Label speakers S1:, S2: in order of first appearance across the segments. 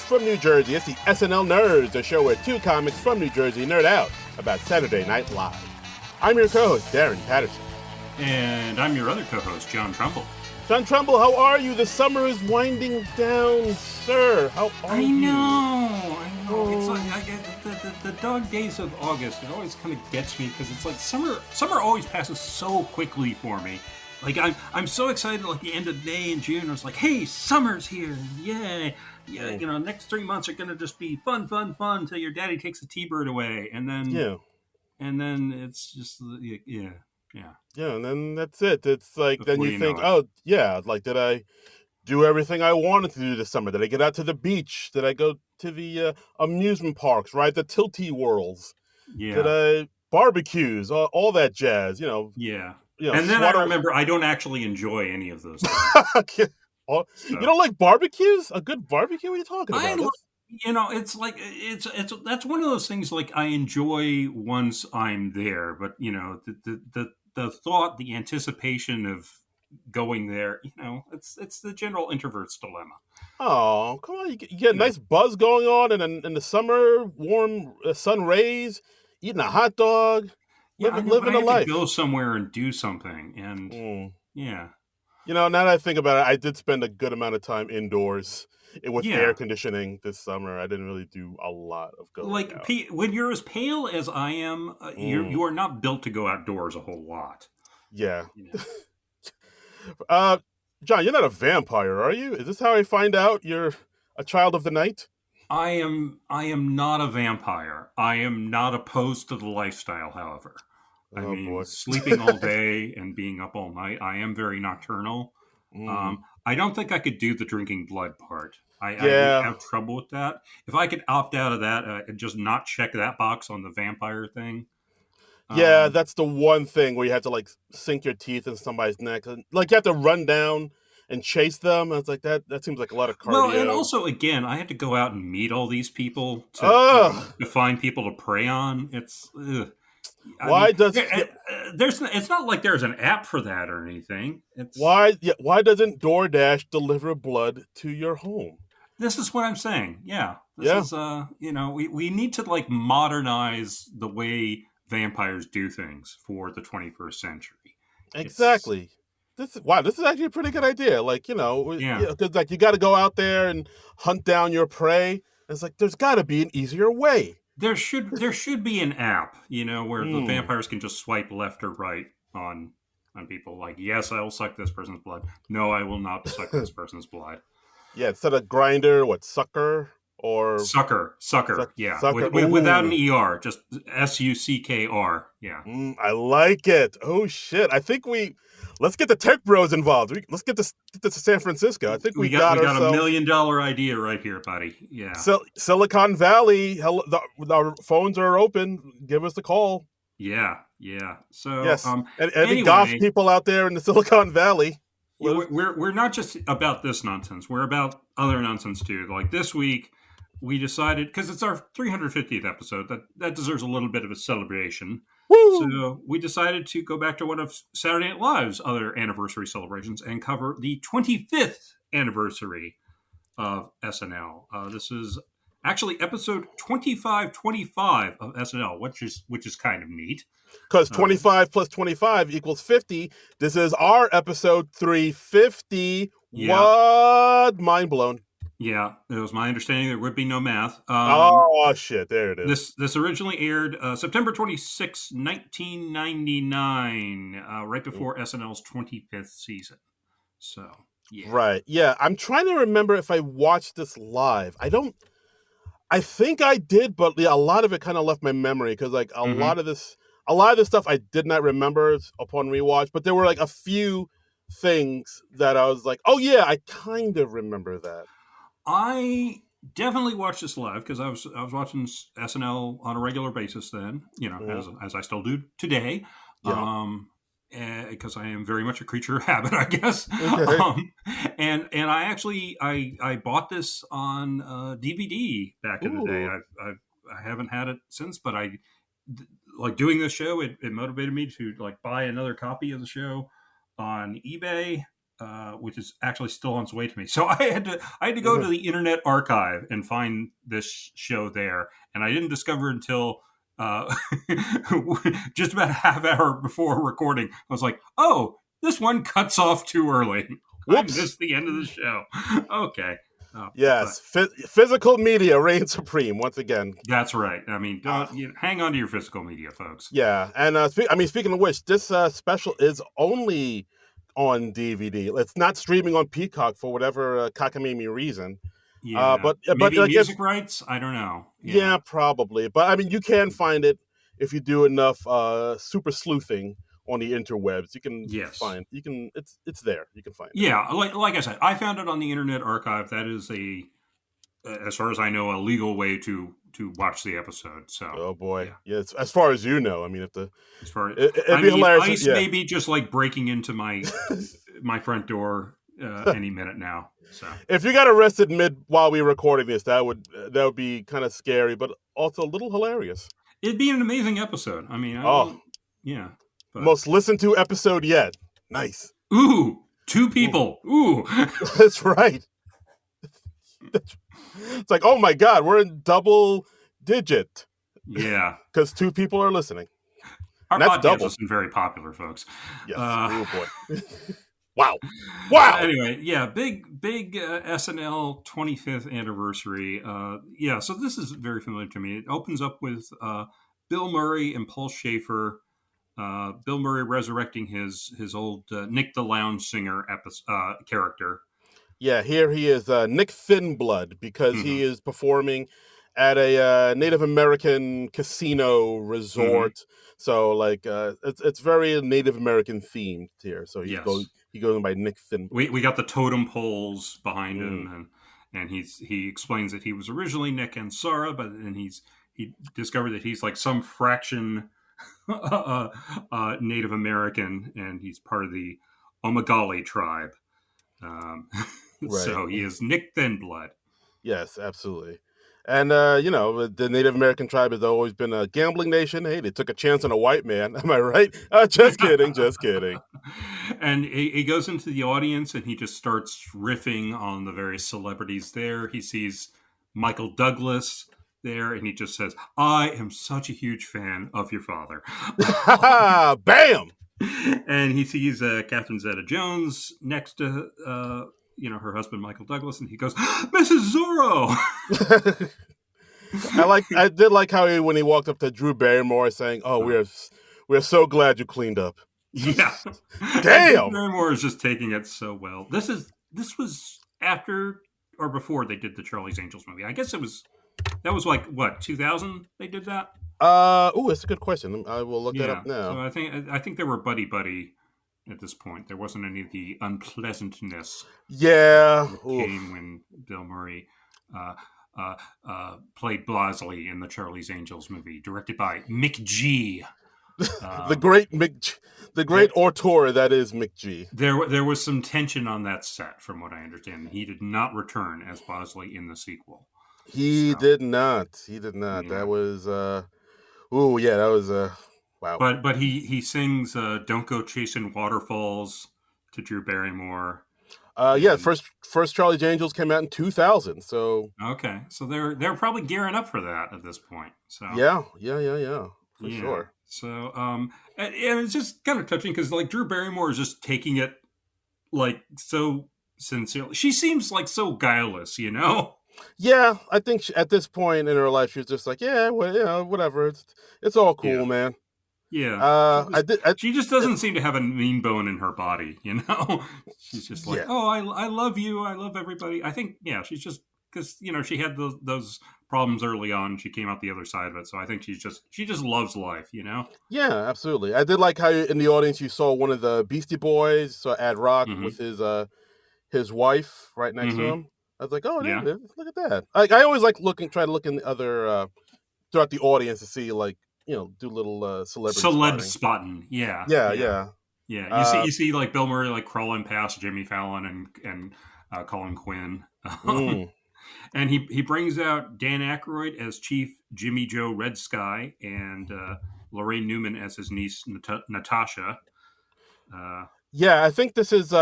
S1: from New Jersey. It's the SNL Nerds, a show where two comics from New Jersey nerd out about Saturday Night Live. I'm your co-host, Darren Patterson.
S2: And I'm your other co-host, John Trumbull.
S1: John Trumbull, how are you? The summer is winding down, sir. How are you?
S2: I know. It's like I get the dog days of August. It always kind of gets me because it's like summer always passes so quickly for me. Like I'm so excited. Like the end of May and June, I was like, "Hey, summer's here! Yay!" Yeah, you know, next 3 months are gonna just be fun until your daddy takes the T-bird away, and then it's just yeah.
S1: Yeah, and then that's it. It's like,
S2: Before
S1: then you
S2: you
S1: think,
S2: know it.
S1: oh, yeah, like, did I do everything I wanted to do this summer? Did I get out to the beach? Did I go to the amusement parks, ride the Tilty Whirls? Did
S2: Yeah.
S1: I barbecues, all that jazz,
S2: Yeah. And then I remember I don't actually enjoy any of those things.
S1: You
S2: So.
S1: don't like barbecues? A good barbecue? What are you talking about?
S2: It's like it's that's one of those things like I enjoy once I'm there, but you know the thought, the anticipation of going there, you know, it's the general introvert's dilemma.
S1: Oh, come on! You get a nice buzz going on, and in the summer, warm sun rays, eating a hot dog,
S2: Yeah, I know, but
S1: living
S2: I
S1: a
S2: have to
S1: life.
S2: go somewhere and do something, and yeah.
S1: You know, now that I think about it, I did spend a good amount of time indoors with air
S2: Yeah.
S1: conditioning this summer. I didn't really do a lot of going
S2: Like
S1: out.
S2: when you're as pale as I am, you are not built to go outdoors a whole lot.
S1: Yeah.
S2: You know?
S1: John, you're not a vampire, are you? Is this how I find out you're a child of the night?
S2: I am not a vampire. I am not opposed to the lifestyle, however. I
S1: Oh
S2: mean,
S1: boy.
S2: sleeping all day and being up all night. I am very nocturnal. I don't think I could do the drinking blood part. I would have trouble with that. If I could opt out of that and just not check that box on the vampire thing.
S1: Yeah, that's the one thing where you have to like sink your teeth in somebody's neck. Like you have to run down and chase them. And it's like that seems like a lot of cardio.
S2: Well, and also again, I had to go out and meet all these people to find people to prey on. It's it's not like there's an app for that or anything.
S1: Why doesn't DoorDash deliver blood to your home?
S2: This is what I'm saying. Yeah. This is we need to like modernize the way vampires do things for the 21st century.
S1: Exactly. This is actually a pretty good idea. Like, because like you got to go out there and hunt down your prey. It's like there's got to be an easier way.
S2: There should be an app, where the vampires can just swipe left or right on people. Like, yes, I will suck this person's blood. No, I will not suck this person's blood.
S1: Yeah, instead of grinder, Sucker or
S2: Sucker. Yeah,
S1: Sucker.
S2: Without an ER, just SUCKR. Yeah,
S1: I like it. Oh shit! I think let's get the tech bros involved. Let's get this to San Francisco. I think we got
S2: a $1 million idea right here, buddy. Yeah,
S1: Silicon Valley. Our phones are open. Give us a call.
S2: Yeah. So
S1: yes, and any goth people out there in the Silicon Valley.
S2: We're not just about this nonsense. We're about other nonsense too. Like this week, we decided, because it's our 350th episode, that deserves a little bit of a celebration.
S1: Woo!
S2: So we decided to go back to one of Saturday Night Live's other anniversary celebrations and cover the 25th anniversary of SNL. This is actually episode 2525 of SNL, which is kind of neat.
S1: Because 25 plus 25 equals 50. This is our episode 350.
S2: Yeah.
S1: What? Mind blown.
S2: Yeah, it was my understanding there would be no math.
S1: Oh, shit. There it is.
S2: This originally aired September 26, 1999, right before SNL's 25th season. So, yeah.
S1: Right. Yeah, I'm trying to remember if I watched this live. I think I did, but a lot of it kind of left my memory because like a lot of this stuff I did not remember upon rewatch, but there were like a few things that I was like, oh yeah, I kind of remember that.
S2: I definitely watched this live because I was watching SNL on a regular basis then, as I still do today.
S1: Yeah.
S2: Because I am very much a creature of habit, I guess.
S1: Okay.
S2: And I actually I bought this on DVD back in the day. I haven't had it since, but I like doing this show. It motivated me to like buy another copy of the show on eBay. which is actually still on its way to me. So I had to go to the Internet Archive and find this show there, and I didn't discover it until just about a half hour before recording. I was like, oh, this one cuts off too early. I
S1: Whoops.
S2: missed the end of the show. Okay.
S1: Yes, physical media reigns supreme once again.
S2: That's right. I mean, don't hang on to your physical media, folks.
S1: Yeah, and speaking of which, this special is only on DVD. It's not streaming on Peacock for whatever cockamamie reason.
S2: Yeah,
S1: but
S2: maybe
S1: like
S2: music rights. I don't know.
S1: Yeah, probably. But I mean, you can find it if you do enough super sleuthing on the interwebs. You can find. You can. It's there. You can find it.
S2: Yeah, like I said, I found it on the Internet Archive. That is as far as I know, a legal way to watch the episode. So,
S1: oh boy, yeah. As far as you know, I mean, it'd
S2: be hilarious. ICE may be just like breaking into my my front door any minute now. So,
S1: if you got arrested while we were recording this, that would be kind of scary, but also a little hilarious.
S2: It'd be an amazing episode. I mean, yeah.
S1: But most listened to episode yet. Nice.
S2: Ooh, 2 people. Ooh.
S1: That's right. It's like, oh my God, we're in double digit.
S2: Yeah.
S1: Because 2 people are listening.
S2: Our podcast isn't very popular, folks.
S1: Yes. Oh boy. Wow.
S2: Anyway, yeah, big SNL 25th anniversary. So this is very familiar to me. It opens up with Bill Murray and Paul Schaefer. Bill Murray resurrecting his old Nick the Lounge Singer character.
S1: Yeah, here he is, Nick Thinblood, because he is performing at a Native American casino resort. So, like, it's very Native American themed here. So he goes by Nick Thinblood.
S2: We got the totem poles behind him, and he explains that he was originally Nick and Sarah, but then he discovered that he's like some fraction Native American, and he's part of the Omagali tribe. Right. So he is Nick Thinblood.
S1: Yes, absolutely. And, the Native American tribe has always been a gambling nation. Hey, they took a chance on a white man. Am I right? Just kidding.
S2: And he goes into the audience and he just starts riffing on the various celebrities there. He sees Michael Douglas there and he just says, I am such a huge fan of your father.
S1: Bam!
S2: And he sees Catherine Zeta-Jones next to her husband Michael Douglas, and he goes, Mrs. Zorro.
S1: I did like how when he walked up to Drew Barrymore saying, "Oh, we're so glad you cleaned up."
S2: Yeah,
S1: damn.
S2: Drew Barrymore is just taking it so well. This was after or before they did the Charlie's Angels movie. I guess that was like what 2000 they did that.
S1: That's a good question. I will look that up now.
S2: So I think they were buddy. At this point, there wasn't any of the unpleasantness.
S1: Yeah,
S2: that came when Bill Murray played Bosley in the Charlie's Angels movie, directed by Mick G.
S1: The great auteur that is Mick G.
S2: There was some tension on that set, from what I understand. He did not return as Bosley in the sequel.
S1: He did not. Yeah. That was. That was. Wow.
S2: But he sings "Don't Go Chasing Waterfalls" to Drew Barrymore.
S1: First Charlie's Angels came out in 2000. So
S2: okay, so they're probably gearing up for that at this point. So
S1: yeah, for sure.
S2: So and it's just kind of touching because like Drew Barrymore is just taking it like so sincerely. She seems like so guileless, you know.
S1: Yeah, I think at this point in her life, she's just like, whatever. It's all cool, man.
S2: Yeah, she just doesn't seem to have a mean bone in her body, you know. She's just like, I love you, I love everybody. I think, she's just because she had those problems early on. She came out the other side of it, so I think she just loves life, you know.
S1: Yeah, absolutely. I did like how in the audience you saw one of the Beastie Boys, so Ad Rock with his wife right next to him. I was like, oh, yeah, look at that. I always try to look in the other throughout the audience to see do little celebrity
S2: spotting. Yeah. You see like Bill Murray like crawling past Jimmy Fallon and Colin Quinn, and he brings out Dan Aykroyd as Chief Jimmy Joe Red Sky and Lorraine Newman as his niece Natasha.
S1: I think this is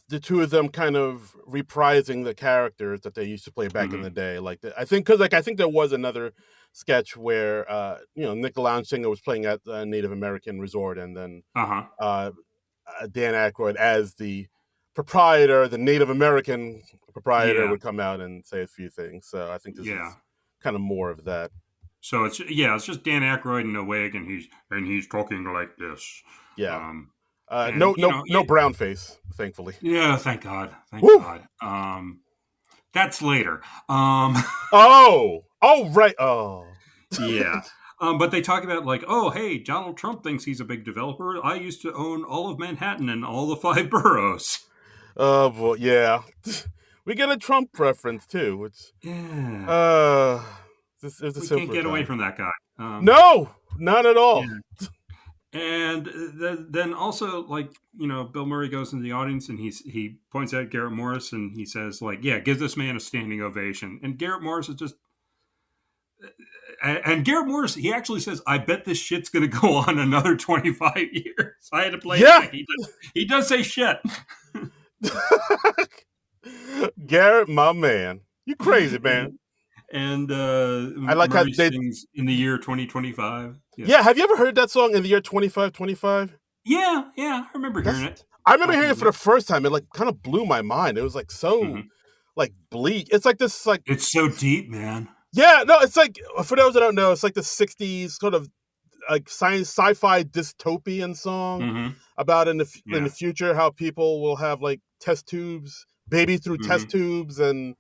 S1: the two of them kind of reprising the characters that they used to play back in
S2: Mm-hmm.
S1: the day. Like I think because I think there was another sketch where Nick Lounge Singer was playing at a Native American resort, and then
S2: Uh-huh.
S1: uh, Dan Aykroyd as the proprietor, the Native American proprietor,
S2: Yeah.
S1: would come out and say a few things. So I think this
S2: Yeah.
S1: is kind of more of that.
S2: So it's just Dan Aykroyd in a wig, and he's talking like this.
S1: Yeah.
S2: Um,
S1: No,
S2: and
S1: no, no brown face, thankfully.
S2: yeah, thank God, thank
S1: Woo!
S2: God. That's later. Um,
S1: Oh, right. Oh,
S2: yeah. But they talk about like, oh, hey, Donald Trump thinks he's a big developer. I used to own all of Manhattan and all the 5 boroughs.
S1: oh, boy, yeah. We get a Trump reference too, which
S2: Yeah,
S1: uh, this is a
S2: we can't
S1: simpler
S2: get away
S1: time.
S2: from that guy.
S1: No, not at
S2: Yeah.
S1: all.
S2: And then also, like, Bill Murray goes into the audience and he points out Garrett Morris and he says, like, yeah, give this man a standing ovation. And Garrett Morris is just, and Garrett Morris, he actually says, I bet this shit's going to go on another 25 years. I had to play it
S1: Yeah,
S2: back. He does say shit.
S1: Garrett, my man, you crazy man.
S2: And
S1: I like how
S2: Murray
S1: they.
S2: sings in the year 2025. Yeah.
S1: Yeah, have you ever heard that song in the year 2525?
S2: Yeah, I remember hearing
S1: That's.
S2: it
S1: I remember
S2: back in
S1: hearing
S2: the
S1: it for
S2: day.
S1: the first time. It like kind of blew my mind. It was like so
S2: Mhm.
S1: like bleak. It's like this like
S2: It's so deep, man.
S1: yeah, no, it's like for those that don't know, it's like the 60s sort of like sci-fi dystopian song
S2: Hmm.
S1: about in the
S2: Yeah.
S1: future how people will have like test tubes, babies through test
S2: Hmm.
S1: tubes, and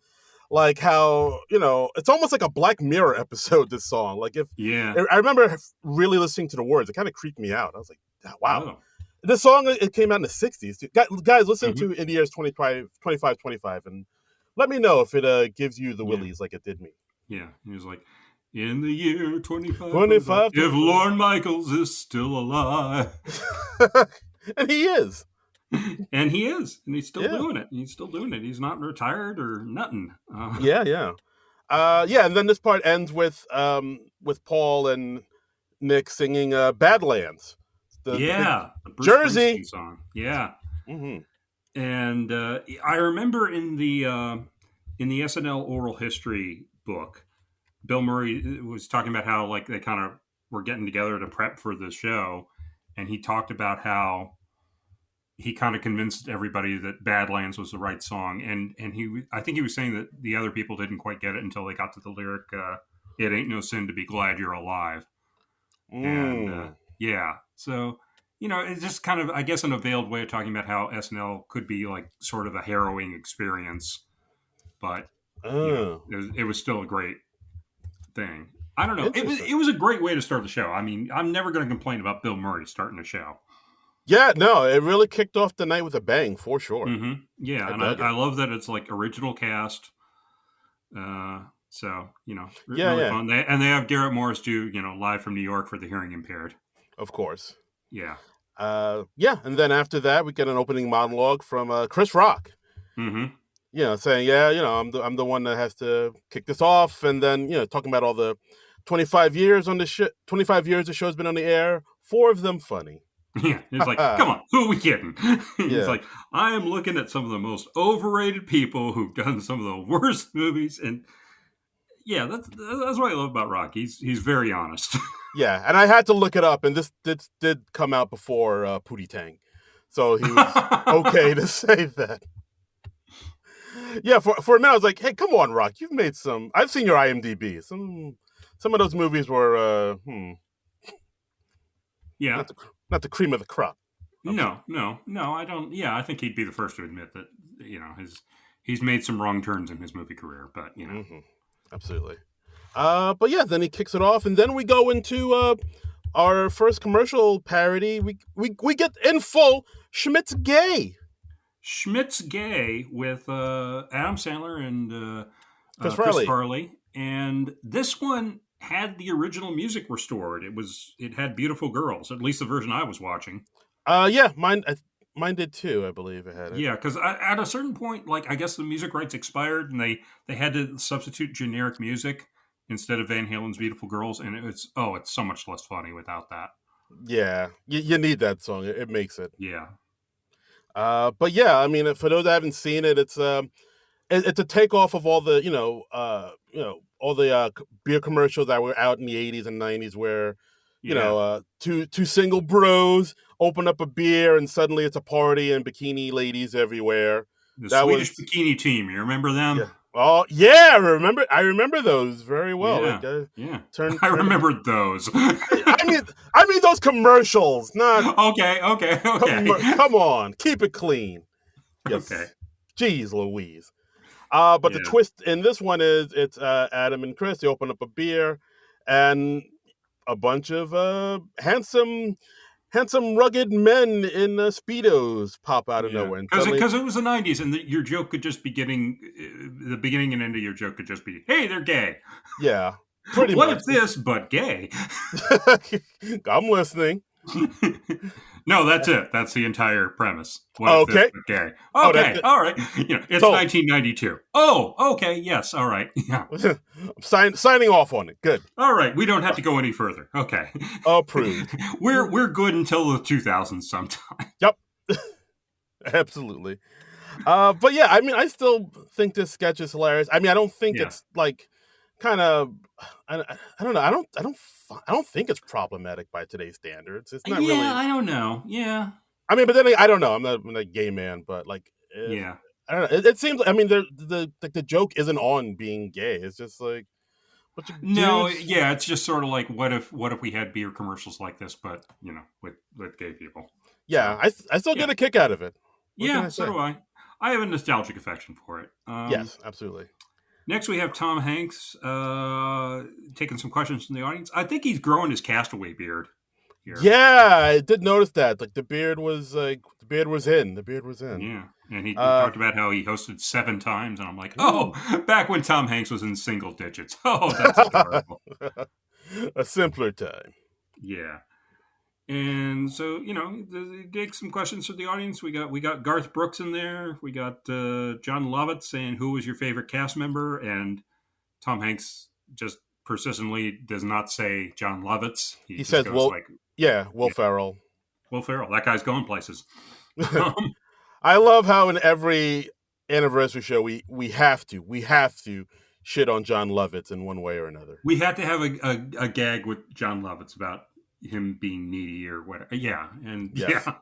S1: like how it's almost like a Black Mirror episode. This song, like if
S2: Yeah.
S1: I remember really listening to the words, it kind of creeped me out. I was like, wow.
S2: Oh.
S1: This song it came out in the 60s. Guys, listen
S2: Hmm.
S1: to in the years 25, and let me know if it gives you the
S2: Yeah.
S1: willies like it did me.
S2: Yeah. He was like, in the year 2525,
S1: 25,
S2: if
S1: 25.
S2: Lorne Michaels is still alive.
S1: And he is.
S2: And he is. And he's still
S1: Yeah.
S2: doing it. He's still doing it. He's not retired or nothing.
S1: Yeah. Yeah, and then this part ends with Paul and Nick singing Badlands. The
S2: Yeah. The Bruce
S1: Jersey.
S2: Springsteen song. Yeah.
S1: Hmm.
S2: And I remember in the SNL oral history book, Bill Murray was talking about how like they kind of were getting together to prep for the show, and he talked about how he kind of convinced everybody that Badlands was the right song, and I think he was saying that the other people didn't quite get it until they got to the lyric, "It ain't no sin to be glad you're alive," and yeah, so. It's just kind of, I guess, an veiled way of talking about how SNL could be like sort of a harrowing experience, but it was still a great thing. I don't know.
S1: Interesting.
S2: It was a great way to start the show. I mean, I'm never going to complain about Bill Murray starting a show.
S1: Yeah, no, it really kicked off the night with a bang, for sure.
S2: Mm-hmm. Yeah, I love that it's like original cast. So really fun. They have Garrett Morris do live from New York for the hearing impaired.
S1: Of course.
S2: Yeah.
S1: Yeah, and then after that we get an opening monologue from Chris Rock.
S2: Mm-hmm.
S1: Saying, yeah, I'm the one that has to kick this off, and then talking about all the 25 years on the 25 years the show's been on the air, 4 of them funny.
S2: Yeah, it's like, come on, who are we kidding? He's like, I am looking at some of the most overrated people who've done some of the worst movies, and yeah, that's what I love about Rock. He's very honest.
S1: Yeah, and I had to look it up, and this did come out before Pootie Tang, so he was okay to say that. Yeah, for a minute I was like, hey, come on, Rock, you've made some. I've seen your IMDb. Some of those movies were
S2: Yeah,
S1: not the cream of the crop.
S2: No, I don't. Yeah, I think he'd be the first to admit that he's made some wrong turns in his movie career, but
S1: Mm-hmm. Absolutely. But yeah, then he kicks it off, and then we go into our first commercial parody. We get in full Schmidt's Gay.
S2: Schmidt's Gay with Adam Sandler and
S1: Chris
S2: Farley, and this one had the original music restored. It had Beautiful Girls, at least the version I was watching.
S1: Yeah, mine did too. I believe it had it.
S2: Yeah, because at a certain point, like I guess the music rights expired, and they had to substitute generic music instead of Van Halen's "Beautiful Girls," and it's so much less funny without that.
S1: Yeah, you need that song. It makes it.
S2: Yeah.
S1: But yeah, I mean, for those that haven't seen it, it's a takeoff of all the all the beer commercials that were out in the 80s and 90s, where
S2: Yeah.
S1: two single bros open up a beer and suddenly it's a party and bikini ladies everywhere.
S2: The
S1: That
S2: Swedish
S1: was
S2: bikini team. You remember them?
S1: yeah. Oh yeah, I remember those very well.
S2: Yeah.
S1: Like
S2: Yeah. I
S1: turn.
S2: remembered those.
S1: I mean those commercials, not
S2: Okay. Okay. Okay.
S1: come on, keep it clean.
S2: Okay.
S1: Yes, jeez Louise. But the
S2: Yeah.
S1: twist in this one is it's Adam and Chris. They open up a beer, and a bunch of handsome, rugged men in speedos pop out of
S2: Yeah,
S1: nowhere, and
S2: because
S1: suddenly,
S2: it was the '90s, and your joke could just be getting the beginning and end of your joke could just be, "Hey, they're gay."
S1: yeah, pretty
S2: What
S1: much.
S2: if this, but gay?
S1: I'm listening.
S2: No, that's it. That's the entire premise. What if this,
S1: Okay.
S2: but gay?
S1: Oh, that's
S2: Okay,
S1: it.
S2: all right. It's
S1: So
S2: 1992. Oh, okay, yes, all right. Yeah,
S1: I'm signing off on it. Good.
S2: all right. We don't have to go any further. Okay,
S1: Approved.
S2: we're good until the 2000s sometime.
S1: Yep. Absolutely. But yeah, I mean, I still think this sketch is hilarious. I mean, I don't think
S2: Yeah,
S1: it's like kind of. I don't know. I don't think it's problematic by today's standards. It's not
S2: yeah.
S1: really.
S2: I don't know. Yeah,
S1: I mean, but then I don't know. I'm not a gay man, but like,
S2: yeah.
S1: I don't know. It seems. I mean, the joke isn't on being gay. It's just like bunch of
S2: No,
S1: dudes.
S2: yeah, it's just sort of like what if we had beer commercials like this, but with gay people.
S1: Yeah,
S2: So
S1: I still
S2: yeah,
S1: get a kick out of it. What can
S2: yeah,
S1: I
S2: so
S1: say?
S2: do I. I have a nostalgic affection for it.
S1: Yes, absolutely.
S2: Next, we have Tom Hanks taking some questions from the audience. I think he's growing his Castaway beard here.
S1: Yeah, I did notice that. Like the beard was in. The beard was in.
S2: Yeah, and he
S1: Uh,
S2: talked about how he hosted 7 times, and I'm like, oh,
S1: ooh.
S2: back when Tom Hanks was in single digits. Oh, that's adorable.
S1: A simpler time.
S2: Yeah. And so, take some questions from the audience. We got Garth Brooks in there. We got John Lovitz saying, "Who was your favorite cast member?" And Tom Hanks just persistently does not say John Lovitz. He
S1: He
S2: just
S1: says,
S2: goes
S1: "Well,
S2: like,
S1: yeah, Will
S2: yeah,
S1: Ferrell."
S2: Will Ferrell. That guy's going places. Um,
S1: I love how in every anniversary show we have to shit on John Lovitz in one way or another.
S2: we had to have a gag with John Lovitz about him being needy or whatever. Yeah, and
S1: Yes,
S2: yeah,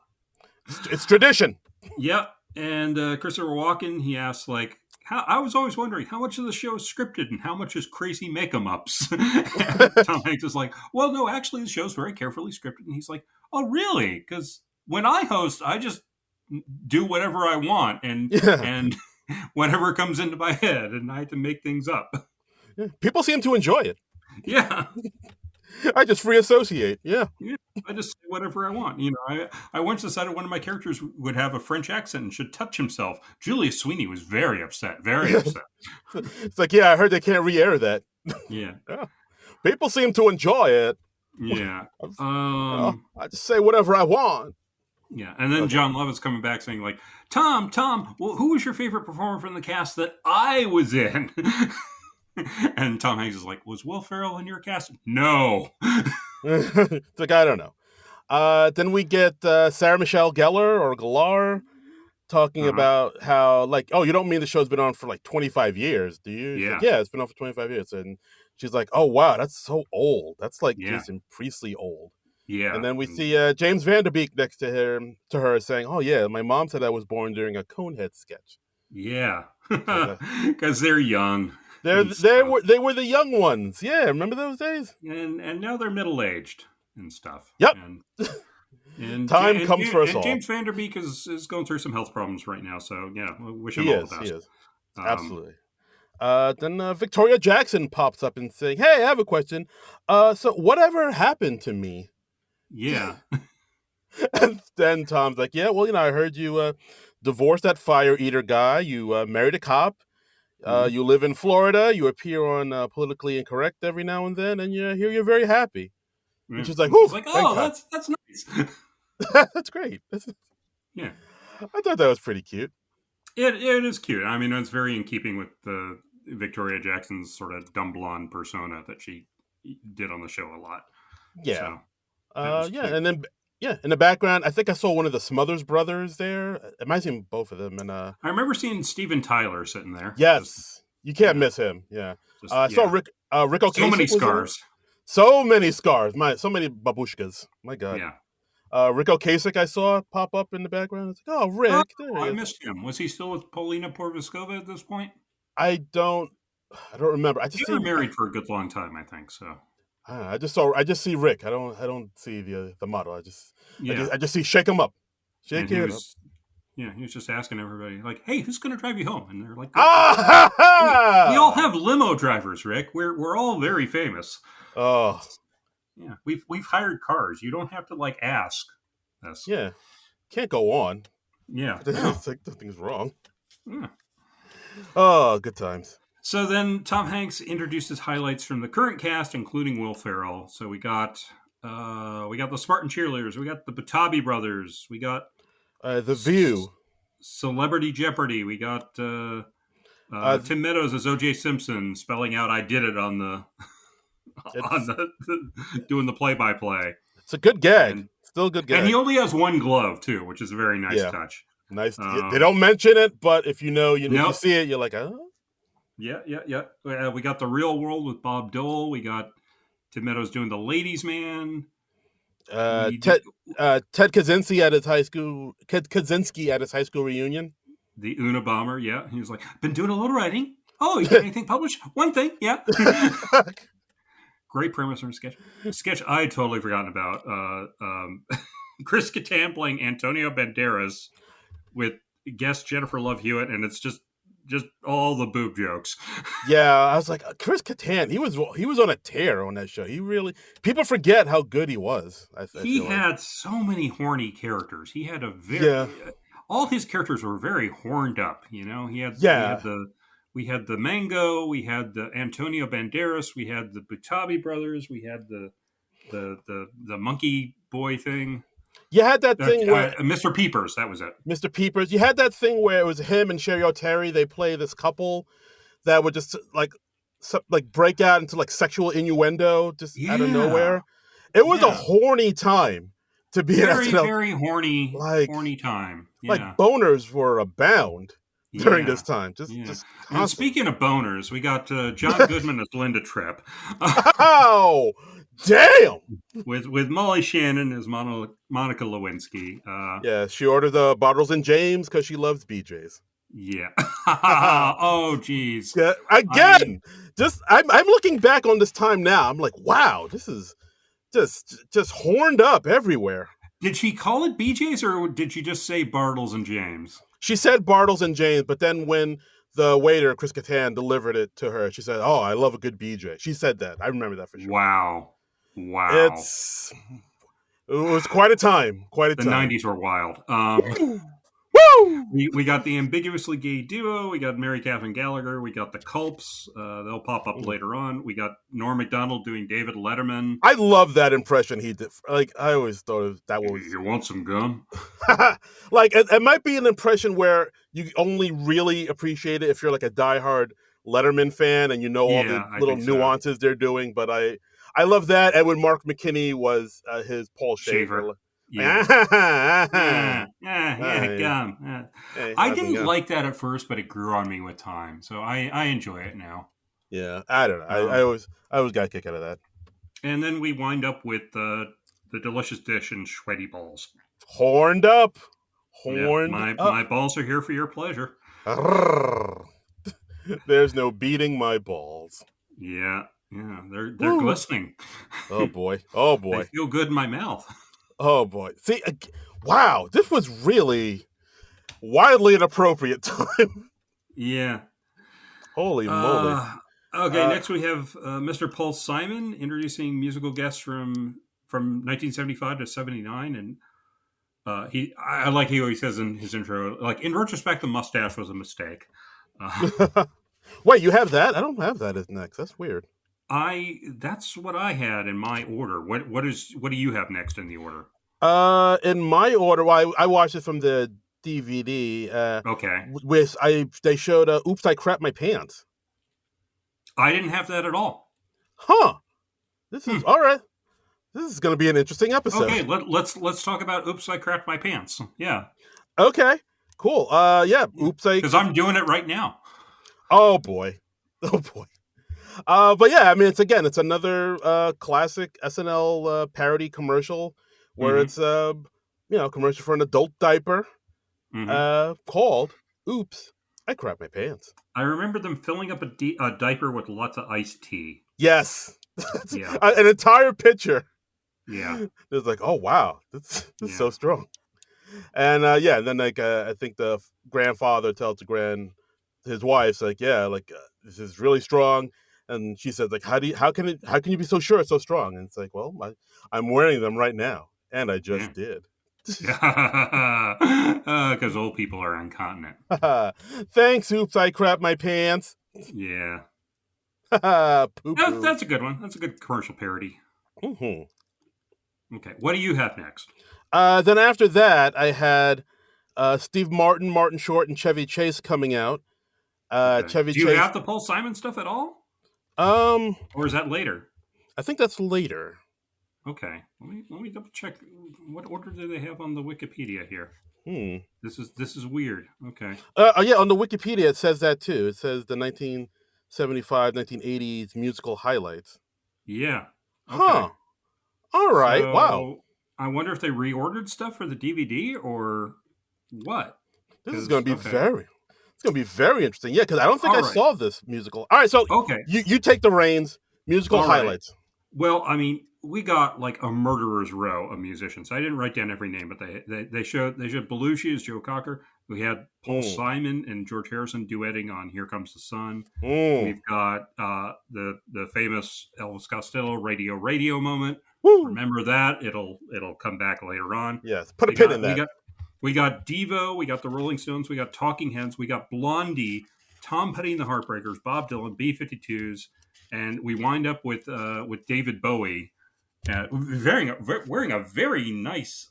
S1: it's tradition.
S2: yep. And Christopher Walken, he asks like, I was always wondering how much of the show is scripted and how much is crazy make-em-ups. And Tom Hanks is like, well, no, actually, the show's very carefully scripted. And he's like, oh, really? Because when I host, I just do whatever I want
S1: Yeah.
S2: and whatever comes into my head, and I have to make things up.
S1: People seem to enjoy it.
S2: Yeah.
S1: I just free associate. Yeah.
S2: Yeah, I just say whatever I want. I once decided one of my characters would have a French accent and should touch himself. Julius Sweeney was very upset, very upset.
S1: It's like, yeah, I heard they can't re-air that.
S2: Yeah,
S1: Yeah. People seem to enjoy it.
S2: yeah,
S1: I just say whatever I want.
S2: yeah. And then
S1: Okay.
S2: John Lovett's coming back saying like, Tom, well, who was your favorite performer from the cast that I was in? And Tom Hanks is like, was Will Ferrell in your cast? No.
S1: It's like, I don't know. Then we get Sarah Michelle Gellar or Gellar talking
S2: Uh-huh.
S1: about how, like, oh, you don't mean the show's been on for like 25 years, do you? She's
S2: Yeah,
S1: like, yeah, it's been on for 25 years. And she's like, oh, wow, that's so old. That's like
S2: yeah,
S1: Jason Priestley old.
S2: yeah,
S1: And then we see James Vanderbeek next to her saying, oh, yeah, my mom said I was born during a Conehead sketch.
S2: yeah.
S1: So
S2: Because they're young.
S1: they were the young ones. Yeah, remember those days?
S2: And now they're middle aged and stuff.
S1: Yep.
S2: And
S1: Time comes for us all.
S2: James Vanderbeek is going through some health problems right now, so yeah, we wish him
S1: He
S2: all
S1: is.
S2: the
S1: He
S2: best.
S1: is. Absolutely. Then Victoria Jackson pops up and saying, "Hey, I have a question. So whatever happened to me?"
S2: Yeah,
S1: And then Tom's like, "Yeah, well, I heard you divorced that fire eater guy. You married a cop.
S2: Mhm.
S1: You live in Florida. You appear on Politically Incorrect every now and then, and you're very happy." And
S2: Yeah.
S1: she's like,
S2: And she's
S1: "Whew,
S2: like,
S1: thank
S2: oh,
S1: God.
S2: that's nice.
S1: That's great."
S2: Yeah,
S1: I thought that was pretty cute.
S2: it is cute. I mean, it's very in keeping with the Victoria Jackson's sort of dumb blonde persona that she did on the show a lot.
S1: Yeah.
S2: So that was
S1: Yeah,
S2: cute.
S1: and then Yeah, in the background, I think I saw one of the Smothers brothers there. It might seem both of them. And
S2: I remember seeing Steven Tyler sitting there.
S1: yes, you can't
S2: Yeah,
S1: miss him. Yeah,
S2: just
S1: I saw
S2: yeah.
S1: Rick. Rick
S2: So many
S1: Ocasek was in it.
S2: scars.
S1: So many scars. So many babushkas. My God.
S2: Yeah.
S1: Rick Ocasek I saw pop up in the background. It's like, oh,
S2: Oh,
S1: Rick, there he
S2: I
S1: is.
S2: missed him. Was he still with Paulina Porviskova at this point?
S1: I don't remember. I just
S2: They were
S1: see.
S2: married for a good long time, I think. So
S1: I just see Rick. I don't see the model.
S2: yeah,
S1: I just see shake him up,
S2: and
S1: shake it up.
S2: he was just asking everybody like, "Hey, who's going to drive you home?" And they're like, We all have limo drivers, Rick. We're all very famous.
S1: Oh
S2: Yeah, we've hired cars. You don't have to like ask us.
S1: yeah, can't go on.
S2: Yeah,
S1: It's like nothing's wrong.
S2: yeah.
S1: Oh, good times.
S2: So then Tom Hanks introduces highlights from the current cast, including Will Ferrell. So we got the Spartan Cheerleaders, we got the Batabi brothers, we got
S1: The View,
S2: Celebrity Jeopardy, we got Tim Meadows as O.J. Simpson spelling out "I did it" on the doing the play-by-play.
S1: It's a good gag. Still a good gag.
S2: And he only has one glove too, which is a very nice touch.
S1: Nice. They don't mention it, but if you know, if you see it, you're like, oh.
S2: Yeah. We got The Real World with Bob Dole. We got Tim Meadows doing The Ladies' Man.
S1: Ted Kaczynski at his high school. Kaczynski at his high school reunion.
S2: The Unabomber. Yeah, he was like, been doing a little writing. Oh, you got anything published? One thing. Yeah. Great premise for a sketch. Sketch I had totally forgotten about. Chris Kattan playing Antonio Banderas with guest Jennifer Love Hewitt, and it's just all the boob jokes.
S1: Yeah, I was like, Chris Kattan, he was on a tear on that show. He really, people forget how good he was.
S2: He had so many horny characters. He had all his characters were very horned up. You know, we had the Mango, we had the Antonio Banderas, we had the Butabi brothers, we had the monkey boy thing.
S1: You had that thing where
S2: Mr. Peepers, that was it.
S1: Mr. Peepers. You had that thing where it was him and Sherry O'Terry. They play this couple that would just like break out into like sexual innuendo just out of nowhere. It was a horny time to be
S2: very,
S1: SNL.
S2: very horny, horny time. Yeah.
S1: Like boners were abound during this time. Just
S2: and speaking of boners, we got John Goodman as Linda Tripp.
S1: Oh, damn!
S2: With Molly Shannon as Monica Lewinsky.
S1: Yeah, she ordered the bottles and James because she loves BJ's.
S2: Yeah. Oh, geez.
S1: Yeah. Again, I'm looking back on this time now. I'm like, wow, this is just horned up everywhere.
S2: Did she call it BJ's or did she just say Bartles and James?
S1: She said Bartles and James, but then when the waiter, Chris Kattan, delivered it to her, she said, "Oh, I love a good BJ." She said that. I remember that for sure.
S2: Wow.
S1: It was quite a time.
S2: The 90s were wild.
S1: Woo!
S2: We got the ambiguously gay duo. We got Mary Catherine Gallagher. We got the Culps. They'll pop up later on. We got Norm Macdonald doing David Letterman.
S1: I love that impression he did. Like, I always thought that was...
S2: You want some gum?
S1: Like, it might be an impression where you only really appreciate it if you're like a diehard Letterman fan and you know all the little nuances they're doing. But I love that. And when Mark McKinney was his Paul Shaver.
S2: Yeah. Gum. I didn't like that at first, but it grew on me with time. So I enjoy it now.
S1: Yeah, I don't know. I always got a kick out of that.
S2: And then we wind up with the delicious dish and sweaty balls.
S1: Horned up.
S2: My balls are here for your pleasure.
S1: There's no beating my balls.
S2: Yeah, they're glistening.
S1: Oh boy.
S2: They feel good in my mouth.
S1: Oh boy. See, wow, this was really wildly inappropriate time.
S2: Yeah.
S1: Holy moly.
S2: Okay, next we have Mr. Paul Simon introducing musical guests from 1975 to 79, and I like how he says in his intro, like, in retrospect, the mustache was a mistake.
S1: Wait, you have that? I don't have that as next. That's weird.
S2: That's what I had in my order. What do you have next in the order?
S1: In my order, well, I watched it from the DVD.
S2: Okay.
S1: They showed Oops, I Crap My Pants.
S2: I didn't have that at all.
S1: Huh. This is all right. This is going to be an interesting episode.
S2: Okay, let's talk about Oops, I Crapped My Pants. Yeah.
S1: Okay, cool. Yeah. Oops,
S2: Because I'm doing it right now.
S1: Oh boy. Oh boy. But yeah, I mean, it's another classic SNL parody commercial where
S2: Mm-hmm.
S1: it's commercial for an adult diaper
S2: Mm-hmm.
S1: called "Oops, I Crap My Pants."
S2: I remember them filling up a diaper with lots of iced tea.
S1: Yes,
S2: Yeah.
S1: an entire picture.
S2: Yeah.
S1: It's like, oh wow, this is
S2: Yeah.
S1: so strong. And yeah, and then like I think the grandfather tells his wife's like, yeah, like this is really strong. And she says like, how can you be so sure it's so strong? And it's like, well, I'm wearing them right now, and I
S2: Yeah.
S1: just did.
S2: Because old people are incontinent.
S1: Thanks, oops, I crap my pants.
S2: Yeah.
S1: Poo poo.
S2: That's a good one. That's a good commercial parody.
S1: Mm-hmm.
S2: Okay. What do you have next?
S1: Then after that, I had Steve Martin, Martin Short, and Chevy Chase coming out.
S2: Okay.
S1: Chevy
S2: Do you
S1: Chase.
S2: have the Paul Simon stuff at all?
S1: Um,
S2: Or is that later?
S1: I think that's later.
S2: Okay. Let me double check. What order do they have on the Wikipedia here? This is weird. Okay.
S1: Yeah, on the Wikipedia it says that too. It says the 1975, 1980s musical highlights.
S2: Yeah. Okay.
S1: Huh. All right.
S2: So,
S1: Wow.
S2: I wonder if they reordered stuff for the DVD or what.
S1: This is going to be
S2: okay.
S1: It's going to be very interesting. Yeah, because I don't think
S2: All
S1: I
S2: right.
S1: saw this musical. All right, so
S2: Okay.
S1: you take the reins. Musical
S2: All right.
S1: highlights.
S2: Well, I mean, we got like a murderer's row of musicians. I didn't write down every name, but they showed Belushi as Joe Cocker. We had Paul Simon and George Harrison duetting on "Here Comes the Sun." We've got the famous Elvis Costello "Radio" moment.
S1: Woo.
S2: Remember that? It'll come back later on.
S1: Yes, put a pin in that.
S2: We got Devo. We got the Rolling Stones. We got Talking Heads. We got Blondie, Tom Petty and the Heartbreakers, Bob Dylan, B-52s. And we wind up with David Bowie wearing a very nice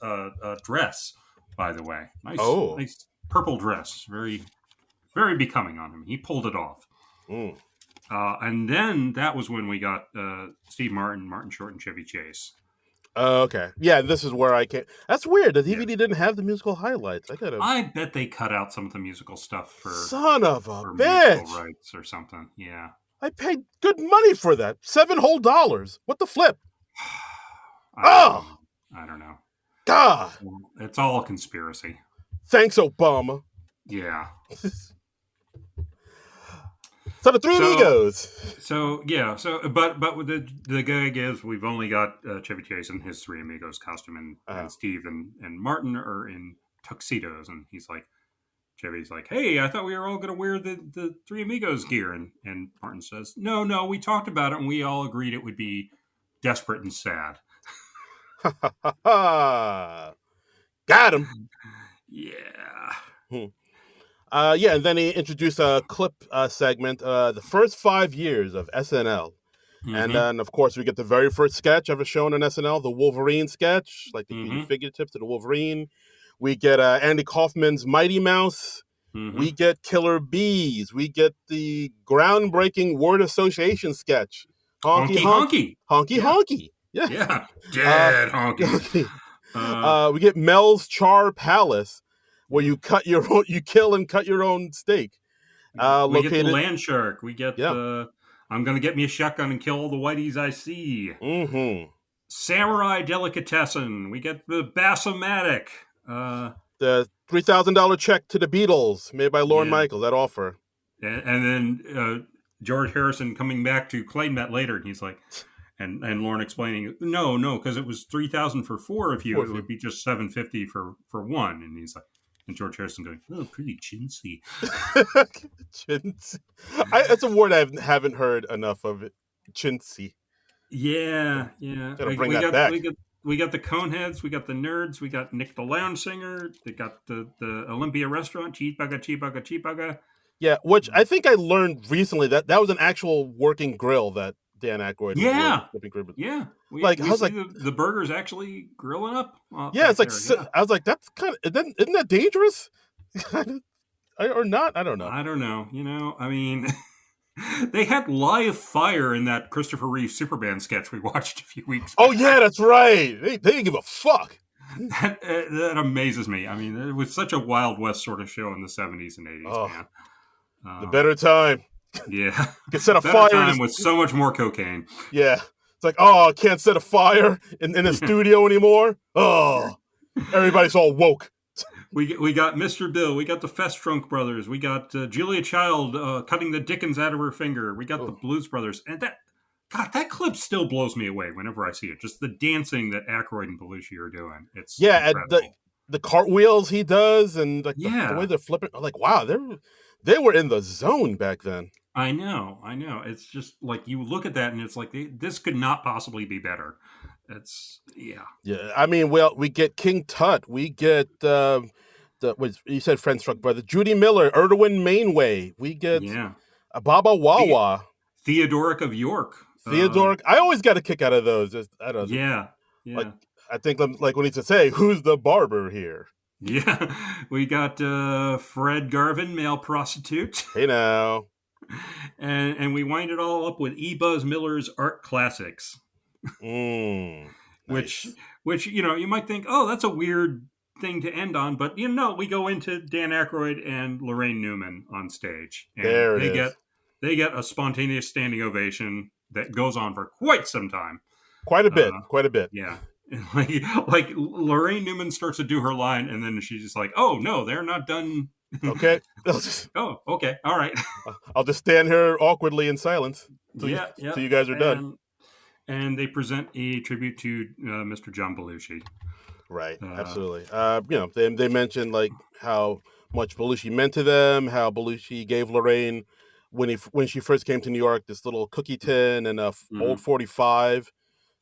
S2: dress, by the way. Nice purple dress, very very becoming on him. He pulled it off. And then that was when we got Steve Martin, Martin Short, and Chevy Chase.
S1: Okay, yeah, this is where I came. That's weird. The DVD didn't have the musical highlights.
S2: I bet they cut out some of the musical stuff for
S1: son of a bitch
S2: musical rights or something. Yeah.
S1: I paid good money for that. $7 whole. What the flip?
S2: I don't know.
S1: God.
S2: It's all a conspiracy.
S1: Thanks, Obama.
S2: Yeah.
S1: So the Three Amigos.
S2: But the gag is we've only got Chevy Chase in his Three Amigos costume, and Steve and Martin are in tuxedos, and Chevy's like, hey, I thought we were all going to wear the Three Amigos gear. And Martin says, no, we talked about it and we all agreed it would be desperate and sad.
S1: Got him.
S2: Yeah.
S1: Yeah, and then he introduced a clip segment, the first 5 years of SNL. Mm-hmm. And then, of course, we get the very first sketch ever shown on SNL, the Wolverine sketch, like the figure tips to the Wolverine. We get Andy Kaufman's Mighty Mouse. We get Killer Bees. We get the groundbreaking word association sketch. Honky honky. Honky honky. Yeah.
S2: Yeah. Dead honky.
S1: We get Mel's Char Palace, where you kill and cut your own steak.
S2: We get the Land Shark. We get the I'm going to get me a shotgun and kill all the whiteys I see. Samurai Delicatessen. We get the Bassomatic.
S1: The $3,000 check to the Beatles, made by Lorne Michaels, that offer.
S2: And then George Harrison coming back to claim that later, and he's like, and Lorne explaining, no, because it was $3,000 for four of you. It would be just $750 for one. And he's like, and George Harrison going, oh, pretty chintzy.
S1: Chintzy. That's a word I haven't heard enough of it. Chintzy.
S2: Yeah.
S1: Gotta bring that back.
S2: We got the Coneheads, we got the Nerds, we got Nick the Lounge Singer, they got the Olympia Restaurant, Cheeseburger.
S1: Yeah, which I think I learned recently that was an actual working grill that Dan Aykroyd was
S2: Yeah.
S1: I was like,
S2: the burger's actually grilling up.
S1: Yeah, it's like, I was like, that's kind of, isn't that dangerous? Or not? I don't know.
S2: I don't know. I mean, They had live fire in that Christopher Reeve Superman sketch we watched a few weeks
S1: Oh
S2: back.
S1: yeah, that's right. They didn't give a fuck.
S2: That amazes me. I mean, it was such a Wild West sort of show in the 70s and 80s,
S1: Oh,
S2: man.
S1: the better time.
S2: Yeah.
S1: Can set a
S2: Better
S1: fire in
S2: time with so much more cocaine.
S1: Yeah. It's like, oh, I can't set a fire in a studio anymore. Oh, everybody's all woke.
S2: We got Mr. Bill. We got the Festrunk brothers. We got Julia Child cutting the Dickens out of her finger. We got the
S1: Oh.
S2: Blues Brothers. And that clip still blows me away whenever I see it. Just the dancing that Aykroyd and Belushi are doing. It's incredible.
S1: The cartwheels he does and like the way they're flipping. Like, wow, they were in the zone back then.
S2: I know. It's just like you look at that and it's like this could not possibly be better. Yeah.
S1: I mean, we get King Tut. We get you said Friendstruck brother, Judy Miller, Erwin Mainway. We get Baba Wawa,
S2: Theodoric of York.
S1: Theodoric. I always got a kick out of those. I don't know.
S2: Yeah.
S1: Like, I think like when he to say, "Who's the barber here?"
S2: Yeah, we got Fred Garvin, male prostitute.
S1: Hey now.
S2: And we wind it all up with E. Buzz Miller's Art Classics.
S1: Nice.
S2: Which you might think, oh, that's a weird thing to end on, but we go into Dan Aykroyd and Lorraine Newman on stage, and they get a spontaneous standing ovation that goes on for quite some time.
S1: Quite a bit.
S2: Yeah. Like Lorraine Newman starts to do her line, and then she's just like, "Oh no, they're not done."
S1: Okay.
S2: Oh, okay, all right.
S1: I'll just stand here awkwardly in silence till you guys are done.
S2: And they present a tribute to Mr. John Belushi.
S1: Right. Absolutely. They mentioned like how much Belushi meant to them, how Belushi gave Lorraine when she first came to New York this little cookie tin and a old 45.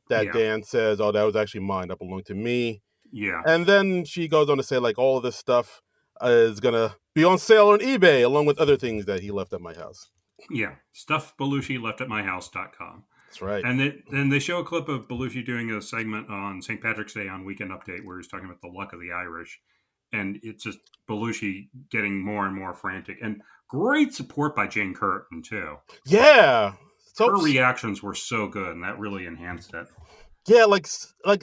S1: That Dan says, "Oh, that was actually mine. That belonged to me."
S2: Yeah.
S1: And then she goes on to say, like, all of this stuff is gonna be on sale on eBay, along with other things that he left at my house.
S2: Yeah, stuff Belushi left at myhouse.com.
S1: That's right.
S2: And then they show a clip of Belushi doing a segment on St. Patrick's Day on Weekend Update where he's talking about the luck of the Irish, and it's just Belushi getting more and more frantic, and great support by Jane Curtin too.
S1: Yeah.
S2: Her reactions were so good, and that really enhanced it.
S1: Yeah, like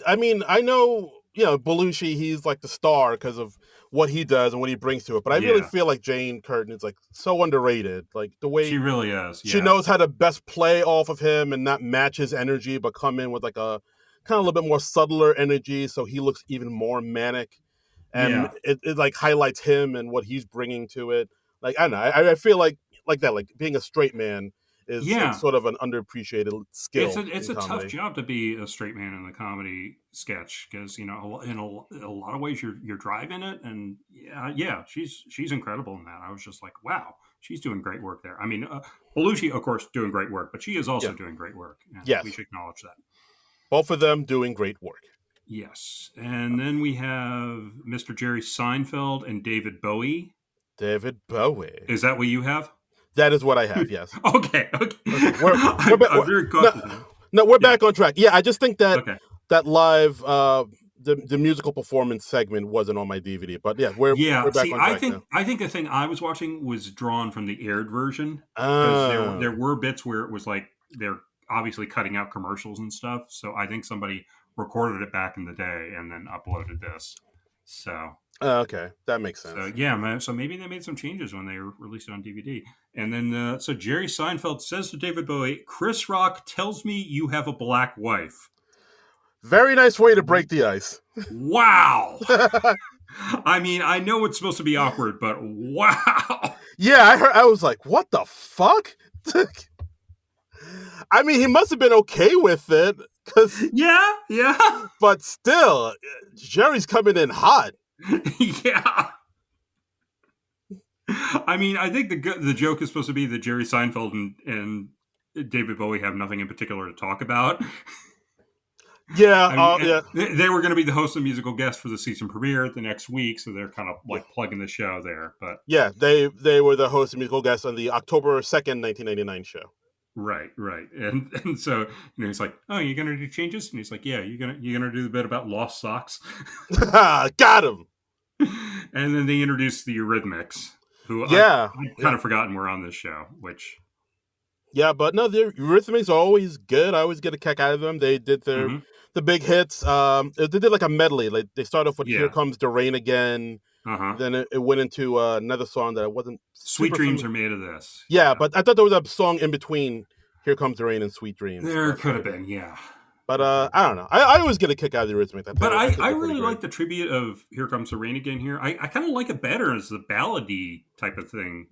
S1: I mean, I know, Belushi, he's like the star because of what he does and what he brings to it. But I really feel like Jane Curtin is like so underrated. Like the way
S2: she really is. Yeah.
S1: She knows how to best play off of him and not match his energy, but come in with like a kind of a little bit more subtler energy, so he looks even more manic. And it like highlights him and what he's bringing to it. Like I don't know, I feel like that, like being a straight man is sort of an underappreciated skill.
S2: It's a tough job to be a straight man in the comedy sketch because in a lot of ways you're driving it, and she's incredible in that. I was just like, wow, she's doing great work there. I mean, Belushi, of course, doing great work, but she is also doing great work.
S1: Yes,
S2: we should acknowledge that.
S1: Both of them doing great work.
S2: Yes, and then we have Mr. Jerry Seinfeld and David Bowie.
S1: David Bowie.
S2: Is that what you have?
S1: That is what I have, yes.
S2: Okay.
S1: We're back on track. Yeah, I just think that that live, the musical performance segment wasn't on my DVD, but we're back on track now.
S2: I think the thing I was watching was drawn from the aired version. Because there were bits where it was like they're obviously cutting out commercials and stuff, so I think somebody recorded it back in the day and then uploaded this. So...
S1: okay, that makes sense.
S2: So maybe they made some changes when they released it on DVD. And then, so Jerry Seinfeld says to David Bowie, "Chris Rock tells me you have a black wife."
S1: Very nice way to break the ice.
S2: Wow. I mean, I know it's supposed to be awkward, but wow.
S1: Yeah, I was like, what the fuck? I mean, he must have been okay with it.
S2: Yeah.
S1: But still, Jerry's coming in hot.
S2: Yeah. I mean, I think the joke is supposed to be that Jerry Seinfeld and David Bowie have nothing in particular to talk about.
S1: Yeah,
S2: They were going to be the host and musical guest for the season premiere the next week, so they're kind of like plugging the show there. But
S1: yeah, they were the host and musical guest on the October 2nd, 1999 show.
S2: Right, and so he's like, "Oh, you're gonna do changes?" And he's like, "Yeah, you're gonna do the bit about lost socks."
S1: Got him.
S2: And then they introduced the Eurythmics, who I've kind of forgotten were on this show. Which
S1: Yeah, but no, the Eurythmics are always good. I always get a kick out of them. They did
S2: Hmm.
S1: the big hits. They did like a medley. Like they started off with "Here
S2: Yeah.
S1: Comes the Rain Again."
S2: Uh-huh.
S1: Then it went into another song that I wasn't
S2: Sweet
S1: super
S2: dreams
S1: familiar.
S2: are made of this.
S1: Yeah,
S2: Yeah.
S1: but I thought there was a song in between "Here Comes the Rain" and "Sweet Dreams."
S2: There
S1: That
S2: could
S1: I
S2: have
S1: did.
S2: been, yeah.
S1: But
S2: There could have
S1: I
S2: been.
S1: don't know. I always get a kick out of the Eurythmics.
S2: But
S1: I think
S2: I
S1: they're pretty
S2: really
S1: great.
S2: like the tribute of Here Comes the Rain Again here. I kind of like it better as the ballady type of thing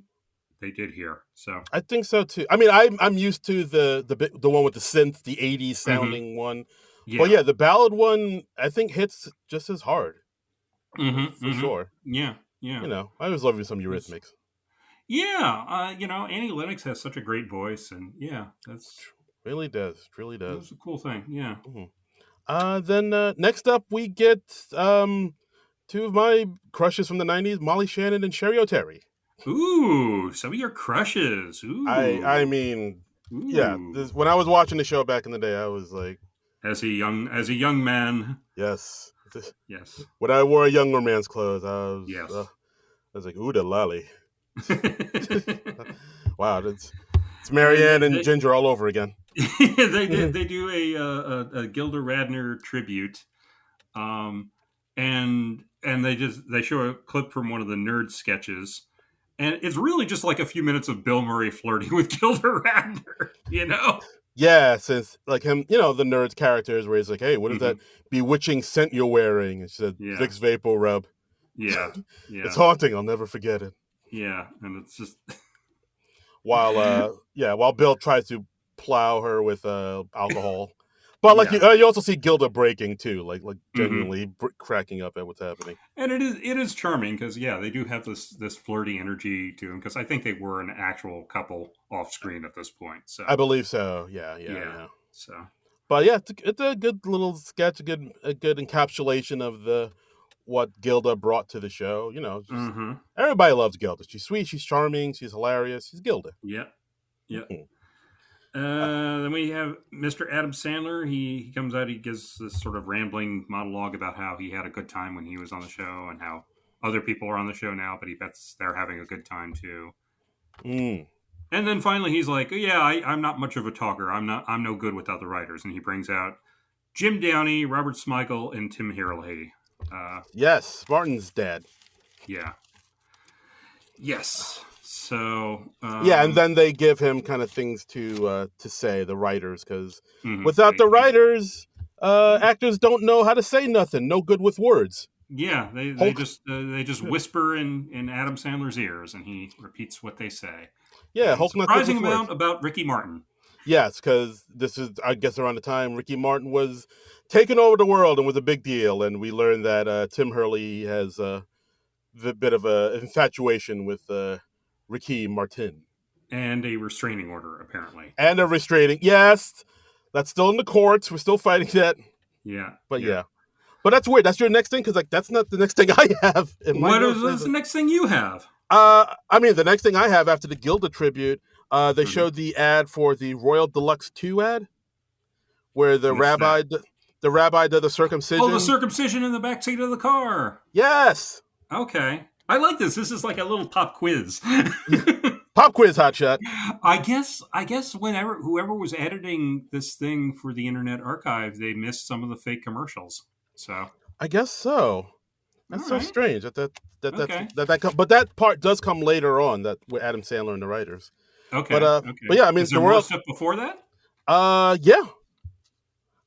S2: they did here. So,
S1: I think so too. I mean, I'm used to the one with the synth, the '80s
S2: hmm,
S1: sounding one. But
S2: yeah.
S1: yeah, the ballad one I think hits just as hard
S2: Hmm.
S1: for
S2: Hmm.
S1: sure.
S2: Yeah. Yeah.
S1: I always love you some
S2: It's,
S1: Eurythmics.
S2: yeah. Annie Lennox has such a great voice, and yeah,
S1: Really does, really
S2: that
S1: does.
S2: was a cool thing. Yeah.
S1: Mhm. Then next up we get two of my crushes from the '90s, Molly Shannon and Sherry O'Terry.
S2: Ooh, some of your crushes.
S1: I
S2: Ooh.
S1: mean, yeah,
S2: Ooh.
S1: when I was watching the show back in the day, I was like,
S2: As a young man.
S1: yes.
S2: Yes.
S1: When I wore a younger man's clothes,
S2: Yes.
S1: I was like, ooh, the lolly. Wow, it's
S2: and
S1: Marianne and Ginger all over again.
S2: they do a Gilda Radner tribute, and they show a clip from one of the nerd sketches, and it's really just like a few minutes of Bill Murray flirting with Gilda Radner, you know.
S1: Yeah, since like him, the nerd's characters where he's like, hey, what is that
S2: Hmm.
S1: bewitching scent you're wearing? And she said,
S2: Yeah,
S1: Vicks Vapor Rub.
S2: yeah,
S1: It's
S2: yeah,
S1: haunting. I'll never forget it.
S2: yeah, and it's just
S1: While Bill tries to plow her with alcohol, but like
S2: yeah.
S1: you also see Gilda breaking too, like
S2: Hmm.
S1: genuinely cracking up at what's happening.
S2: And it is charming because yeah, they do have this flirty energy to them because I think they were an actual couple off screen at this point. So
S1: I believe so. Yeah, yeah,
S2: yeah,
S1: yeah.
S2: so
S1: But yeah, it's a good little sketch, a good encapsulation of the what Gilda brought to the show. Just
S2: mm-hmm.
S1: everybody loves Gilda. She's sweet, she's charming, she's hilarious. She's Gilda.
S2: Yep, yep.
S1: Mhm.
S2: Then we have Mr. Adam Sandler. He comes out. He gives this sort of rambling monologue about how he had a good time when he was on the show, and how other people are on the show now, but he bets they're having a good time too.
S1: Mm.
S2: And then finally, he's like, "Yeah, I'm not much of a talker. I'm no good without the writers." And he brings out Jim Downey, Robert Smigel, and Tim Herlihy. Uh,
S1: Yes, Martin's dad.
S2: yeah, yes. So,
S1: Yeah, and then they give him kind of things to say, the writers, because
S2: mhm.
S1: without the writers, actors don't know how to say nothing. No good with words.
S2: Yeah,
S1: Hulk.
S2: they just
S1: Yeah,
S2: whisper in Adam Sandler's ears, and he repeats what they say.
S1: yeah,
S2: And
S1: Hulk not good
S2: surprising
S1: with words.
S2: amount about Ricky Martin.
S1: Yes, because this is, I guess, around the time Ricky Martin was taking over the world and was a big deal, and we learned that Tim Hurley has a bit of a infatuation with Ricky Martin
S2: And a restraining order, apparently.
S1: and a restraining. Yes, that's still in the courts. We're still fighting that,
S2: Yeah,
S1: but
S2: yeah.
S1: yeah. But that's weird. That's your next thing, because like that's not the next thing I have in my
S2: What
S1: notes.
S2: is the next thing you have?
S1: I mean, the next thing I have after the Gilda tribute, they
S2: Mhm.
S1: showed the ad for the Royal Deluxe 2 ad, where
S2: What's that?
S1: the rabbi did the
S2: Oh, the
S1: circumcision.
S2: circumcision in the backseat of the car.
S1: Yes,
S2: Okay. I like this. This is like a little pop quiz.
S1: pop quiz, hotshot.
S2: I guess whoever was editing this thing for the Internet Archive, they missed some of the fake commercials. So,
S1: I guess so.
S2: all
S1: That's so
S2: right.
S1: strange
S2: Okay.
S1: but that part does come later on, that with Adam Sandler and the writers. But
S2: Okay. Okay.
S1: yeah, I mean
S2: Is
S1: the
S2: there more
S1: Royal.
S2: stuff before that?
S1: Yeah.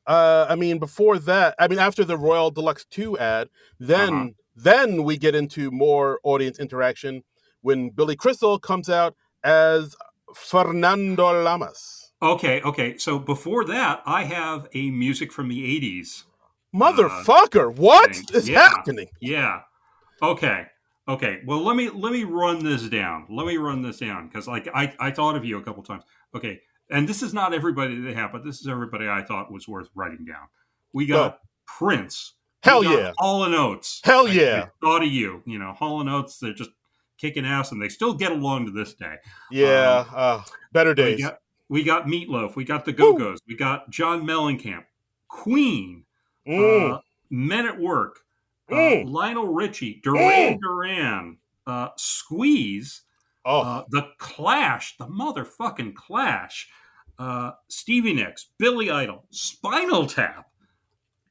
S1: I mean, before that, I mean, after the Royal Deluxe 2 ad,
S2: Uh-huh.
S1: then we get into more audience interaction when Billy Crystal comes out as Fernando Lamas.
S2: Okay, okay. So before that, I have a music from the 80s
S1: Motherfucker, what
S2: thing.
S1: is
S2: Yeah.
S1: happening?
S2: Yeah. Okay. Okay. Well, let me run this down. Let me run this down because like I thought of you a couple times. Okay. And this is not everybody they have, but this is everybody I thought was worth writing down. We
S1: Go.
S2: got Prince. We
S1: Hell
S2: got
S1: yeah.
S2: Hall and Oates.
S1: Hell
S2: I
S1: yeah.
S2: thought of you. Hall and Oates, they're just kicking ass and they still get along to this day. Um,
S1: Yeah. Better
S2: we
S1: days.
S2: got we got Meatloaf, we got the Go
S1: Woo.
S2: Go's, we got John Mellencamp, Queen,
S1: Mm.
S2: uh, Men at Work,
S1: Mm.
S2: Lionel Richie, Duran
S1: Mm.
S2: Duran, Squeeze,
S1: Oh,
S2: The Clash, the motherfucking Clash. Stevie Nicks, Billy Idol, Spinal Tap,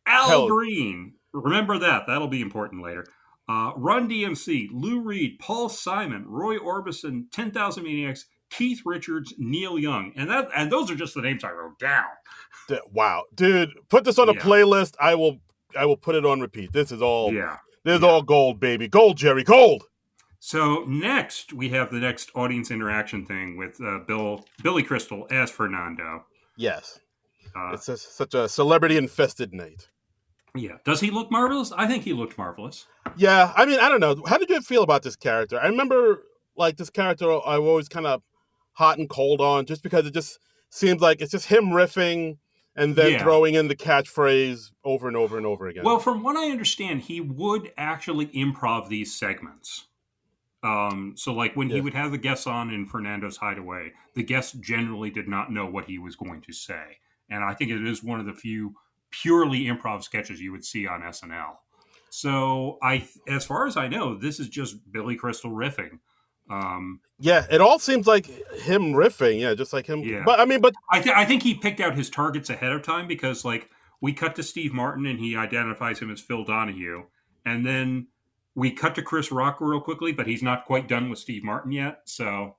S2: Al
S1: hell,
S2: Green. Remember that. That'll be important later. Run DMC, Lou Reed, Paul Simon, Roy Orbison, 10,000 Maniacs, Keith Richards, Neil Young. And those are just the names I wrote down.
S1: wow, dude, put this on a
S2: Yeah.
S1: playlist. I will put it on repeat. This is all
S2: Yeah.
S1: all gold, baby. Gold, Jerry, gold.
S2: So next, we have the next audience interaction thing with Billy Crystal as Fernando.
S1: Yes.
S2: Uh,
S1: It's such a celebrity infested night.
S2: yeah. Does he look marvelous? I think he looked marvelous.
S1: Yeah, I mean, I don't know. How did you feel about this character? I remember, like, this character I was always kind of hot and cold on, just because it just seems like it's just him riffing and then
S2: Yeah.
S1: throwing in the catchphrase over and over and over again.
S2: Well, from what I understand, he would actually improv these segments. So like when he would have the guests on in Fernando's Hideaway, the guests generally did not know what he was going to say. And I think it is one of the few purely improv sketches you would see on SNL. So as far as I know, this is just Billy Crystal riffing.
S1: Yeah, it all seems like him riffing. Yeah, just like him.
S2: Yeah.
S1: But I mean,
S2: I think he picked out his targets ahead of time, because like we cut to Steve Martin and he identifies him as Phil Donahue, and then we cut to Chris Rock real quickly, but he's not quite done with Steve Martin yet. So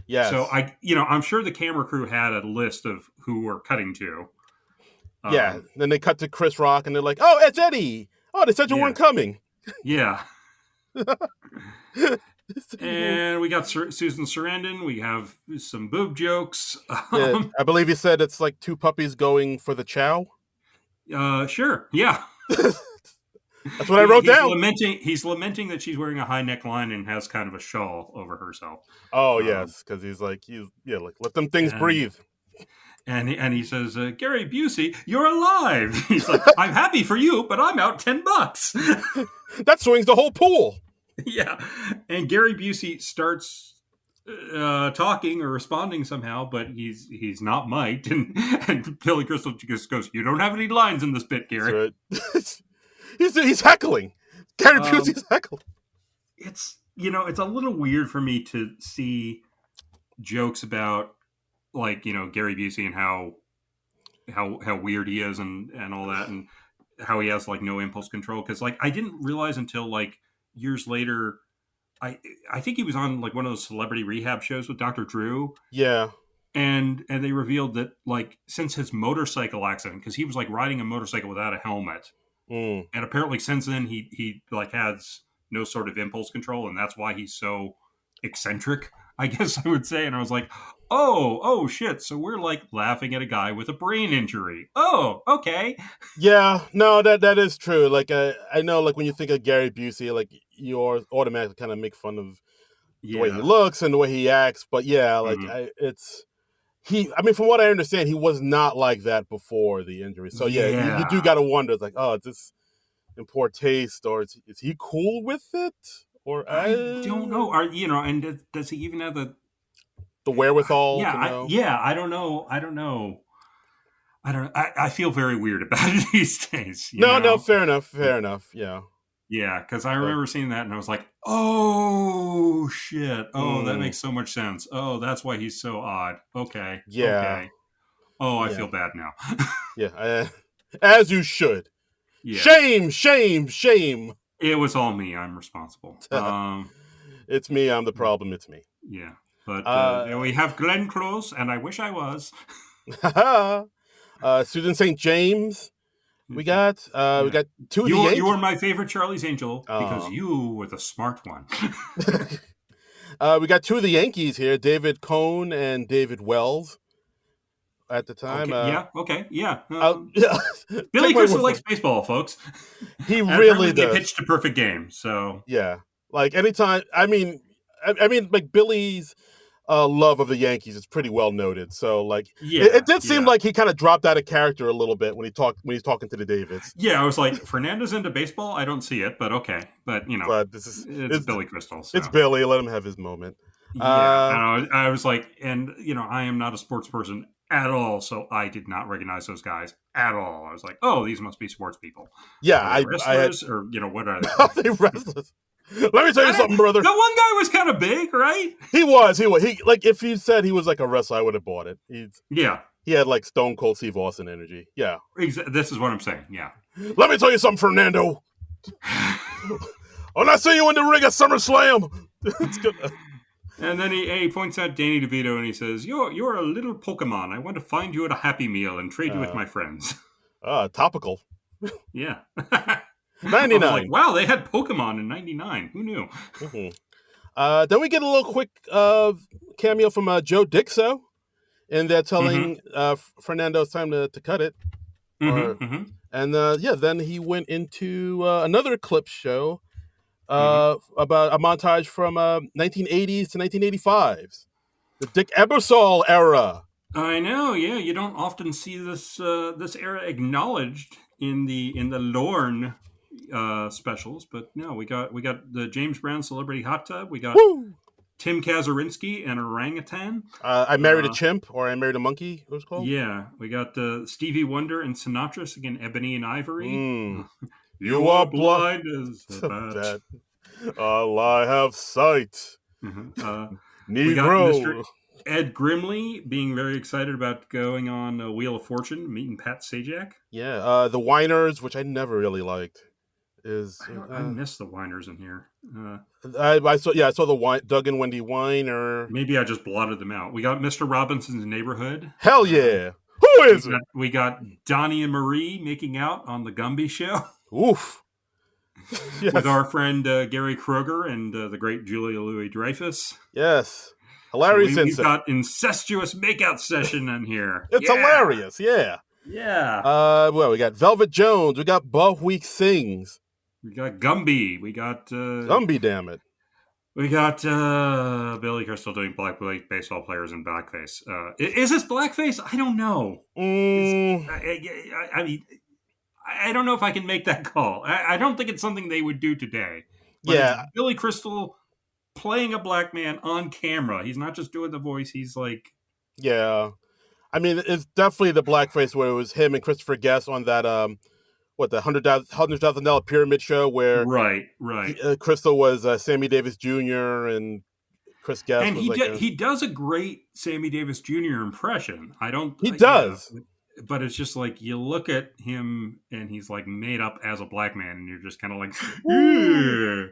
S1: yes.
S2: So I'm sure the camera crew had a list of who we're cutting to.
S1: Yeah. Then they cut to Chris Rock and they're like, "Oh, it's Eddie. Oh, they said you weren't coming."
S2: Yeah. And we got Susan Sarandon. We have some boob jokes.
S1: Yeah, I believe he said it's like two puppies going for the chow.
S2: Sure. Yeah.
S1: That's what I wrote down.
S2: He's lamenting that she's wearing a high neckline and has kind of a shawl over herself.
S1: Oh, yes, because he's like, let them things breathe.
S2: And he says, Gary Busey, you're alive. He's like, I'm happy for you, but I'm out $10.
S1: That swings the whole pool.
S2: Yeah. And Gary Busey starts talking or responding somehow, but he's not mic'd. And Billy Crystal just goes, you don't have any lines in this bit, Gary.
S1: Right. he's heckling. Gary Busey's heckling.
S2: It's a little weird for me to see jokes about, like, Gary Busey and how weird he is and all that, and how he has like no impulse control, because like I didn't realize until like years later, I think he was on like one of those celebrity rehab shows with Dr. Drew.
S1: Yeah.
S2: And they revealed that like since his motorcycle accident, because he was like riding a motorcycle without a helmet, and apparently since then he like has no sort of impulse control, and that's why he's so eccentric, I guess I would say. And I was like, oh shit, so we're like laughing at a guy with a brain injury. Oh, okay.
S1: Yeah, no, that is true. Like I know, like when you think of Gary Busey, like you automatically kind of make fun of the way he looks and the way he acts. But yeah, like I mean, from what I understand, he was not like that before the injury. So yeah. You do got to wonder, like, oh, is this in poor taste, or is he cool with it? Or
S2: I don't know. And does he even have the
S1: wherewithal?
S2: I don't know. I feel very weird about it these days.
S1: No, fair enough. Yeah.
S2: Yeah, because I remember seeing that and I was like, oh, shit. Oh, that makes so much sense. Oh, that's why he's so odd. Okay.
S1: Yeah.
S2: Okay. Oh, I feel bad now.
S1: Yeah. As you should.
S2: Yeah.
S1: Shame.
S2: It was all me. I'm responsible.
S1: It's me. I'm the problem. It's me.
S2: Yeah. But we have Glenn Close, and I wish I was.
S1: Susan St. James. We got two of the Yankees.
S2: You were my favorite Charlie's Angel because you were the smart one.
S1: We got two of the Yankees here, David Cohn and David Wells. At the time,
S2: Billy Crystal likes baseball, folks.
S1: He really does.
S2: They pitched a perfect game, so
S1: yeah. Like anytime, I mean, like Billy's love of the Yankees is pretty well noted. So, like, it did seem like he kind of dropped out of character a little bit when he's talking to the Davids.
S2: Yeah, I was like, Fernando's into baseball. I don't see it, but okay. But but it's Billy Crystal. So.
S1: It's Billy. Let him have his moment.
S2: Yeah, I was like, and I am not a sports person at all, so I did not recognize those guys at all. I was like, oh, these must be sports people.
S1: Yeah,
S2: wrestlers, or what are they?
S1: Are they wrestlers? Let me tell you something, brother.
S2: The one guy was kind of big, right?
S1: He was. He like if you said he was like a wrestler, I would have bought it.
S2: Yeah.
S1: He had like Stone Cold Steve Austin energy. Yeah.
S2: This is what I'm saying. Yeah.
S1: Let me tell you something, Fernando. When I see you in the ring at SummerSlam, it's good.
S2: And then he points out Danny DeVito and he says, "You're a little Pokemon. I want to find you at a Happy Meal and trade you with my friends."
S1: Topical.
S2: Yeah.
S1: 99.
S2: I was like, wow, they had Pokemon in 99. Who knew?
S1: Mm-hmm. Then we get a little quick cameo from Joe Dixo, and they're telling Fernando it's time to cut it. And then he went into another clip show about a montage from 1980s to 1985s, the Dick Ebersol era.
S2: I know, yeah. You don't often see this era acknowledged in the Lorne specials, but no, we got the James Brown Celebrity Hot Tub. We got Tim Kazurinsky and Orangutan.
S1: I Married a Chimp, or I Married a Monkey, it was called.
S2: Yeah, we got Stevie Wonder and Sinatra again, Ebony and Ivory.
S1: You are blind as a bat. All I have sight.
S2: We got
S1: Negro.
S2: Mr. Ed Grimley being very excited about going on Wheel of Fortune, meeting Pat Sajak.
S1: Yeah, the Whiners, which I never really liked.
S2: I miss the Whiners in here.
S1: I saw the Doug and Wendy Weiner.
S2: Maybe I just blotted them out. We got Mr. Robinson's Neighborhood.
S1: Hell yeah! Who is it?
S2: We got Donnie and Marie making out on the Gumby Show.
S1: Oof. Yes.
S2: With our friend Gary Kroger and the great Julia Louis-Dreyfus.
S1: Yes. Hilarious.
S2: So we've got incestuous makeout session in here.
S1: It's hilarious. Yeah.
S2: Yeah.
S1: Well, we got Velvet Jones. We got Buff Week Sings.
S2: We got Gumby. We got
S1: Gumby, damn it.
S2: We got Billy Crystal doing black baseball players in blackface. Is this blackface? I don't know. I mean, I don't know if I can make that call. I don't think it's something they would do today. But it's Billy Crystal playing a black man on camera. He's not just doing the voice. He's like...
S1: Yeah. I mean, it's definitely the blackface where it was him and Christopher Guest on that... the $100,000 pyramid show where
S2: right.
S1: Crystal was Sammy Davis Jr. and Chris Guest.
S2: And he does a great Sammy Davis Jr. impression.
S1: He does,
S2: but it's just like you look at him and he's like made up as a black man, and you're just kind of like, ooh,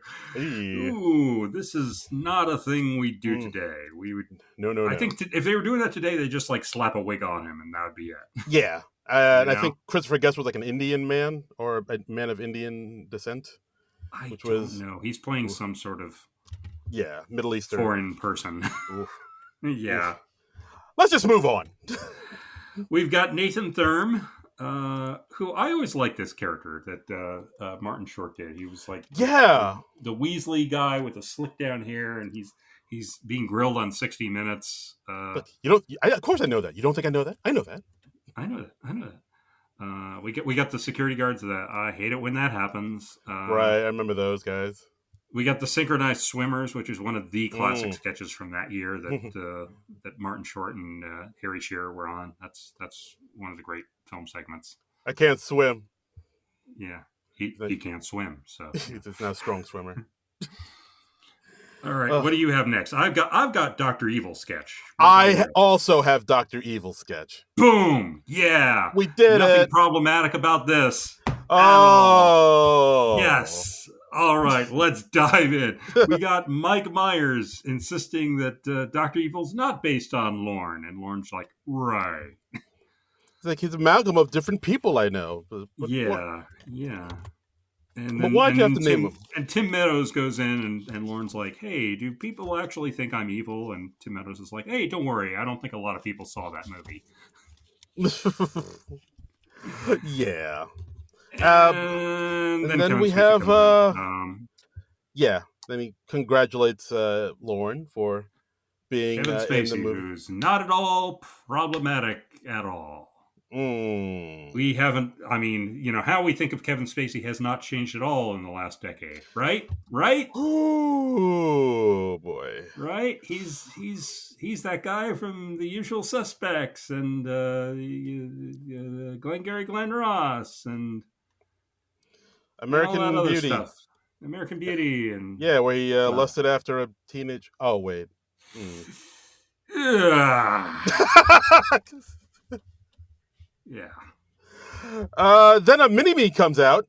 S2: this is not a thing we do today. We would no. I think if they were doing that today, they just like slap a wig on him, and that would be it.
S1: Yeah. And I think Christopher Guest was like an Indian man or a man of Indian descent.
S2: I don't know. He's playing some sort of
S1: Middle Eastern
S2: foreign person. Yeah.
S1: Oof. Let's just move on.
S2: We've got Nathan Thurm, who I always liked this character that Martin Short did. He was like the Weasley guy with the slick down hair, and he's being grilled on 60 Minutes.
S1: But of course I know that. You don't think I know that? I know that.
S2: I know that. We got the security guards that I hate it when that happens.
S1: Right, I remember those guys.
S2: We got the synchronized swimmers, which is one of the classic sketches from that year that Martin Short and Harry Shearer were on. That's one of the great film segments.
S1: I can't swim.
S2: Yeah, he can't swim, so
S1: he's not a strong swimmer.
S2: All right, what do you have next? I've got Dr. Evil sketch.
S1: I also have Dr. Evil sketch.
S2: Boom! Yeah,
S1: we did
S2: Nothing problematic about this.
S1: Oh,
S2: yes. All right, let's dive in. We got Mike Myers insisting that Dr. Evil's not based on Lorne, and Lorne's like, right.
S1: It's like he's an amalgam of different people I know. But
S2: yeah. And then,
S1: why'd you have to name him?
S2: And Tim Meadows goes in, and Lorne's like, hey, do people actually think I'm evil? And Tim Meadows is like, hey, don't worry. I don't think a lot of people saw that movie.
S1: Yeah.
S2: And
S1: then we have... then he congratulates Lorne for being
S2: Kevin Spacey,
S1: in the movie.
S2: Who's not at all problematic at all. We haven't, I mean, how we think of Kevin Spacey has not changed at all in the last decade, right?
S1: Oh boy.
S2: Right? He's that guy from The Usual Suspects and Glengarry Glen Ross and
S1: American
S2: all that other
S1: Beauty.
S2: Stuff. American Beauty, and
S1: Yeah, where he
S2: uh,
S1: lusted after a teenage. Oh wait. Hmm.
S2: yeah, yeah.
S1: Then a mini me comes out.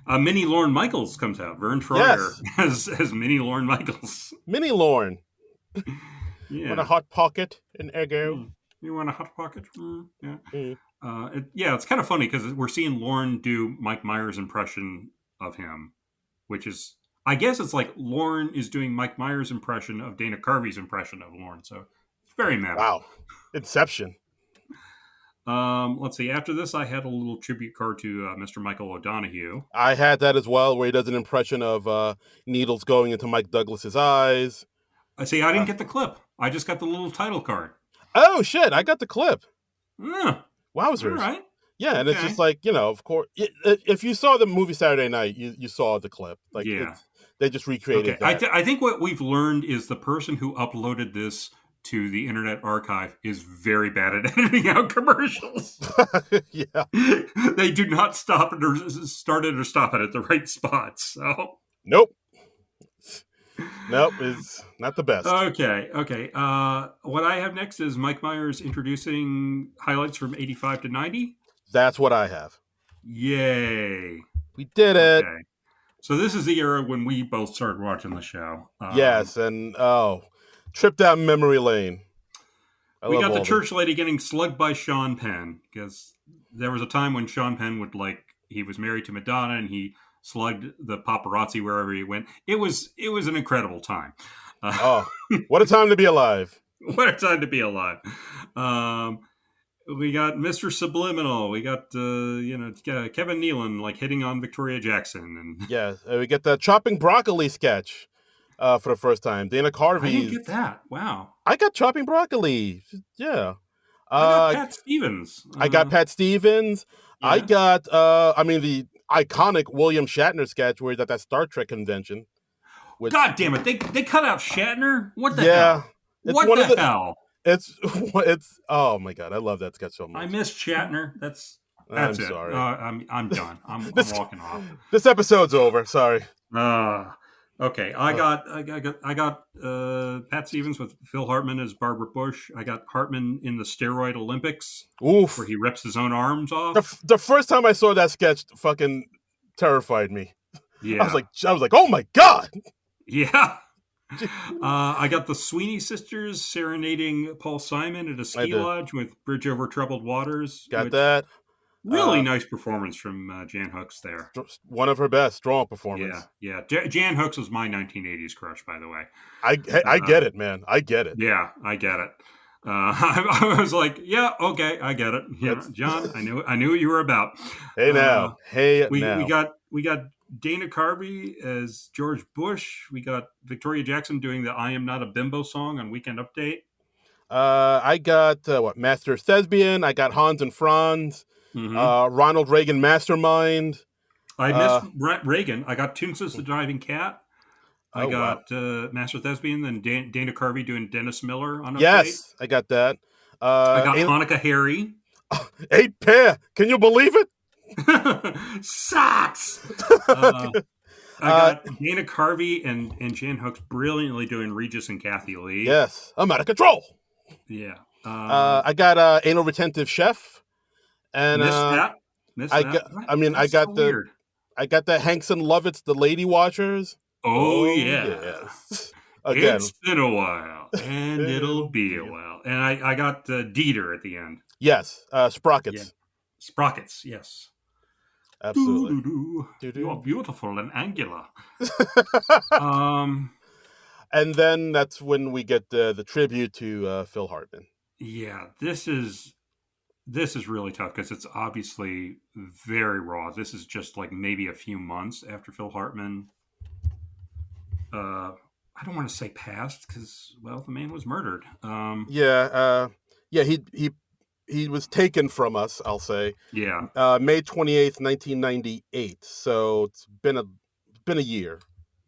S2: Mini Lorne Michaels comes out. Vern Troyer
S1: Yes,
S2: as Mini Lorne Michaels.
S1: mini Lorne. Want a
S2: Yeah.
S1: hot pocket in Eggo?
S2: Mm. You want a hot pocket? Yeah.
S1: Mm.
S2: Yeah, it's kind of funny because we're seeing Lorne do Mike Myers' impression of him, which is, I guess it's like Lorne is doing Mike Myers' impression of Dana Carvey's impression of Lorne. So it's very meta.
S1: Wow, Inception.
S2: Let's see. After this, I had a little tribute card to Mr. Michael O'Donoghue.
S1: I had that as well, where he does an impression of needles going into Mike Douglas's eyes.
S2: I see. I
S1: Uh,
S2: didn't get the clip. I just got the little title card.
S1: oh shit! I got the clip.
S2: All
S1: Wowzers!
S2: right.
S1: Yeah, and it's just
S2: Okay.
S1: like, of course, if you saw the movie Saturday Night, you saw the clip. Like
S2: Yeah.
S1: it's they just recreated
S2: Okay.
S1: that.
S2: I think what we've learned is the person who uploaded this to the Internet Archive is very bad at editing out commercials.
S1: Yeah.
S2: They do not stop it or start it or stop it at the right spot. So
S1: Nope. Nope. Is not the best.
S2: okay. What I have next is Mike Myers introducing highlights from 85 to 90.
S1: That's what I have.
S2: Yay.
S1: We did it.
S2: Okay. So this is the era when we both started watching the show.
S1: Yes, and trip down memory lane. I
S2: We
S1: love
S2: got the
S1: all them.
S2: church lady getting slugged by Sean Penn because there was a time when Sean Penn would he was married to Madonna and he slugged the paparazzi wherever he went. It was an incredible time.
S1: Oh, what a time to be alive.
S2: What a time to be alive. We got Mr. Subliminal. We got Kevin Nealon hitting on Victoria Jackson, and
S1: Yeah, we get the chopping broccoli sketch for the first time. Dana
S2: I didn't
S1: Carvey's.
S2: get that. Wow.
S1: I got chopping broccoli. Yeah.
S2: I got
S1: Uh,
S2: Pat Stevens.
S1: I got Pat Stevens. I
S2: Yeah.
S1: got, the iconic William Shatner sketch where he's at that Star Trek convention. Which,
S2: God damn it! They cut out Shatner. What the
S1: yeah,
S2: hell?
S1: it's
S2: What
S1: one of
S2: the
S1: the.
S2: hell?
S1: It's. Oh my god, I love that sketch so
S2: I
S1: much.
S2: missed Shatner.
S1: I'm
S2: That's it.
S1: sorry.
S2: I'm done. I'm
S1: This
S2: walking off.
S1: this episode's over. Sorry.
S2: Okay. I got Pat Stevens with Phil Hartman as Barbara Bush. I got Hartman in the steroid Olympics
S1: Oof.
S2: where he rips his own arms off.
S1: The first time I saw that sketch, fucking terrified me.
S2: Yeah.
S1: I was like, oh my god.
S2: Yeah. I got the Sweeney sisters serenading Paul Simon at a ski lodge with Bridge Over Troubled Waters.
S1: Got that.
S2: Really nice performance from Jan Hooks there.
S1: One of her best, strong performance.
S2: Yeah. Jan Hooks was my 1980s crush, by the way.
S1: I get it, man. I get it.
S2: Yeah, I get it. I was like, yeah, okay, I get it. Yeah, John, I knew what you were about.
S1: Hey now,
S2: we got Dana Carvey as George Bush. We got Victoria Jackson doing the "I Am Not a Bimbo" song on Weekend Update.
S1: I got Master Thespian. I got Hans and Franz.
S2: Mm-hmm.
S1: Ronald Reagan Mastermind.
S2: I missed Reagan. I got Toonces the Driving Cat. I got Master Thespian and Dana Carvey doing Dennis Miller on Update.
S1: Yes, I got that.
S2: I got Hanukkah Harry.
S1: 8 pair. Can you believe it?
S2: Socks. I got Dana Carvey and Jan Hooks brilliantly doing Regis and Kathy Lee.
S1: Yes, I'm out of control.
S2: Yeah.
S1: I got Anal Retentive Chef. And
S2: Missed that.
S1: I got the Hanks and Lovitz, the Lady Watchers.
S2: Oh yes.
S1: Again,
S2: it's been a while, and it'll be a while. And I got Dieter at the end.
S1: Yes, Sprockets.
S2: Yeah. Sprockets, yes.
S1: Absolutely.
S2: You're beautiful and angular.
S1: And then that's when we get the tribute to Phil Hartman.
S2: Yeah, this is really tough because it's obviously very raw. This is just like maybe a few months after Phil Hartman. I don't want to say passed because, well, the man was murdered.
S1: He was taken from us, I'll say.
S2: Yeah.
S1: May 28th, 1998. So it's been a year.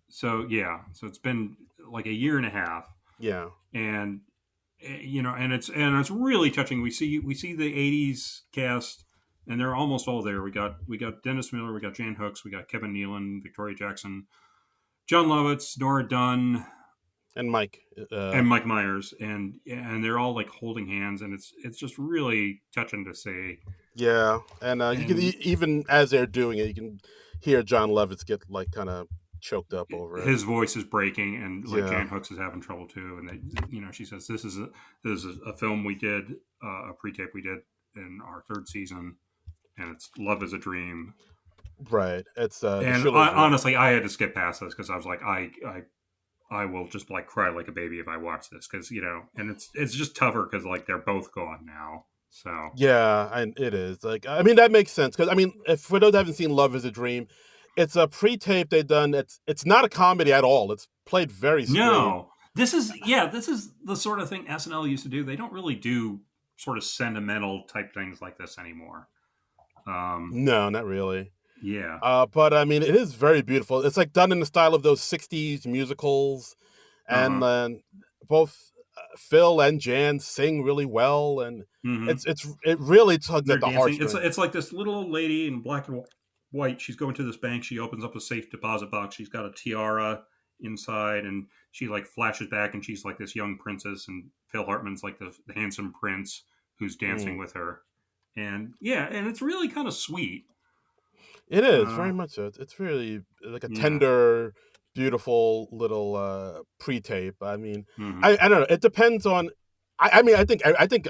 S2: So it's been like a year and a half.
S1: Yeah.
S2: And and it's really touching. We see the 80s cast and they're almost all there. We got Dennis Miller, we got Jan Hooks, we got Kevin Nealon, Victoria Jackson, John Lovitz, Nora Dunn,
S1: And Mike.
S2: and Mike Myers, and they're all like holding hands, and it's just really touching to see.
S1: Yeah, and you can
S2: And
S1: even as they're doing it, you can hear John Lovitz get like kind of choked up over it.
S2: his voice is breaking, and like
S1: Yeah.
S2: Jan Hooks is having trouble too. And they, she says this is a film we did, a pre-tape we did in our third season, and it's Love Is a Dream.
S1: Right. It's
S2: And honestly, I had to skip past this because I was like, I will just like cry like a baby if I watch this because and it's just tougher because like they're both gone now. So
S1: yeah, and it is like I mean that makes sense because I mean if for those that haven't seen Love Is a Dream, it's a pre-tape they've done. It's not a comedy at all. It's played very straight.
S2: no, this is the sort of thing SNL used to do. They don't really do sort of sentimental type things like this anymore.
S1: No, not really.
S2: Yeah.
S1: But I mean, it is very beautiful. It's like done in the style of those '60s musicals, and both Phil and Jan sing really well, and it really tugs
S2: They're
S1: at the
S2: dancing.
S1: heartstrings.
S2: It's like this little old lady in black and white. She's going to this bank. She opens up a safe deposit box. She's got a tiara inside, and she like flashes back, and she's like this young princess, and Phil Hartman's like the handsome prince who's dancing with her, and it's really kind of sweet.
S1: It is very much so. It's really like a tender, beautiful little pre-tape. I mean, I don't know. It depends on. I mean, I think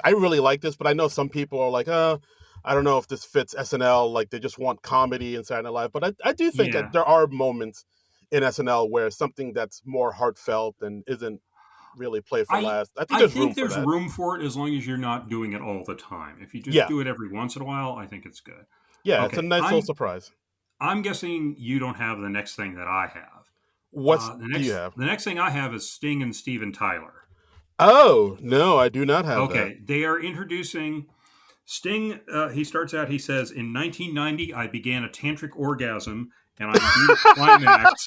S1: I really like this, but I know some people are like, I don't know if this fits SNL. Like they just want comedy and Saturday Night Live. But I do think that there are moments in SNL where something that's more heartfelt and isn't really played for last. I think there's
S2: room for it as long as you're not doing it all the time. If you just do it every once in a while, I think it's good.
S1: Yeah, it's a nice little surprise.
S2: I'm guessing you don't have the next thing that I have.
S1: Do you have?
S2: The next thing I have is Sting and Steven Tyler.
S1: Oh, no, I do not have that.
S2: Okay, they are introducing Sting. He starts out, he says, in 1990, I began a tantric orgasm, and I did climax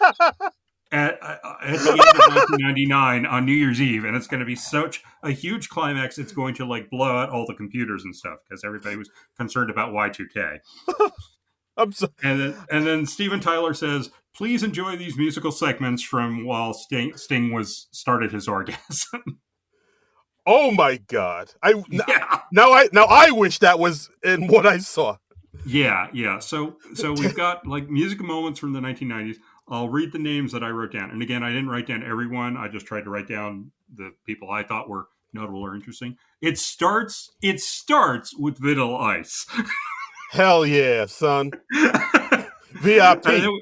S2: at the end of 1999 on New Year's Eve, and it's going to be such a huge climax, it's going to like blow out all the computers and stuff, because everybody was concerned about Y2K.
S1: I'm sorry.
S2: And then Steven Tyler says, please enjoy these musical segments from while Sting started his orgasm.
S1: Oh my God! Now I wish that was in what I saw.
S2: Yeah. So we've got like music moments from the 1990s. I'll read the names that I wrote down, and again, I didn't write down everyone. I just tried to write down the people I thought were notable or interesting. It starts with Vanilla Ice.
S1: Hell yeah, son! VIP.
S2: And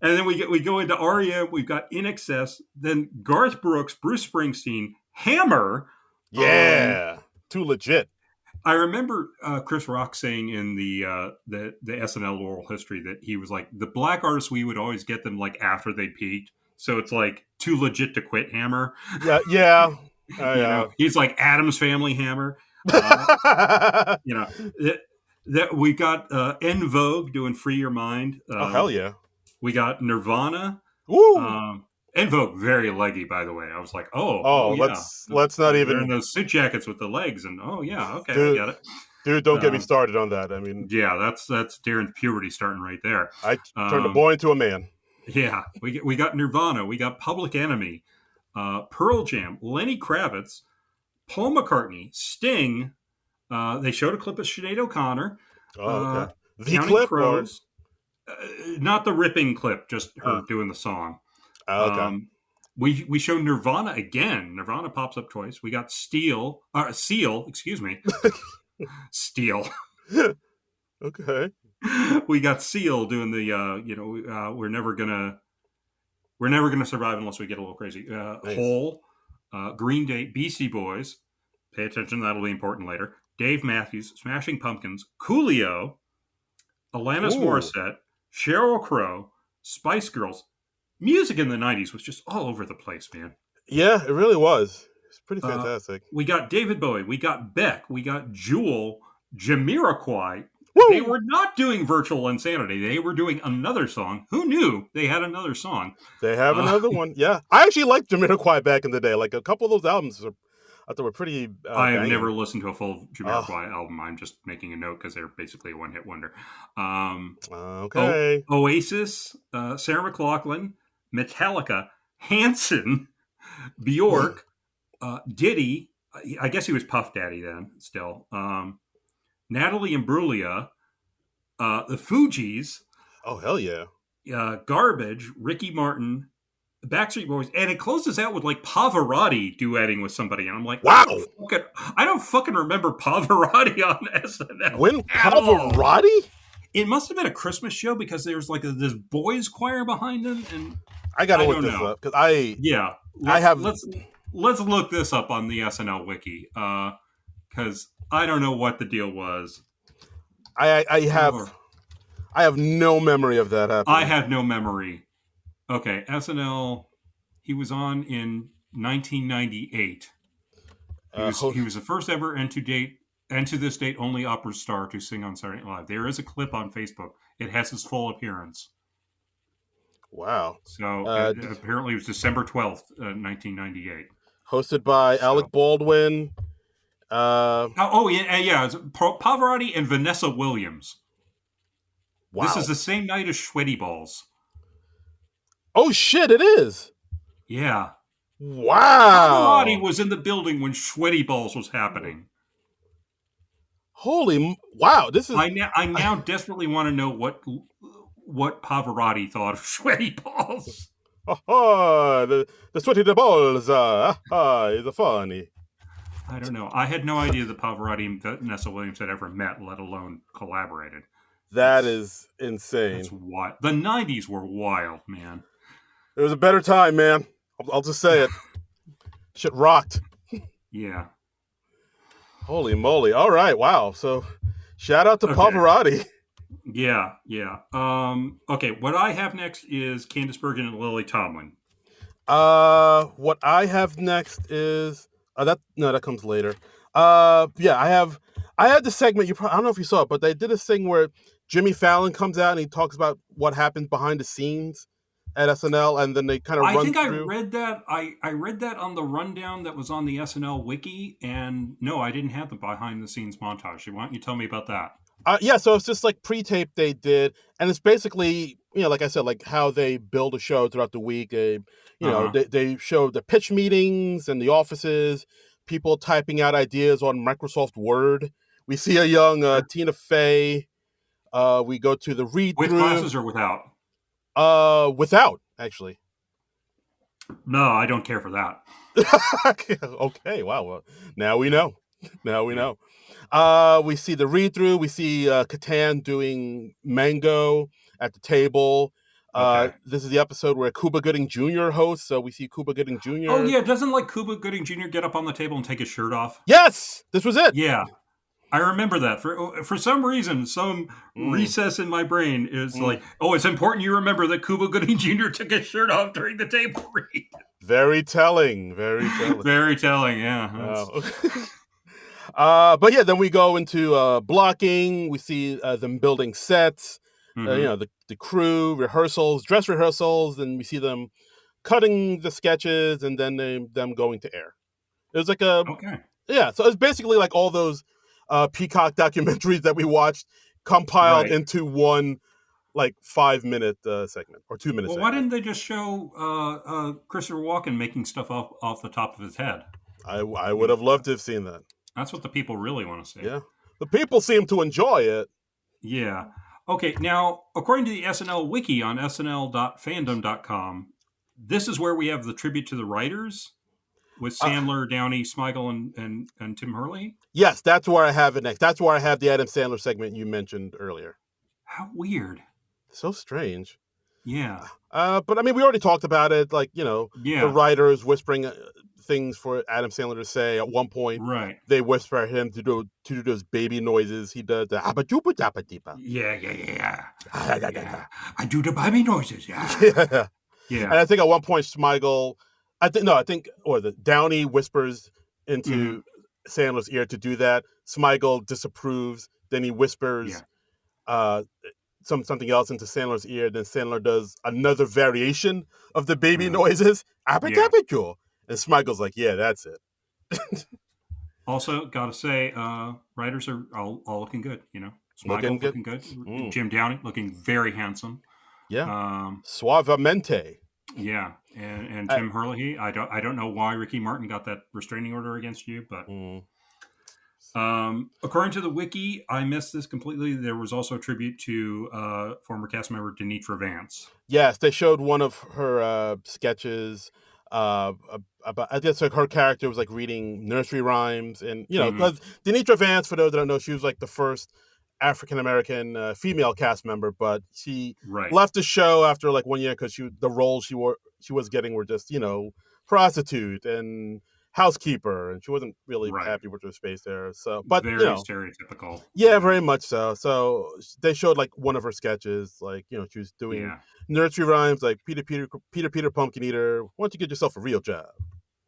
S2: then we go into REM. We've got In Excess. Then Garth Brooks, Bruce Springsteen, Hammer.
S1: Yeah, too legit.
S2: I remember Chris Rock saying in the SNL oral history that he was like, the black artists, we would always get them like after they peaked, so it's like too legit to quit Hammer.
S1: Yeah.
S2: He's like Addams Family Hammer. That we got En Vogue doing Free Your Mind.
S1: Oh hell yeah!
S2: We got Nirvana.
S1: Woo!
S2: En Vogue, very leggy, by the way. I was like,
S1: let's not even.
S2: They're in those suit jackets with the legs, and okay,
S1: dude,
S2: I get it.
S1: Dude, don't get me started on that. I mean,
S2: yeah, that's Darren's puberty starting right there.
S1: I turned a boy into a man.
S2: Yeah, we got Nirvana, we got Public Enemy, Pearl Jam, Lenny Kravitz, Paul McCartney, Sting. They showed a clip of Sinead O'Connor.
S1: Oh, okay. The
S2: Counting
S1: clip,
S2: Crows. Not the ripping clip, just her doing the song.
S1: Okay.
S2: We show Nirvana again. Nirvana pops up twice. We got Seal, excuse me. Steel.
S1: Okay.
S2: We got Seal doing the we're never gonna survive unless we get a little crazy. Nice. Hole, Green Day, Beastie Boys. Pay attention, that'll be important later. Dave Matthews, Smashing Pumpkins, Coolio, Alanis Morissette, Sheryl Crow, Spice Girls. Music in the 90s was just all over the place, man.
S1: Yeah, it really was. It's pretty fantastic.
S2: We got David Bowie. We got Beck. We got Jewel, Jamiroquai.
S1: Woo!
S2: They were not doing Virtual Insanity. They were doing another song. Who knew they had another song?
S1: They have another one. Yeah. I actually liked Jamiroquai back in the day. Like a couple of those albums I thought were pretty
S2: I have
S1: banging.
S2: never listened to a full
S1: Oh,
S2: Jamiroquai album. I'm just making a note because they're basically a one-hit wonder. Um,
S1: okay.
S2: Oasis, Sarah McLachlan, Metallica, Hanson, Bjork, Diddy. I guess he was Puff Daddy then. Still, Natalie Imbruglia, the Fugees,
S1: Oh, hell yeah.
S2: Garbage, Ricky Martin, the Backstreet Boys, and it closes out with like Pavarotti duetting with somebody, and I'm like,
S1: Wow.
S2: I don't fucking remember Pavarotti on SNL
S1: When
S2: at all.
S1: Pavarotti?
S2: It must have been a Christmas show because there's like this boys choir behind him, and
S1: I gotta
S2: I
S1: look
S2: don't
S1: this
S2: know.
S1: up because
S2: Yeah,
S1: I have
S2: let's look this up on the SNL wiki because I don't know what the deal was.
S1: I have no memory of that happening.
S2: I have no memory. Okay, SNL. He was on in 1998. He was the first ever and to this date only opera star to sing on Saturday Night Live. There is a clip on Facebook. It has his full appearance.
S1: Wow.
S2: So apparently it was December 12th, 1998.
S1: Hosted by Alec Baldwin.
S2: Yeah. It's Pavarotti and Vanessa Williams.
S1: Wow.
S2: This is the same night as Sweaty Balls.
S1: Oh shit! It is.
S2: Yeah.
S1: Wow.
S2: Pavarotti was in the building when Sweaty Balls was happening.
S1: Holy wow! This is.
S2: I now desperately want to know what Pavarotti thought of Sweaty Balls.
S1: The Sweaty Balls is funny.
S2: I don't know. I had no idea that Pavarotti and Vanessa Williams had ever met, let alone collaborated.
S1: That is insane.
S2: That's wild. The 90s were wild, man.
S1: It was a better time, man. I'll just say it. Shit rocked.
S2: Yeah.
S1: Holy moly. All right. Wow. So shout out to Pavarotti.
S2: Yeah. Okay. What I have next is Candice Bergen and Lily Tomlin.
S1: What I have next is that comes later. I had the segment I don't know if you saw it, but they did a thing where Jimmy Fallon comes out and he talks about what happened behind the scenes at SNL, and then they kind of run through.
S2: I read that. I read that on the rundown that was on the SNL wiki, and no, I didn't have the behind the scenes montage. Why don't you tell me about that?
S1: So it's just like pre-tape they did, and it's basically, like I said, like how they build a show throughout the week. They show the pitch meetings and the offices, people typing out ideas on Microsoft Word. We see a young Tina Fey. We go to the read-through.
S2: With glasses or without?
S1: Without, actually.
S2: No, I don't care for that.
S1: Okay, wow. Well, now we know. Know. We see the read-through. We see Catan doing Mango at the table.
S2: Okay.
S1: This is the episode where Cuba Gooding Jr. hosts, so we see Cuba Gooding Jr.
S2: Oh, yeah. Doesn't Cuba Gooding Jr. get up on the table and take his shirt off?
S1: Yes! This was it!
S2: Yeah. I remember that. For some reason, some recess in my brain is like, it's important you remember that Cuba Gooding Jr. took his shirt off during the table read.
S1: Very telling. Very telling.
S2: Very telling, yeah.
S1: But yeah, then we go into blocking. We see them building sets, the crew, rehearsals, dress rehearsals, and we see them cutting the sketches and then them going to air. It was like yeah, so it's basically like all those Peacock documentaries that we watched compiled into one like 5-minute segment or 2-minute segment.
S2: Why didn't they just show Christopher Walken making stuff off the top of his head?
S1: I would have loved to have seen that.
S2: That's what the people really want to see.
S1: Yeah. The people seem to enjoy it.
S2: Yeah. Okay, now, according to the SNL wiki on SNL.fandom.com, this is where we have the tribute to the writers with Sandler, Downey, Smigel, and Tim Hurley?
S1: Yes, that's where I have it next. That's where I have the Adam Sandler segment you mentioned earlier.
S2: How weird.
S1: So strange.
S2: Yeah.
S1: But I mean, we already talked about it. Like, the writers whispering things for Adam Sandler to say. At one point, they whisper at him to do those baby noises. He does the abba-doopa-dabba-deepa.
S2: Yeah. I do the baby noises.
S1: Yeah. And I think at one point, Smigel, the Downey whispers into Sandler's ear to do that. Smigel disapproves. Then he whispers something else into Sandler's ear. Then Sandler does another variation of the baby noises. Abba-dabba-doo. And Smigel's like, yeah, that's it.
S2: Also, gotta say, writers are all looking good.
S1: Looking
S2: Smigel
S1: good.
S2: looking good.
S1: Mm.
S2: Jim Downey looking very handsome.
S1: Yeah.
S2: Um,
S1: Suavemente.
S2: yeah, and
S1: I,
S2: Tim Herlihy. I don't know why Ricky Martin got that restraining order against you, but
S1: mm.
S2: according to the wiki, I missed this completely. There was also a tribute to former cast member Denitra Vance.
S1: Yes, they showed one of her sketches about. I guess like her character was like reading nursery rhymes, and
S2: Mm-hmm.
S1: because Denitra Vance, for those that don't know, she was like the first African American female cast member, but she
S2: Right,
S1: left the show after like 1 year because the roles she was getting were just prostitute and housekeeper, and she wasn't really
S2: right.
S1: happy with her space there. So, but
S2: Very stereotypical.
S1: yeah,
S2: Yeah,
S1: very much so. So they showed like one of her sketches, like she was doing
S2: yeah.
S1: nursery rhymes, like Peter Pumpkin Eater. Why don't you get yourself a real job?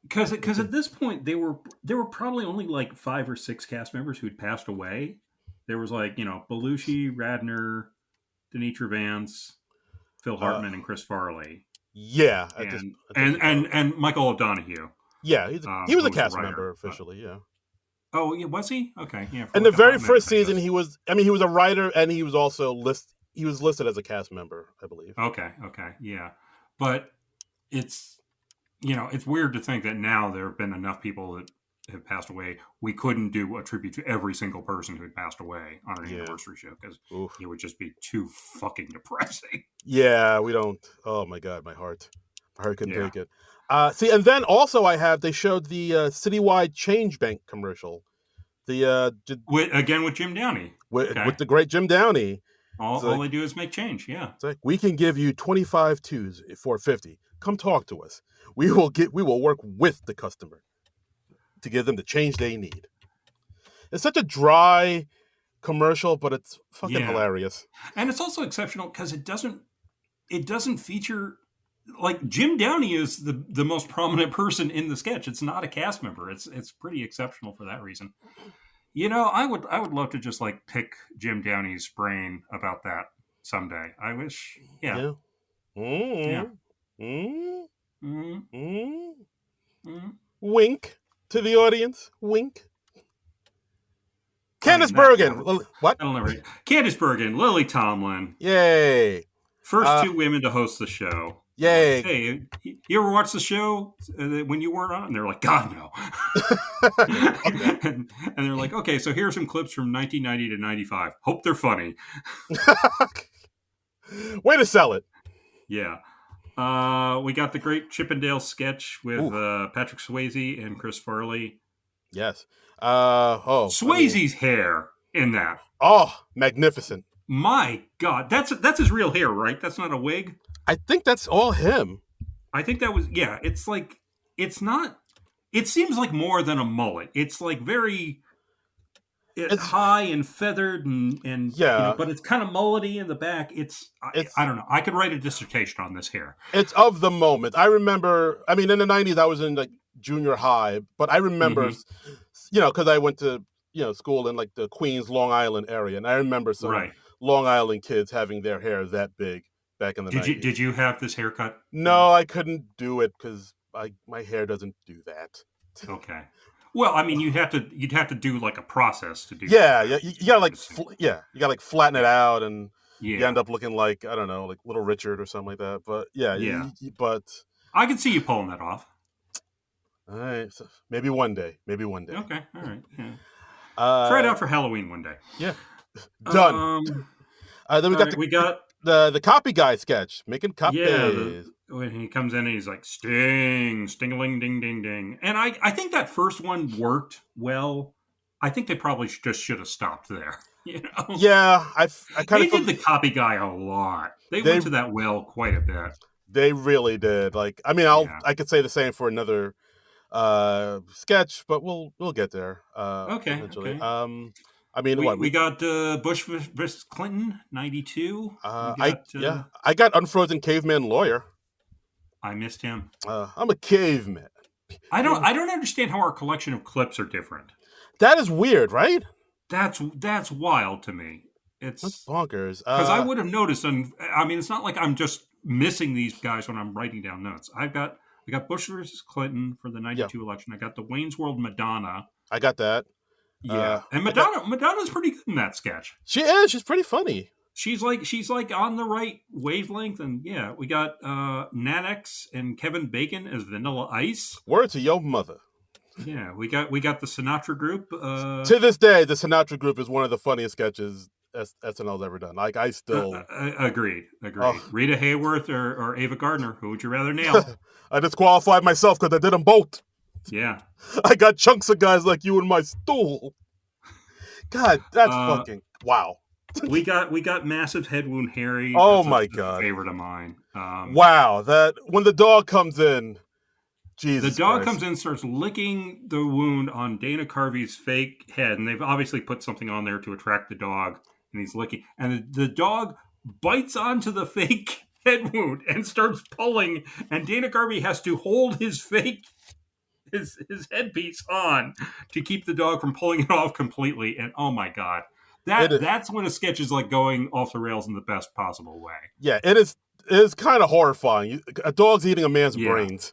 S2: Because at this point there were probably only like 5 or 6 cast members who'd passed away. There was like Belushi, Radner, Denitra Vance, Phil
S1: Uh,
S2: Hartman, and Chris Farley,
S1: yeah,
S2: and
S1: at this
S2: and and
S1: point,
S2: and Michael O'Donoghue,
S1: yeah, he was
S2: who
S1: a
S2: was the
S1: cast
S2: writer.
S1: member officially, yeah.
S2: Oh yeah, was he? Okay, yeah, for
S1: In the
S2: like a
S1: very
S2: hot minute,
S1: first
S2: I
S1: season,
S2: guess.
S1: he was a writer, and he was also he was listed as a cast member, I believe.
S2: Okay, yeah, but it's it's weird to think that now there have been enough people that have passed away. We couldn't do a tribute to every single person who had passed away on an
S1: Yeah.
S2: anniversary show because
S1: Oof.
S2: it would just be too fucking depressing.
S1: Yeah, we don't. Oh my god, my heart couldn't
S2: Yeah.
S1: take it. See, and then also they showed the citywide change bank commercial. The
S2: Again with Jim Downey.
S1: with
S2: Okay.
S1: the great Jim Downey.
S2: All,
S1: It's
S2: all
S1: like
S2: they do is make change. Yeah.
S1: it's like we can give you 25 twos for 50. Come talk to us. We will work with the customer to give them the change they need. It's such a dry commercial, but it's fucking
S2: Yeah.
S1: hilarious.
S2: And it's also exceptional because it doesn't feature like Jim Downey is the most prominent person in the sketch. It's not a cast member. It's pretty exceptional for that reason. I would love to just like pick Jim Downey's brain about that someday. I wish. Yeah.
S1: Yeah.
S2: Yeah.
S1: mm mm
S2: Mm-hmm.
S1: mm
S2: Mm-hmm.
S1: Wink to the audience. Wink.
S2: I mean
S1: Candice
S2: that
S1: Bergen.
S2: that'll,
S1: What?
S2: that'll never. Candice Bergen, Lily Tomlin,
S1: Yay.
S2: first
S1: Uh,
S2: 2 women to host the show. They're like,
S1: yay.
S2: hey, you ever watch the show when you weren't on? And they're like, God no.
S1: Fuck that.
S2: and they're like, okay, so here's some clips from 1990 to 95. Hope they're funny.
S1: Way to sell it.
S2: Yeah. We got the great Chippendale sketch with Patrick Swayze and Chris Farley.
S1: Yes.
S2: Swayze's hair in that.
S1: Oh, magnificent.
S2: My God, that's his real hair, right? That's not a wig.
S1: I think that's all him.
S2: I think that was It's like it's not. It seems like more than a mullet. It's like very
S1: It's
S2: high and feathered and
S1: yeah.
S2: but it's kind of mullety in the back.
S1: It's
S2: I don't know. I could write a dissertation on this hair.
S1: it's of the moment. I remember. I mean, in the '90s, I was in like junior high, but I remember,
S2: Mm-hmm.
S1: because I went to school in like the Queens, Long Island area, and I remember some
S2: Right.
S1: Long Island kids having their hair that big back in the
S2: Did you
S1: '90s.
S2: did you have this haircut?
S1: No, I couldn't do it because my hair doesn't do that.
S2: Okay. Well, I mean, you'd have to do like a process to do
S1: Yeah,
S2: that.
S1: yeah, you gotta like you gotta like flatten it
S2: Yeah.
S1: out, and you
S2: Yeah.
S1: end up looking like I don't know, like Little Richard or something like that. But yeah,
S2: Yeah.
S1: but
S2: I could see you pulling that off.
S1: all right, so maybe one day, maybe one day.
S2: Okay. All right. Yeah. Try it
S1: Uh,
S2: out for Halloween one day.
S1: yeah, done. Then we
S2: All
S1: got
S2: right, we got
S1: the copy guy sketch making copies.
S2: when he comes in and he's like sting-a-ling, ding, ding, ding, and I think that first one worked well. I think they probably just should have stopped there.
S1: Yeah, I kind
S2: They
S1: of
S2: did the copy guy a lot. They went to that well quite a bit.
S1: They really did. Like, I mean,
S2: Yeah.
S1: I could say the same for another sketch, but we'll get there
S2: Okay.
S1: eventually.
S2: Okay.
S1: I mean,
S2: We got Bush versus Clinton, 92.
S1: I got Unfrozen Caveman Lawyer.
S2: I missed him.
S1: I'm a caveman.
S2: I don't understand how our collection of clips are different.
S1: That is weird, right?
S2: That's wild to me.
S1: That's
S2: It's
S1: bonkers.
S2: because I would have noticed, and I mean, it's not like I'm just missing these guys when I'm writing down notes. I got Bush versus Clinton for the
S1: Yeah,
S2: '92 election. I got the Wayne's World Madonna.
S1: I got that.
S2: Yeah, and
S1: I got.
S2: Madonna's pretty good in that sketch.
S1: She is. She's pretty funny.
S2: She's like on the right wavelength, and yeah, we got Nanex and Kevin Bacon as Vanilla Ice.
S1: Word to your mother.
S2: Yeah, we got the Sinatra group.
S1: To this day, the Sinatra Group is one of the funniest sketches SNL's ever done. Like I still
S2: agreed.
S1: oh,
S2: Rita Hayworth or Ava Gardner, who would you rather nail?
S1: I disqualified myself because I did them both.
S2: Yeah.
S1: I got chunks of guys like you in my stool. God, that's
S2: Uh,
S1: fucking wow.
S2: we got massive head wound Harry.
S1: Oh
S2: That's
S1: my
S2: a
S1: god.
S2: favorite of mine.
S1: Wow, that when the dog comes in,
S2: The
S1: Jesus
S2: dog
S1: Christ.
S2: comes in, starts licking the wound on Dana Carvey's fake head, and they've obviously put something on there to attract the dog, and he's licking. And the dog bites onto the fake head wound and starts pulling, and Dana Carvey has to hold his headpiece on to keep the dog from pulling it off completely. And oh my god. That's when a sketch is like going off the rails in the best possible way.
S1: Yeah, it is. It is kind of horrifying. A dog's eating a man's brains.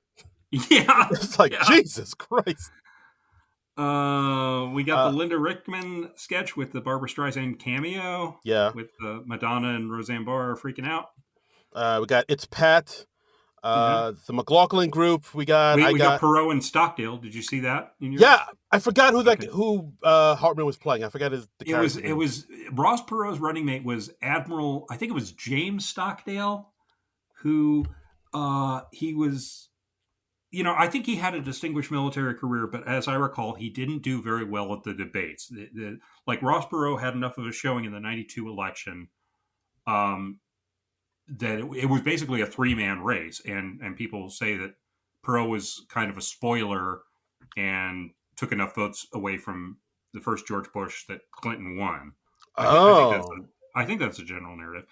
S2: Yeah.
S1: It's like,
S2: yeah.
S1: Jesus Christ.
S2: We got the Linda Rickman sketch with the Barbara Streisand cameo.
S1: Yeah.
S2: With Madonna and Roseanne Barr freaking out.
S1: We got It's Pat. The McLaughlin Group. We got
S2: Perot and Stockdale. Did you see that?
S1: I forgot who Hartman was playing. I forgot the character name.
S2: It was Ross Perot's running mate was Admiral. I think it was James Stockdale, who he was. I think he had a distinguished military career, but as I recall, he didn't do very well at the debates. Like Ross Perot had enough of a showing in the '92 election. That it was basically a 3-man race, and people say that Perot was kind of a spoiler and took enough votes away from the first George Bush that Clinton won. I think that's a general narrative,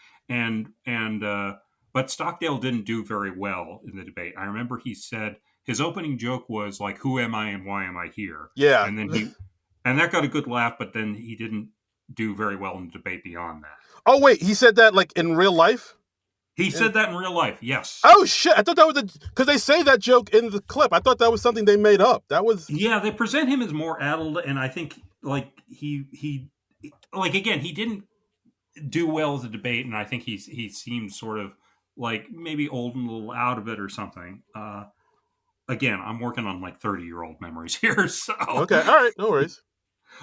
S2: but Stockdale didn't do very well in the debate. I remember he said his opening joke was like, "Who am I and why am I here?"
S1: Yeah,
S2: and then that got a good laugh, but then he didn't do very well in the debate beyond that.
S1: Oh wait, he said that like in real life?
S2: He said that in real life, yes.
S1: Oh shit! I thought that was because they say that joke in the clip. I thought that was something they made up. That was
S2: they present him as more addled, and I think like he again he didn't do well as a debate, and I think he seemed sort of like maybe old and a little out of it or something. Again, I'm working on like 30-year-old memories here, so
S1: okay, all right, no worries.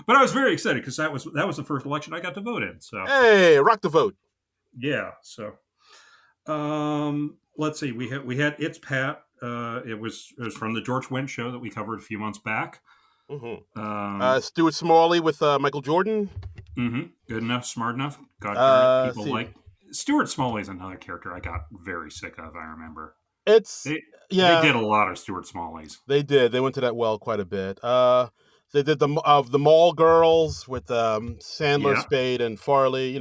S2: But I was very excited because that was the first election I got to vote in. So
S1: hey, rock the vote.
S2: Yeah. So let's see. We had It's Pat. It was from the George Wendt show that we covered a few months back.
S1: Mm-hmm. Stuart Smalley with Michael Jordan.
S2: Mm-hmm. Good enough, smart enough. God darn it, people like Stuart Smalley's another character I got very sick of. I remember. They did a lot of Stuart Smalleys.
S1: They did. They went to that well quite a bit. They did the Mall Girls with Sandler, Spade, and Farley.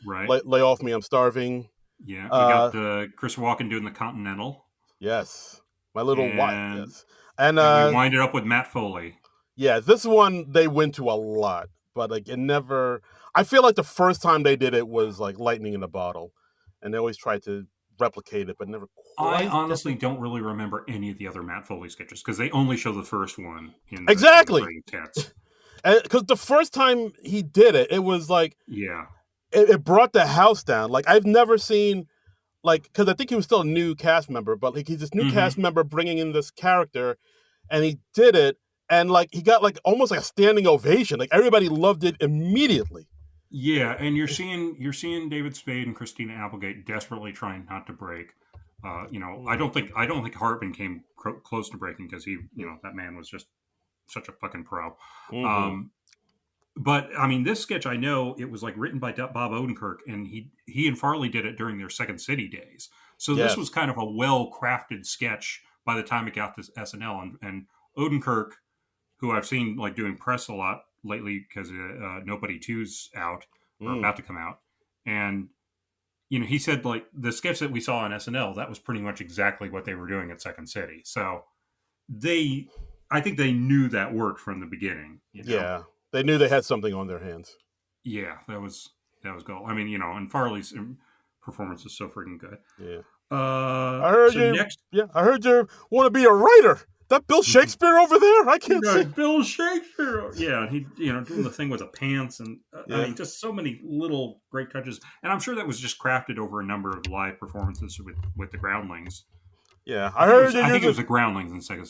S2: Right.
S1: Lay off me, I'm starving.
S2: Yeah, we got Chris Walken doing the Continental.
S1: Yes, my little wife. Yes, and we
S2: wind it up with Matt Foley.
S1: Yeah, this one they went to a lot, but like it never. I feel like the first time they did it was like lightning in a bottle, and they always tried to replicate it, but never quite.
S2: I honestly don't really remember any of the other Matt Foley sketches because they only show the first one.
S1: Exactly. Because the first time he did it, it was like it brought the house down. Like I've never seen, like, because I think he was still a new cast member, but like he's this new cast member bringing in this character, and he did it, and like he got like almost like a standing ovation. Like everybody loved it immediately.
S2: Yeah, and you're seeing David Spade and Christina Applegate desperately trying not to break. I don't think Hartman came close to breaking because he, that man was just such a fucking pro. Mm-hmm. But I mean, this sketch, I know it was like written by Bob Odenkirk, and he and Farley did it during their Second City days. So this was kind of a well-crafted sketch by the time it got to SNL. And Odenkirk, who I've seen like doing press a lot lately because Nobody 2's out or about to come out, and he said like the sketch that we saw on SNL, that was pretty much exactly what they were doing at Second City. So I think they knew that worked from the beginning.
S1: Yeah. They knew they had something on their hands.
S2: Yeah, that was gold. I mean, and Farley's performance is so freaking good.
S1: Yeah. I heard
S2: So
S1: you.
S2: next,
S1: Yeah, I heard you want to be a writer. That Bill Shakespeare over there? I can't see.
S2: Bill Shakespeare. Yeah, he doing the thing with the pants, and I
S1: Yeah,
S2: mean, just so many little great touches. And I'm sure that was just crafted over a number of live performances with the Groundlings.
S1: yeah. I heard you
S2: I think
S1: use
S2: it was
S1: it.
S2: the Groundlings in second.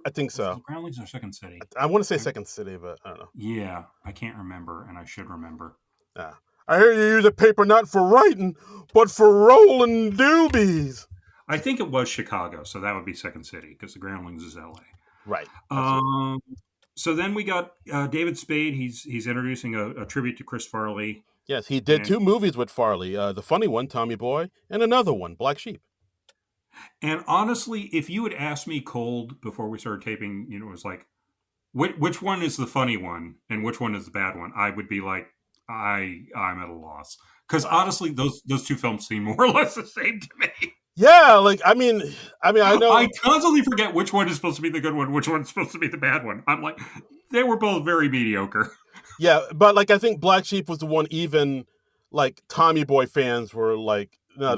S1: I think
S2: Was it
S1: so.
S2: the Groundlings or Second City?
S1: I want to say Second City, but I don't know.
S2: Yeah, I can't remember, and I should remember.
S1: Yeah. I hear you use a paper not for writing, but for rolling doobies.
S2: I think it was Chicago, so that would be Second City because the Groundlings is L.A.
S1: Right.
S2: So then we got David Spade. He's introducing a tribute to Chris Farley.
S1: Yes, he did 2 movies with Farley. The funny one, Tommy Boy, and another one, Black Sheep.
S2: And honestly, if you had asked me cold before we started taping, it was like, which one is the funny one and which one is the bad one? I would be like, I'm at a loss. Because honestly, those 2 films seem more or less the same to me.
S1: Yeah, like I mean, I know.
S2: I constantly forget which one is supposed to be the good one, which one's supposed to be the bad one. I'm like, they were both very mediocre.
S1: Yeah, but like I think Black Sheep was the one even like Tommy Boy fans were like, no,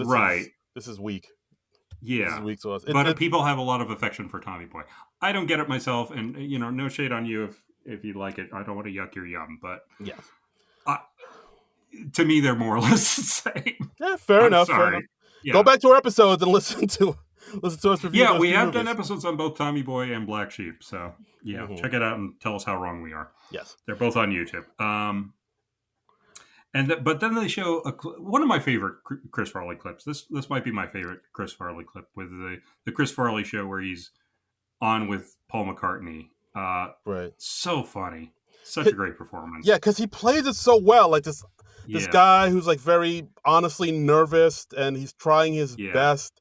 S1: this is weak.
S2: Yeah,
S1: this is weak to us.
S2: But people have a lot of affection for Tommy Boy. I don't get it myself, and no shade on you if you like it. I don't want to yuck your yum, but
S1: yes,
S2: to me they're more or less the same.
S1: Yeah, fair enough.
S2: Sorry.
S1: Fair enough.
S2: Yeah.
S1: Go back to our episodes and listen to us review.
S2: Yeah,
S1: those
S2: we
S1: 2
S2: have
S1: movies.
S2: done episodes on both Tommy Boy and Black Sheep, so yeah, check it out and tell us how wrong we are.
S1: Yes,
S2: they're both on YouTube. But then they show one of my favorite Chris Farley clips. This might be my favorite Chris Farley clip with the Chris Farley show where he's on with Paul McCartney.
S1: right.
S2: So funny, such a great performance.
S1: Yeah, because he plays it so well. Like this guy who's like very honestly nervous and he's trying his best,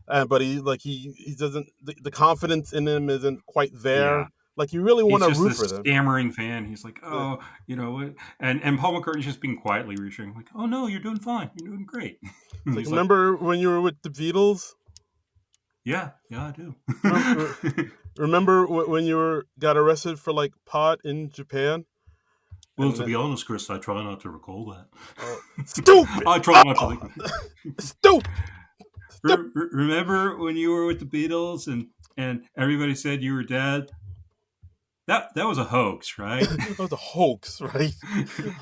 S1: but he doesn't. The confidence in him isn't quite there. Yeah. Like you really want to root for them.
S2: Stammering fan. He's like, and Paul McCartney's just being quietly reassuring, like, oh no, you're doing fine, you're doing great.
S1: Like, remember when you were with the Beatles?
S2: Yeah, I do.
S1: Remember when you got arrested for like pot in Japan?
S2: Well, to be honest, Chris, I try not to recall that.
S1: Stupid.
S2: I try not to think.
S1: Stupid.
S2: Remember when you were with the Beatles and everybody said you were dead? That was a hoax, right?
S1: That was a hoax, right?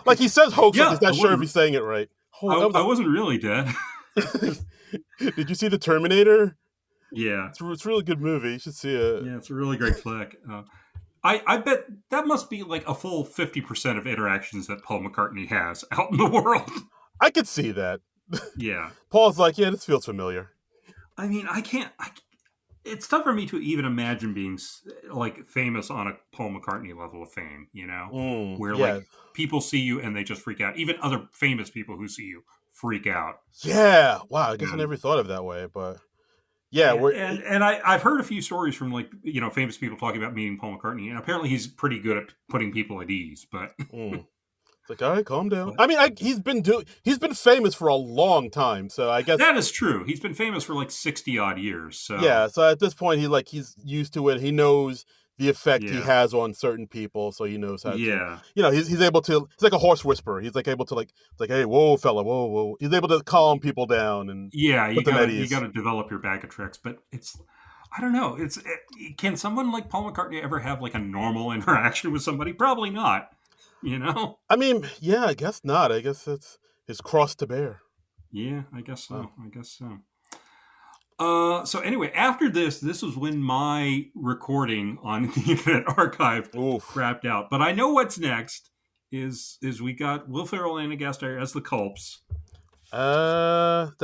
S1: Like he says hoax, but he's not sure if he's saying it right.
S2: I wasn't really dead.
S1: Did you see The Terminator?
S2: Yeah.
S1: It's a really good movie. You should see it.
S2: Yeah, it's a really great flick. I bet that must be like a full 50% of interactions that Paul McCartney has out in the world.
S1: I could see that.
S2: Yeah.
S1: Paul's like, yeah, this feels familiar.
S2: I mean, it's tough for me to even imagine being like famous on a Paul McCartney level of fame, where like people see you and they just freak out. Even other famous people who see you freak out.
S1: Yeah. Wow. I guess I never thought of it that way, but yeah.
S2: And I've heard a few stories from like, famous people talking about meeting Paul McCartney, and apparently he's pretty good at putting people at ease, but
S1: it's like, all right, calm down. I mean, he's been famous for a long time, so I guess
S2: that is true. He's been famous for like 60 odd years. So
S1: yeah, so at this point, he's used to it. He knows the effect he has on certain people, so he knows how to. Yeah, he's able to. He's like a horse whisperer. He's like able to like hey, whoa, fella, whoa. He's able to calm people down and
S2: you got to develop your bag of tricks, but it's. I don't know. Can someone like Paul McCartney ever have like a normal interaction with somebody? Probably not.
S1: I mean, yeah, I guess not. I guess it's his cross to bear.
S2: Yeah, I guess so. So anyway, after this was when my recording on the Internet Archive wrapped out. But I know what's next is we got Will Ferrell and Anna Gasteyer as the Culps.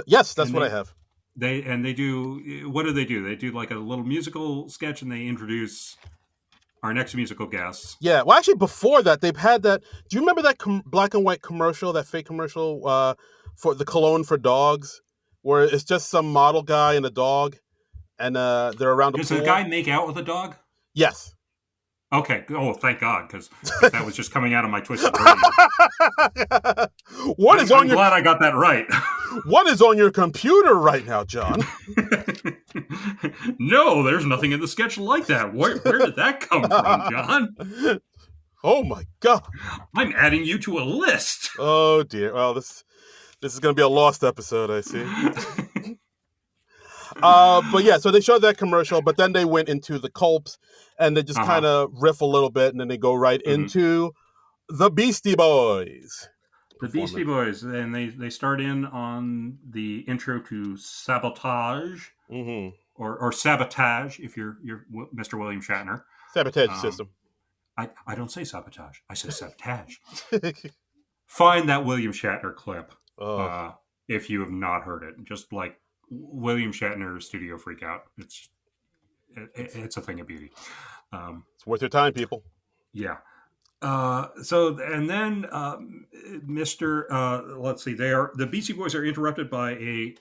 S1: Yes, that's what I have.
S2: They do. What do? They do like a little musical sketch, and they introduce our next musical guests.
S1: Yeah, well, actually, before that, they've had that. Do you remember that black and white commercial, that fake commercial for the cologne for dogs, where it's just some model guy and a dog, and they're around a pool?
S2: Does the guy make out with a dog?
S1: Yes.
S2: Okay. Oh, thank God, because that was just coming out of my twisted brain. I'm glad I got that right.
S1: What is on your computer right now, John?
S2: No, there's nothing in the sketch like that. Where did that come from, John?
S1: Oh my God!
S2: I'm adding you to a list.
S1: Oh dear. Well, this is going to be a lost episode, I see. But yeah, so they showed that commercial, but then they went into the Culps, and they just kind of riff a little bit, and then they go right into the Beastie Boys
S2: The Beastie
S1: performance.
S2: Boys, and they start in on the intro to Sabotage,
S1: Mm-hmm.
S2: or Sabotage if you're Mr. William Shatner.
S1: Sabotage
S2: Um,
S1: system.
S2: I don't say sabotage. I say sabotage. Find that William Shatner clip
S1: Oh,
S2: if you have not heard it. Just like William Shatner studio freakout. It's a thing of beauty.
S1: it's worth your time, people.
S2: Yeah. So and then Mr. Let's see, the Beastie Boys are interrupted by a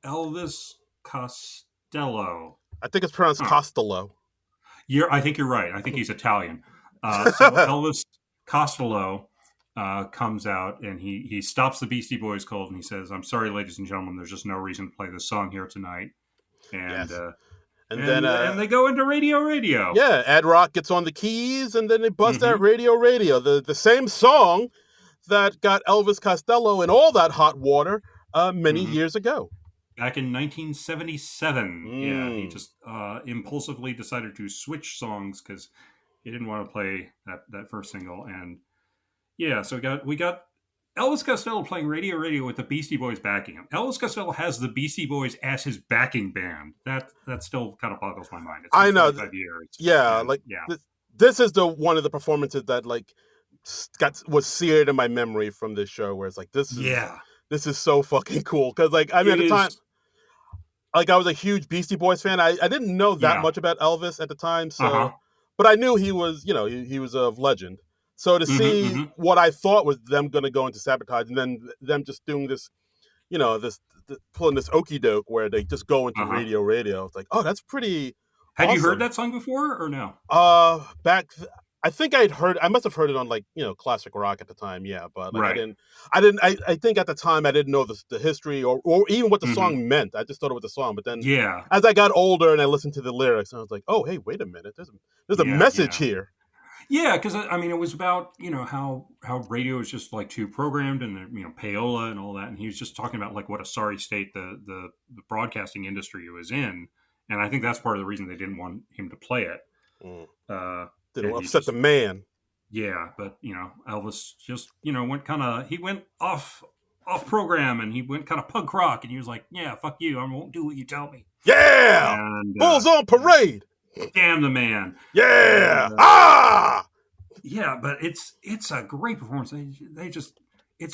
S2: Elvis Costello.
S1: I think it's pronounced Costello.
S2: I think you're right. I think he's Italian. So Elvis Costello comes out and he stops the Beastie Boys cold and he says, "I'm sorry, ladies and gentlemen, there's just no reason to play this song here tonight." And
S1: Yes.
S2: and they go into Radio.
S1: Yeah, Ad Rock gets on the keys, and then they bust out Radio, the same song that got Elvis Costello in all that hot water many years ago.
S2: Back in 1977. Yeah, he just impulsively decided to switch songs because he didn't want to play that first single. And yeah, so we got Elvis Costello playing Radio with the Beastie Boys backing him. Elvis Costello has the Beastie Boys as his backing band. That still kind of boggles my mind. It's been
S1: I know.
S2: 25 years.
S1: Yeah,
S2: And,
S1: like
S2: yeah.
S1: this is the one of the performances that like was seared in my memory from this show, where it's like this is so fucking cool, because like I mean at the time, like I was a huge Beastie Boys fan. I didn't know that much about Elvis at the time, so but I knew he was, you know, he was of legend. So to see what I thought was them going to go into Sabotage, and then them just doing this, you know, pulling this okie doke where they just go into Radio. It's like, oh, that's pretty.
S2: Had you heard that song before or no?
S1: I think I must have heard it on like, you know, classic rock at the time. Yeah, but like I think at the time I didn't know the history or even what the song meant. I just thought it was a song. But then as I got older and I listened to the lyrics, I was like, oh, hey, wait a minute. There's a message here.
S2: Yeah, because I mean, it was about, you know, how radio is just like too programmed, and you know, payola and all that, and he was just talking about like what a sorry state the broadcasting industry was in, and I think that's part of the reason they didn't want him to play it.
S1: Didn't upset the man.
S2: Yeah, but you know, Elvis just, you know, went off program, and he went kind of punk rock, and he was like, yeah, fuck you, I won't do what you tell me.
S1: Yeah, and, Bulls on parade.
S2: Damn the man.
S1: Yeah.
S2: Yeah, but it's a great performance. It's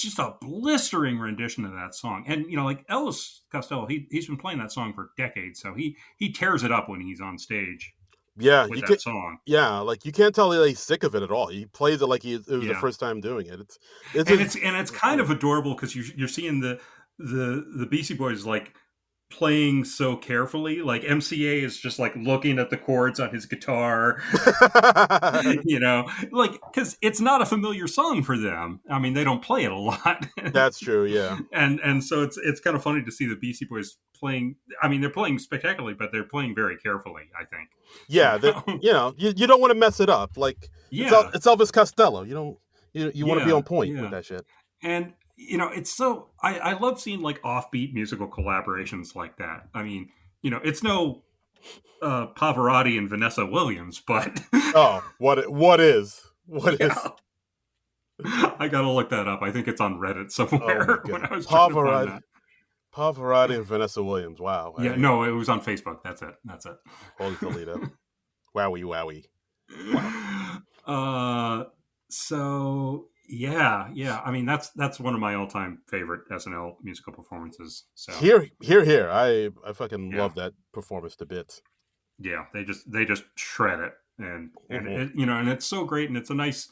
S2: just a blistering rendition of that song. And you know, like Elvis Costello, he's been playing that song for decades, so he tears it up when he's on stage.
S1: Yeah,
S2: with that song.
S1: Yeah, like you can't tell he's sick of it at all. He plays it like it was the first time doing it.
S2: It's kind of adorable because you're seeing the Beastie Boys like playing so carefully. Like MCA is just like looking at the chords on his guitar, you know, like, because it's not a familiar song for them. I mean, they don't play it a lot.
S1: That's true. Yeah.
S2: And so it's kind of funny to see the Beastie Boys playing. I mean, they're playing spectacularly, but they're playing very carefully, I think.
S1: Yeah. You know, you don't want to mess it up. Like, it's Elvis Costello. You want to be on point with that shit.
S2: And you know, it's so I love seeing like offbeat musical collaborations like that. I mean, you know, it's no Pavarotti and Vanessa Williams, but
S1: what is?
S2: I gotta look that up. I think it's on Reddit somewhere. When I was
S1: Pavarotti and Vanessa Williams. Wow.
S2: Yeah, no, it was on Facebook. That's it.
S1: Holy Toledo. Wowie.
S2: Wow. So. Yeah. I mean, that's one of my all-time favorite SNL musical performances. So
S1: here. I fucking love that performance to bits.
S2: Yeah, they just shred it, and it, you know, and it's so great, and it's a nice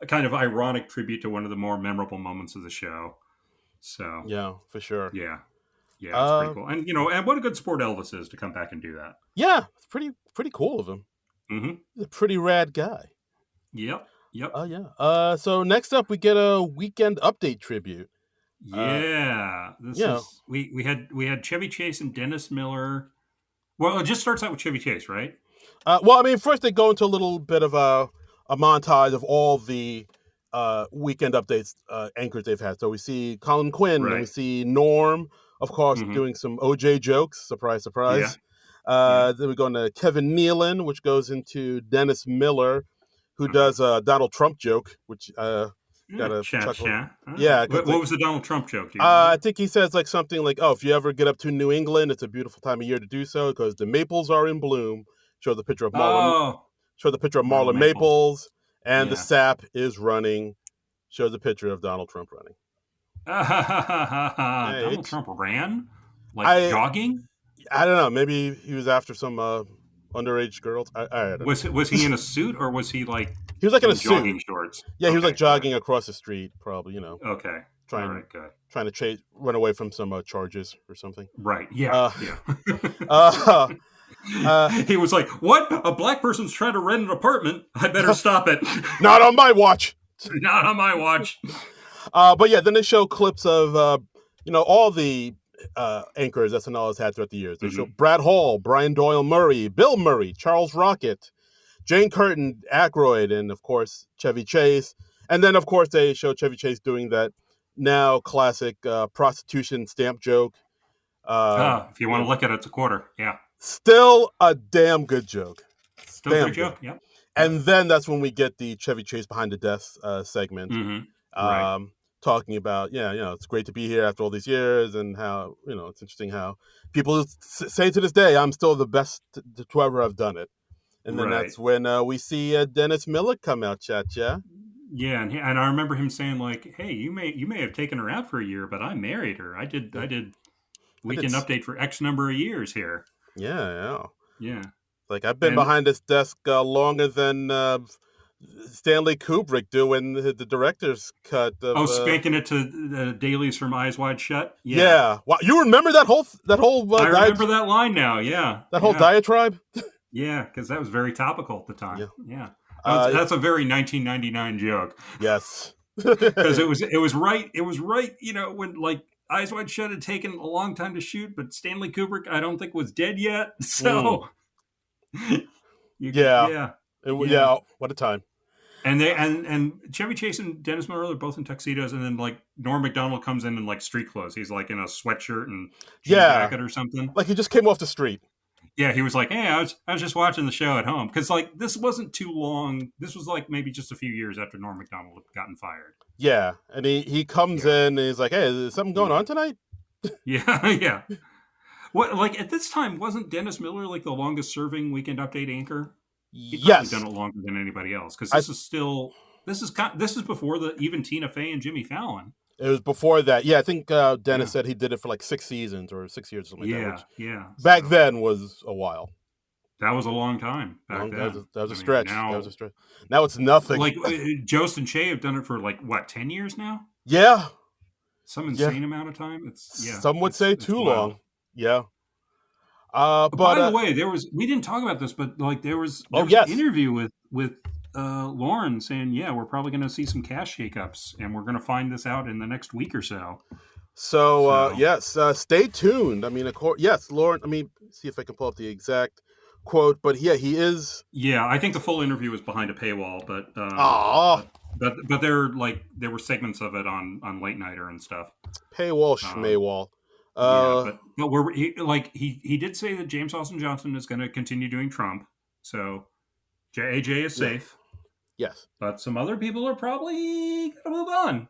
S2: kind of ironic tribute to one of the more memorable moments of the show. So
S1: yeah, for sure.
S2: Yeah, it's pretty cool, and you know, and what a good sport Elvis is to come back and do that.
S1: Yeah, it's pretty cool of him. He's a pretty rad guy.
S2: Yep.
S1: Oh yeah. So next up, we get a Weekend Update tribute.
S2: Yeah. We had Chevy Chase and Dennis Miller. Well, it just starts out with Chevy Chase, right?
S1: Well, I mean, first they go into a little bit of a montage of all the Weekend Updates anchors they've had. So we see Colin Quinn, and we see Norm, of course,
S2: Mm-hmm.
S1: doing some OJ jokes. Surprise,
S2: Yeah.
S1: surprise.
S2: Yeah.
S1: Then we go into Kevin Nealon, which goes into Dennis Miller, who
S2: Uh-huh.
S1: does a Donald Trump joke, which
S2: Yeah.
S1: got a
S2: Chat
S1: chuckle.
S2: chat.
S1: Yeah, because
S2: What was the Donald Trump joke? Do you
S1: I
S2: remember?
S1: think he says like something like, "Oh, if you ever get up to New England, it's a beautiful time of year to do so because the maples are in bloom." Show the picture of Marlon.
S2: Oh,
S1: Show the picture of
S2: Marla
S1: Marlon
S2: Maples.
S1: Maples, and the
S2: Yeah.
S1: sap is running. Show the picture of Donald Trump running. Hey,
S2: Donald Trump ran? Like
S1: I
S2: jogging?
S1: I don't know. Maybe he was after some underage girls. I don't know.
S2: Was he in a suit or was he like
S1: He was like in a
S2: in
S1: suit.
S2: jogging shorts?
S1: Yeah, he was like
S2: Okay, good.
S1: jogging across the street, probably.
S2: Okay. All
S1: Trying
S2: right, good.
S1: trying to run away from some charges or something.
S2: Right. Yeah.
S1: Uh,
S2: Yeah.
S1: uh, uh,
S2: He was like, "What? A black person's trying to rent an apartment. I better stop it."
S1: Not on my watch.
S2: Not on my watch.
S1: But yeah, then they show clips of all the anchors SNL has had throughout the years. They show
S2: Hmm.
S1: Brad Hall, Brian Doyle Murray, Bill Murray, Charles Rocket, Jane Curtin, Aykroyd, and of course Chevy Chase. And then of course they show Chevy Chase doing that now classic prostitution stamp joke.
S2: If you want to look at it, it's a quarter. Yeah.
S1: Still a damn good joke.
S2: Still a
S1: Damn
S2: great
S1: good.
S2: joke. Yep. Yep.
S1: And then that's when we get the Chevy Chase behind the desk segment,
S2: Hmm. Right.
S1: talking about, it's great to be here after all these years, and how, it's interesting how people say to this day, I'm still the best to ever have done it. And then
S2: Right.
S1: that's when we see Dennis Miller come out, Cha-Cha.
S2: Yeah, and I remember him saying like, "Hey, you may have taken her out for a year, but I married her. I did
S1: Yeah.
S2: weekend update for X number of years here."
S1: Yeah.
S2: Yeah,
S1: Like, I've been
S2: and
S1: behind this desk longer than Stanley Kubrick doing the director's cut of.
S2: spanking it to the dailies from Eyes Wide Shut. Yeah,
S1: Yeah. Wow, you remember that whole
S2: I remember that line now. Yeah,
S1: that whole
S2: yeah,
S1: diatribe?
S2: yeah, because that was very topical at the time.
S1: Yeah.
S2: Yeah,
S1: Uh,
S2: that's a very 1999 joke
S1: yes.
S2: because it was right. When like Eyes Wide Shut had taken a long time to shoot, but Stanley Kubrick I don't think was dead yet. So
S1: Yeah.
S2: yeah.
S1: Yeah. What a time.
S2: And they and Chevy Chase and Dennis Miller are both in tuxedos, and then like Norm Macdonald comes in like street clothes. He's like in a sweatshirt and jean
S1: Yeah.
S2: jacket or something.
S1: Like he just came off the street.
S2: Yeah, he was like, "Hey, I was just watching the show at home because like this wasn't too long. This was like maybe just a few years after Norm Macdonald had gotten fired."
S1: Yeah. And he comes in and he's like, hey, is something going on tonight?
S2: Yeah, yeah. What like at this time wasn't Dennis Miller like the longest serving Weekend Update anchor? He'd probably
S1: Yes.
S2: done it longer than anybody else because this is before the even Tina Fey and Jimmy Fallon.
S1: It was before that. Yeah, I think Dennis
S2: Yeah.
S1: said he did it for like 6 seasons or 6 years or something like that.
S2: Yeah,
S1: Which
S2: yeah.
S1: back
S2: So
S1: then was a while.
S2: that was a long time back then.
S1: That was a
S2: I mean,
S1: stretch.
S2: now,
S1: That was a stretch. Now it's nothing.
S2: like Jost and Shay have done it for like what 10 years now?
S1: Yeah.
S2: Some
S1: Yeah.
S2: insane amount of time. It's
S1: Some would say
S2: it's
S1: too
S2: wild.
S1: long. Yeah.
S2: By
S1: But
S2: the way, we didn't talk about this, but like there was
S1: yes.
S2: an interview with Lauren saying, yeah, we're probably going to see some cash shakeups, and we're going to find this out in the next week or so.
S1: So yes, stay tuned. I mean, of course, yes, Lauren. I mean, see if I can pull up the exact quote, but yeah, he is.
S2: Yeah, I think the full interview was behind a paywall, but but there were segments of it on Late Nighter and stuff.
S1: Paywall, schmaywall.
S2: Yeah, but he did say that James Austin Johnson is going to continue doing Trump, so AJ is safe.
S1: Yes,
S2: but some other people are probably going to move on.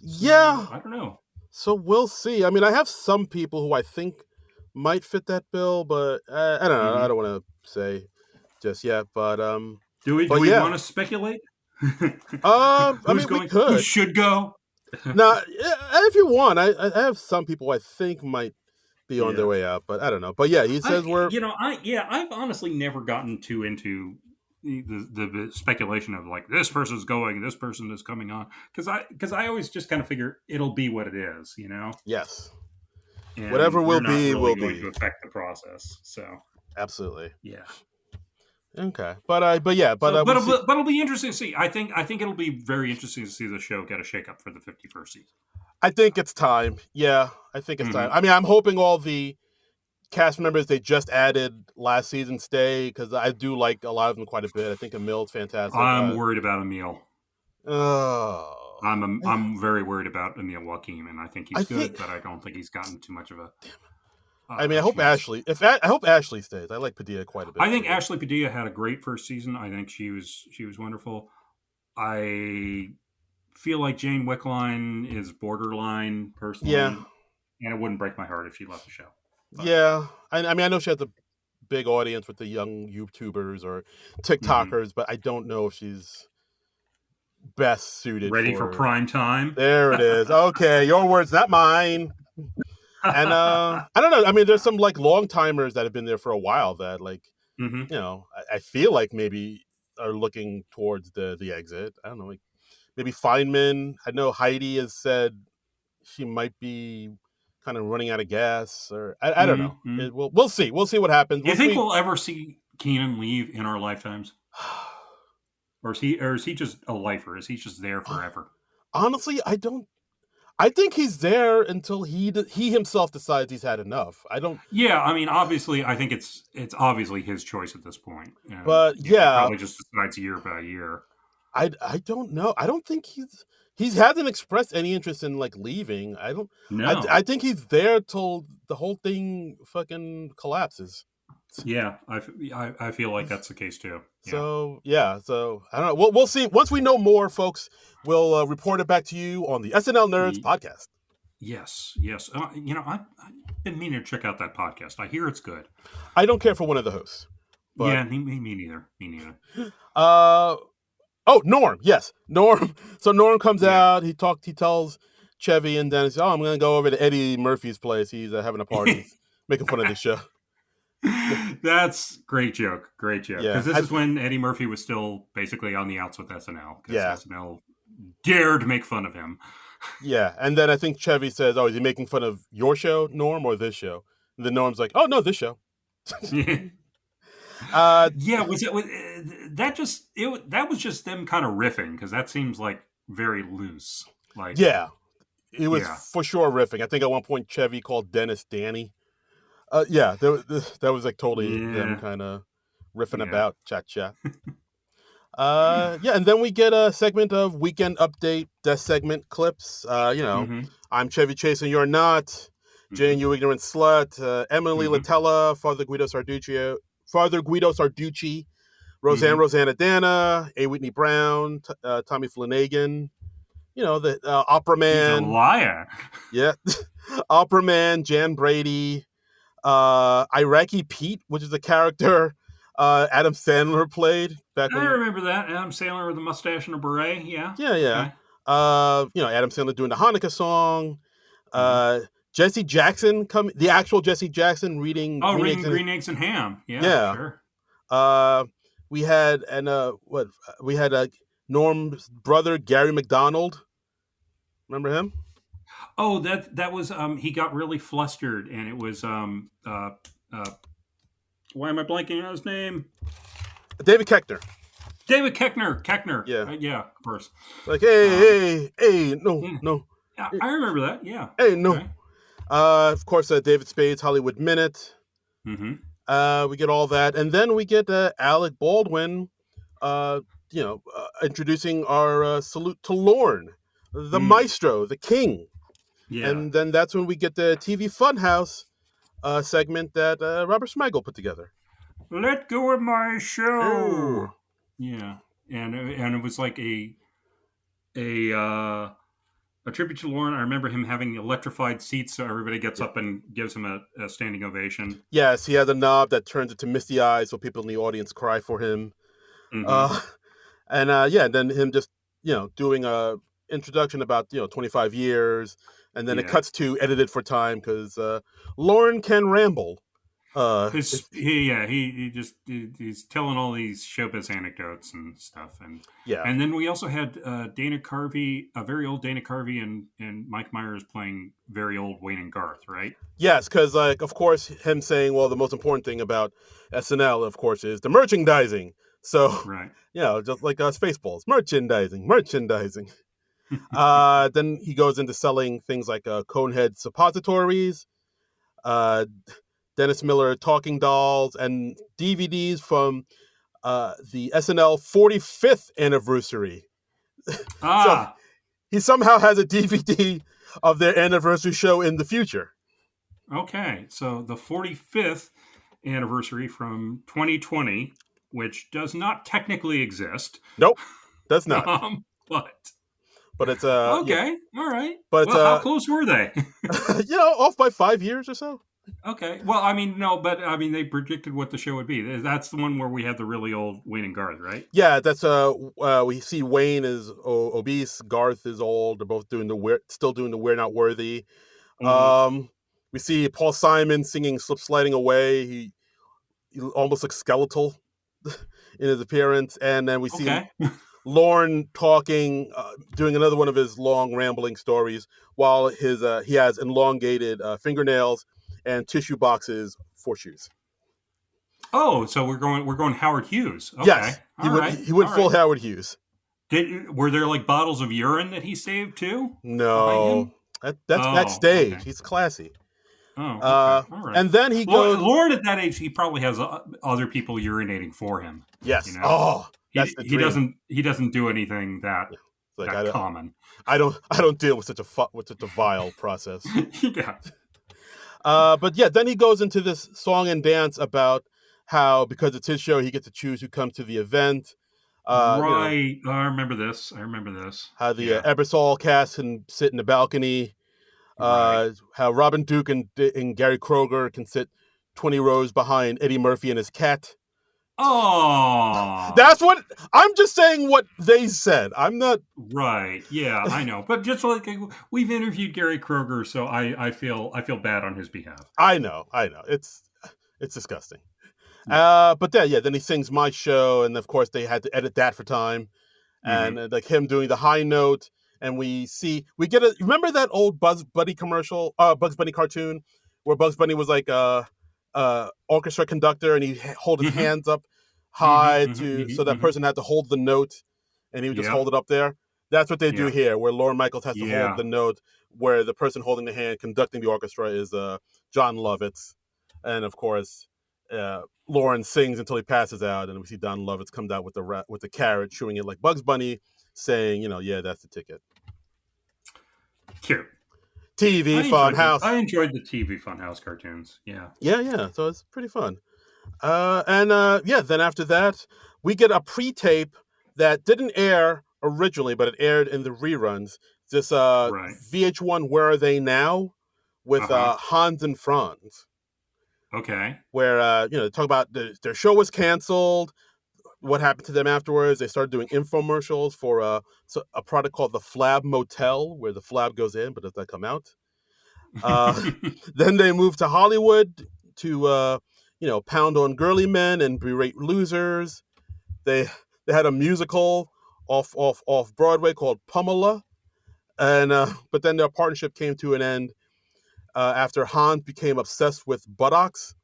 S1: Yeah,
S2: I don't know.
S1: So we'll see. I mean, I have some people who I think might fit that bill, but I don't know. I don't want to say just yet. But
S2: do we want to speculate?
S1: I mean, we could.
S2: Who should go?
S1: No, if you want, I have some people I think might be on their way out, but I don't know. But yeah, he says
S2: I've honestly never gotten too into the speculation of like this person's going, this person is coming on, because I always just kind of figure it'll be what it is, you know.
S1: Yes.
S2: And
S1: whatever will be
S2: really
S1: will
S2: going
S1: be
S2: to affect the process. So
S1: absolutely.
S2: Yeah.
S1: Okay, but
S2: it'll be interesting to see. I think it'll be very interesting to see the show get a shakeup for the 51st season.
S1: I think it's time. Yeah, I think it's time. I mean, I'm hoping all the cast members they just added last season stay, because I do like a lot of them quite a bit. I think Emil's fantastic.
S2: I'm worried about Emil.
S1: Oh.
S2: I'm very worried about Emil Joachim, and I think
S1: I
S2: he's
S1: think.
S2: good, but I don't think he's gotten too much of
S1: I mean,
S2: a
S1: I hope
S2: chance.
S1: Ashley. I hope Ashley stays. I like Padilla quite a bit
S2: I think
S1: too.
S2: Ashley Padilla had a great first season. I think she was wonderful. I feel like Jane Wickline is borderline
S1: Yeah,
S2: personally, and it wouldn't break my heart if she left the show. But
S1: yeah. I mean, I know she has a big audience with the young YouTubers or
S2: mhm.
S1: TikTokers, but I don't know if she's best suited
S2: Ready for
S1: for.
S2: prime time?
S1: There it is. Okay, your words, not mine. And I don't know. I mean, there's some like long timers that have been there for a while that like
S2: hmm
S1: I feel like maybe are looking towards the exit. I don't know, like maybe Feynman. I know Heidi has said she might be kind of running out of gas, or I don't know.
S2: hmm
S1: We'll see. We'll see what happens
S2: Do you
S1: once
S2: think
S1: we.
S2: we'll ever see Keenan leave in our lifetimes, or is he just a lifer? Is he just there forever?
S1: Honestly, I don't. I think he's there until he himself decides he's had enough. I don't.
S2: Yeah, I mean, obviously, I think it's obviously his choice at this point, and
S1: But
S2: he
S1: yeah,
S2: probably just decides year by year.
S1: I don't know. I don't think he hasn't expressed any interest in like leaving. I
S2: No,
S1: think he's there till the whole thing fucking collapses.
S2: yeah, I feel like that's the case too. Yeah.
S1: So yeah, so I don't know. We'll see once we know more, folks. We'll report it back to you on the SNL Nerds podcast.
S2: Yes, yes. I've been meaning to check out that podcast. I hear it's good.
S1: I don't care for one of the hosts, but
S2: Yeah, me neither. Me neither.
S1: uh oh, Norm. Yes, Norm. So Norm comes
S2: Yeah.
S1: out. He tells Chevy and Dennis, "Oh, I'm gonna go over to Eddie Murphy's place. He's having a party. He's making fun of the show."
S2: That's great joke. Great joke.
S1: Yeah,
S2: Because this is when Eddie Murphy was still basically on the outs with SNL. Because
S1: yeah,
S2: SNL dared make fun of him.
S1: yeah. And then I think Chevy says, "Oh, is he making fun of your show, Norm, or this show?" And then Norm's like, "Oh no, this show." Uh,
S2: Yeah, was that just that was just them kind of riffing because that seems like very loose. Like,
S1: yeah, it was
S2: yeah,
S1: for sure riffing. I think at one point Chevy called Dennis Danny. Yeah, that was like totally them
S2: yeah,
S1: kind of riffing
S2: yeah.
S1: about chat chat. Yeah, and then we get a segment of weekend update death segment clips.
S2: Mm-hmm.
S1: I'm Chevy Chase and you're not.
S2: Mm-hmm.
S1: Jane, you ignorant slut. Emily
S2: Mm-hmm.
S1: Latella, Father Guido Sarducci, Roseanne
S2: Mm-hmm.
S1: Rosanna, A. Whitney Brown, Tommy Flanagan. The Opera
S2: He's a
S1: Man.
S2: liar.
S1: Yeah, Opera Man, Jan Brady, Iraqi Pete, which is a character Adam Sandler played back
S2: I
S1: when.
S2: remember that Adam Sandler with a mustache and a beret. Yeah.
S1: Yeah, yeah.
S2: Okay.
S1: Adam Sandler doing the Hanukkah song.
S2: Mm-hmm.
S1: Uh, Jesse Jackson the actual Jesse Jackson reading
S2: Oh,
S1: Green Eggs
S2: reading
S1: and
S2: Green Eggs and Ham. Yeah,
S1: yeah.
S2: sure.
S1: Uh, we had Norm's brother Gary McDonald. Remember him?
S2: Oh, that was he got really flustered, and it was uh why am I blanking on his name?
S1: David Keckner.
S2: David Keckner. Keckner.
S1: Yeah.
S2: Yeah, of course.
S1: Like,
S2: Um,
S1: hey, no,
S2: yeah,
S1: no,
S2: yeah, I remember that. Yeah.
S1: hey, no.
S2: Okay.
S1: Of course, David Spade's Hollywood Minute.
S2: Mm-hmm.
S1: We get all that, and then we get Alec Baldwin, uh, introducing our salute to Lorne, the
S2: Mm.
S1: maestro, the king,
S2: Yeah.
S1: and then that's when we get the TV Funhouse segment that Robert Smigel put together.
S2: Let go of my
S1: Oh,
S2: show. Yeah, and it was like a uh, a tribute to Lauren. I remember him having electrified seats, so everybody gets
S1: yeah.
S2: up and gives him a standing ovation.
S1: Yes, he has a knob that turns into misty eyes, so people in the audience cry for him.
S2: Mm-hmm.
S1: Uh, and yeah, and then him just doing a introduction about 25 years, and then it
S2: Yeah.
S1: cuts to edited for time because Lauren can ramble.
S2: He's telling all these showbiz anecdotes and stuff,
S1: Yeah,
S2: and then we also had Dana Carvey, a very old Dana Carvey, and Mike Myers playing very old Wayne and Garth, right?
S1: yes, because like of course him saying, well, the most important thing about SNL, of course, is the merchandising. So
S2: Right.
S1: just like Spaceballs, merchandising. Then he goes into selling things like Conehead suppositories, uh, Dennis Miller talking dolls, and DVDs from the SNL 45th anniversary. So
S2: Ah,
S1: he somehow has a DVD of their anniversary show in the future.
S2: Okay, so the 45th anniversary from 2020, which does not technically exist.
S1: Nope, does not.
S2: But
S1: But it's
S2: okay, all right.
S1: but it's
S2: Well, how close were they?
S1: off by 5 years or so.
S2: Okay. Well, I mean, no, but I mean, they predicted what the show would be. That's the one where we had the really old Wayne and Garth, right?
S1: Yeah, that's we see Wayne is obese, Garth is old. They're both still doing the We're Not Worthy.
S2: Mm-hmm.
S1: We see Paul Simon singing "Slip Sliding Away." He almost looks skeletal in his appearance, and then we see
S2: Okay.
S1: Lorne talking, doing another one of his long rambling stories, while he has elongated fingernails and tissue boxes for shoes.
S2: Oh, so we're going Howard Hughes. Okay.
S1: Yes,
S2: All right.
S1: he went
S2: All
S1: full
S2: right.
S1: Howard Hughes.
S2: Were there like bottles of urine that he saved too behind
S1: No,
S2: him?
S1: that's
S2: Oh,
S1: backstage.
S2: okay.
S1: He's classy.
S2: Oh, okay. All right.
S1: And then he goes.
S2: Lauren at that age, he probably has other people urinating for him. You
S1: Yes.
S2: know,
S1: Oh, that's the dream.
S2: he doesn't do anything that
S1: Like
S2: that common.
S1: I don't deal with such a vile process.
S2: Yeah.
S1: But yeah, then he goes into this song and dance about how because it's his show, he gets to choose who comes to the event.
S2: Right. I remember this.
S1: How the
S2: Yeah.
S1: Ebersol cast can sit in the balcony.
S2: Right.
S1: How Robin Duke and Gary Kroger can sit 20 rows behind Eddie Murphy and his cat.
S2: Oh.
S1: That's what I'm just saying. What they said. I'm not
S2: right. Yeah, I know. But just like we've interviewed Gary Kroger, so I feel bad on his behalf.
S1: I know. It's disgusting.
S2: Yeah.
S1: But then he sings My Show, and of course they had to edit that for time, and like him doing the high note, and we remember that old Bugs Bunny cartoon where Bugs Bunny was like orchestra conductor, and he'd hold his hands up high so that person had to hold the note, and he would just hold it up there. That's what they do here, where Lorne Michaels has to hold the note, where the person holding the hand conducting the orchestra is John Lovitz, and of course. Lorne sings until he passes out, and we see Don Lovitz comes out with the carrot, chewing it like Bugs Bunny, saying, yeah, that's the ticket.
S2: Cute.
S1: TV Funhouse.
S2: I enjoyed the TV Funhouse cartoons. Yeah.
S1: Yeah. So it's pretty fun. Then after that, we get a pre-tape that didn't air originally, but it aired in the reruns. This VH1 Where Are They Now? With Hans and Franz.
S2: Okay.
S1: Where they talk about their show was canceled, what happened to them afterwards. They started doing infomercials for a product called the Flab Motel, where the flab goes in but does not come out. Then they moved to Hollywood to pound on girly men and berate losers. They had a musical off Broadway called Pamela, and but then their partnership came to an end. After Hans became obsessed with buttocks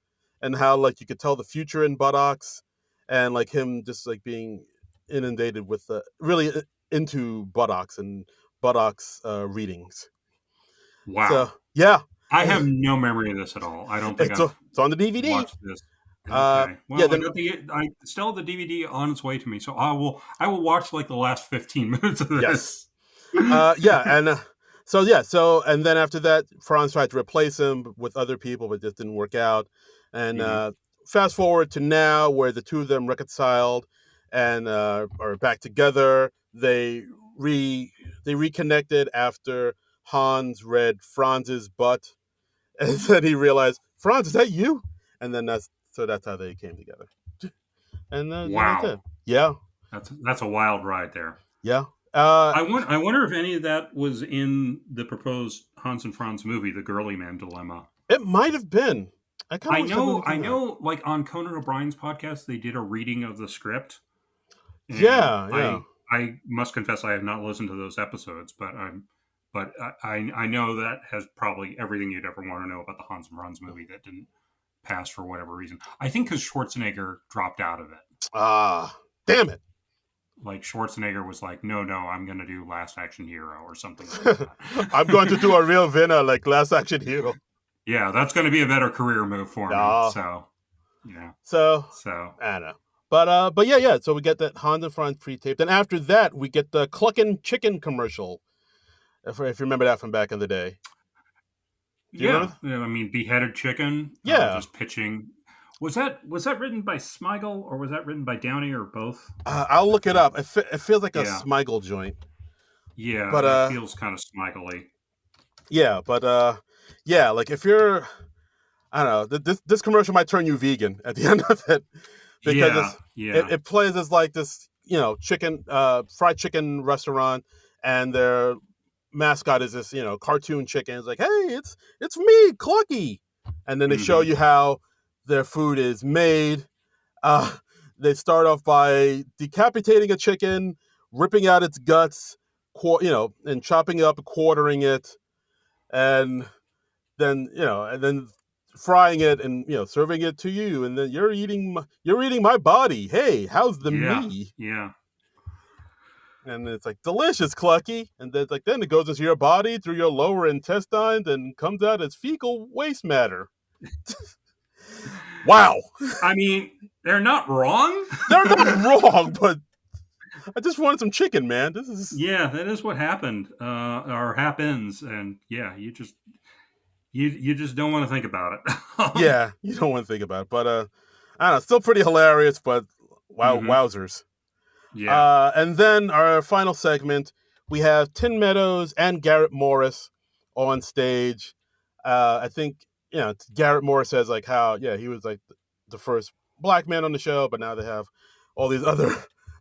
S1: and how like you could tell the future in buttocks, and like him just like being inundated with really into buttocks and buttocks readings.
S2: Wow.
S1: So yeah,
S2: I have no memory of this at all. I don't think
S1: it's on the DVD.
S2: Watched this. Okay. Well,
S1: then,
S2: I still have the DVD on its way to me, so I will watch like the last 15 minutes of this.
S1: Yes. And then after that, Franz tried to replace him with other people, but it just didn't work out. And fast forward to now, where the two of them reconciled and are back together. They reconnected after Hans read Franz's butt, and then he realized, Franz, is that you? And then that's how they came together. And
S2: wow,
S1: that's it. Yeah,
S2: that's a wild ride there.
S1: Yeah.
S2: I wonder if any of that was in the proposed Hans and Franz movie, The Girly Man Dilemma.
S1: It might have been.
S2: I know. Like on Conan O'Brien's podcast, they did a reading of the script.
S1: Yeah.
S2: I must confess, I have not listened to those episodes, but I know that has probably everything you'd ever want to know about the Hans and Franz movie that didn't pass for whatever reason. I think because Schwarzenegger dropped out of it.
S1: Damn it.
S2: Like Schwarzenegger was like, no, I'm going to do Last Action Hero or something like that.
S1: I'm going to do a real winner like Last Action Hero.
S2: Yeah, that's going to be a better career move for me. So, yeah.
S1: So I don't know. But yeah. So we get that Hans and Franz pre-tape. Then after that, we get the Cluckin' Chicken commercial If you remember that from back in the day. Do you
S2: Yeah,
S1: remember?
S2: I mean, beheaded chicken,
S1: Yeah.
S2: just pitching. Was that written by Smigel or was that written by Downey or both?
S1: I'll
S2: I
S1: look it
S2: forget.
S1: up. It feels like a
S2: Yeah,
S1: Smigel joint,
S2: yeah,
S1: but
S2: it feels kind of Smigely.
S1: yeah, but yeah. Like if you're, I don't know, this commercial might turn you vegan at the end of it because
S2: Yeah, yeah.
S1: it plays as like this, chicken, fried chicken restaurant, and their mascot is this, cartoon chicken. It's like, hey, it's me, Clucky, and then they show
S2: Hmm.
S1: you how their food is made. Uh, they start off by decapitating a chicken, ripping out its guts, and chopping it up, quartering it, and then frying it and serving it to you, and then you're eating my body. Hey, how's the
S2: Yeah,
S1: me?
S2: yeah,
S1: And it's like delicious, Clucky, and then it goes into your body through your lower intestines and comes out as fecal waste matter. Wow,
S2: I mean, they're not wrong.
S1: they're not wrong, but I just wanted some chicken, man. This is
S2: Yeah, that is what happened, or happens, and yeah, you just don't want to think about it.
S1: yeah, you don't want to think about it, but I don't know, still pretty hilarious, but wow,
S2: Hmm.
S1: wowzers.
S2: Yeah.
S1: And then our final segment, we have Tim Meadows and Garrett Morris on stage. I think Garrett Morris says like how he was like the first black man on the show, but now they have all these other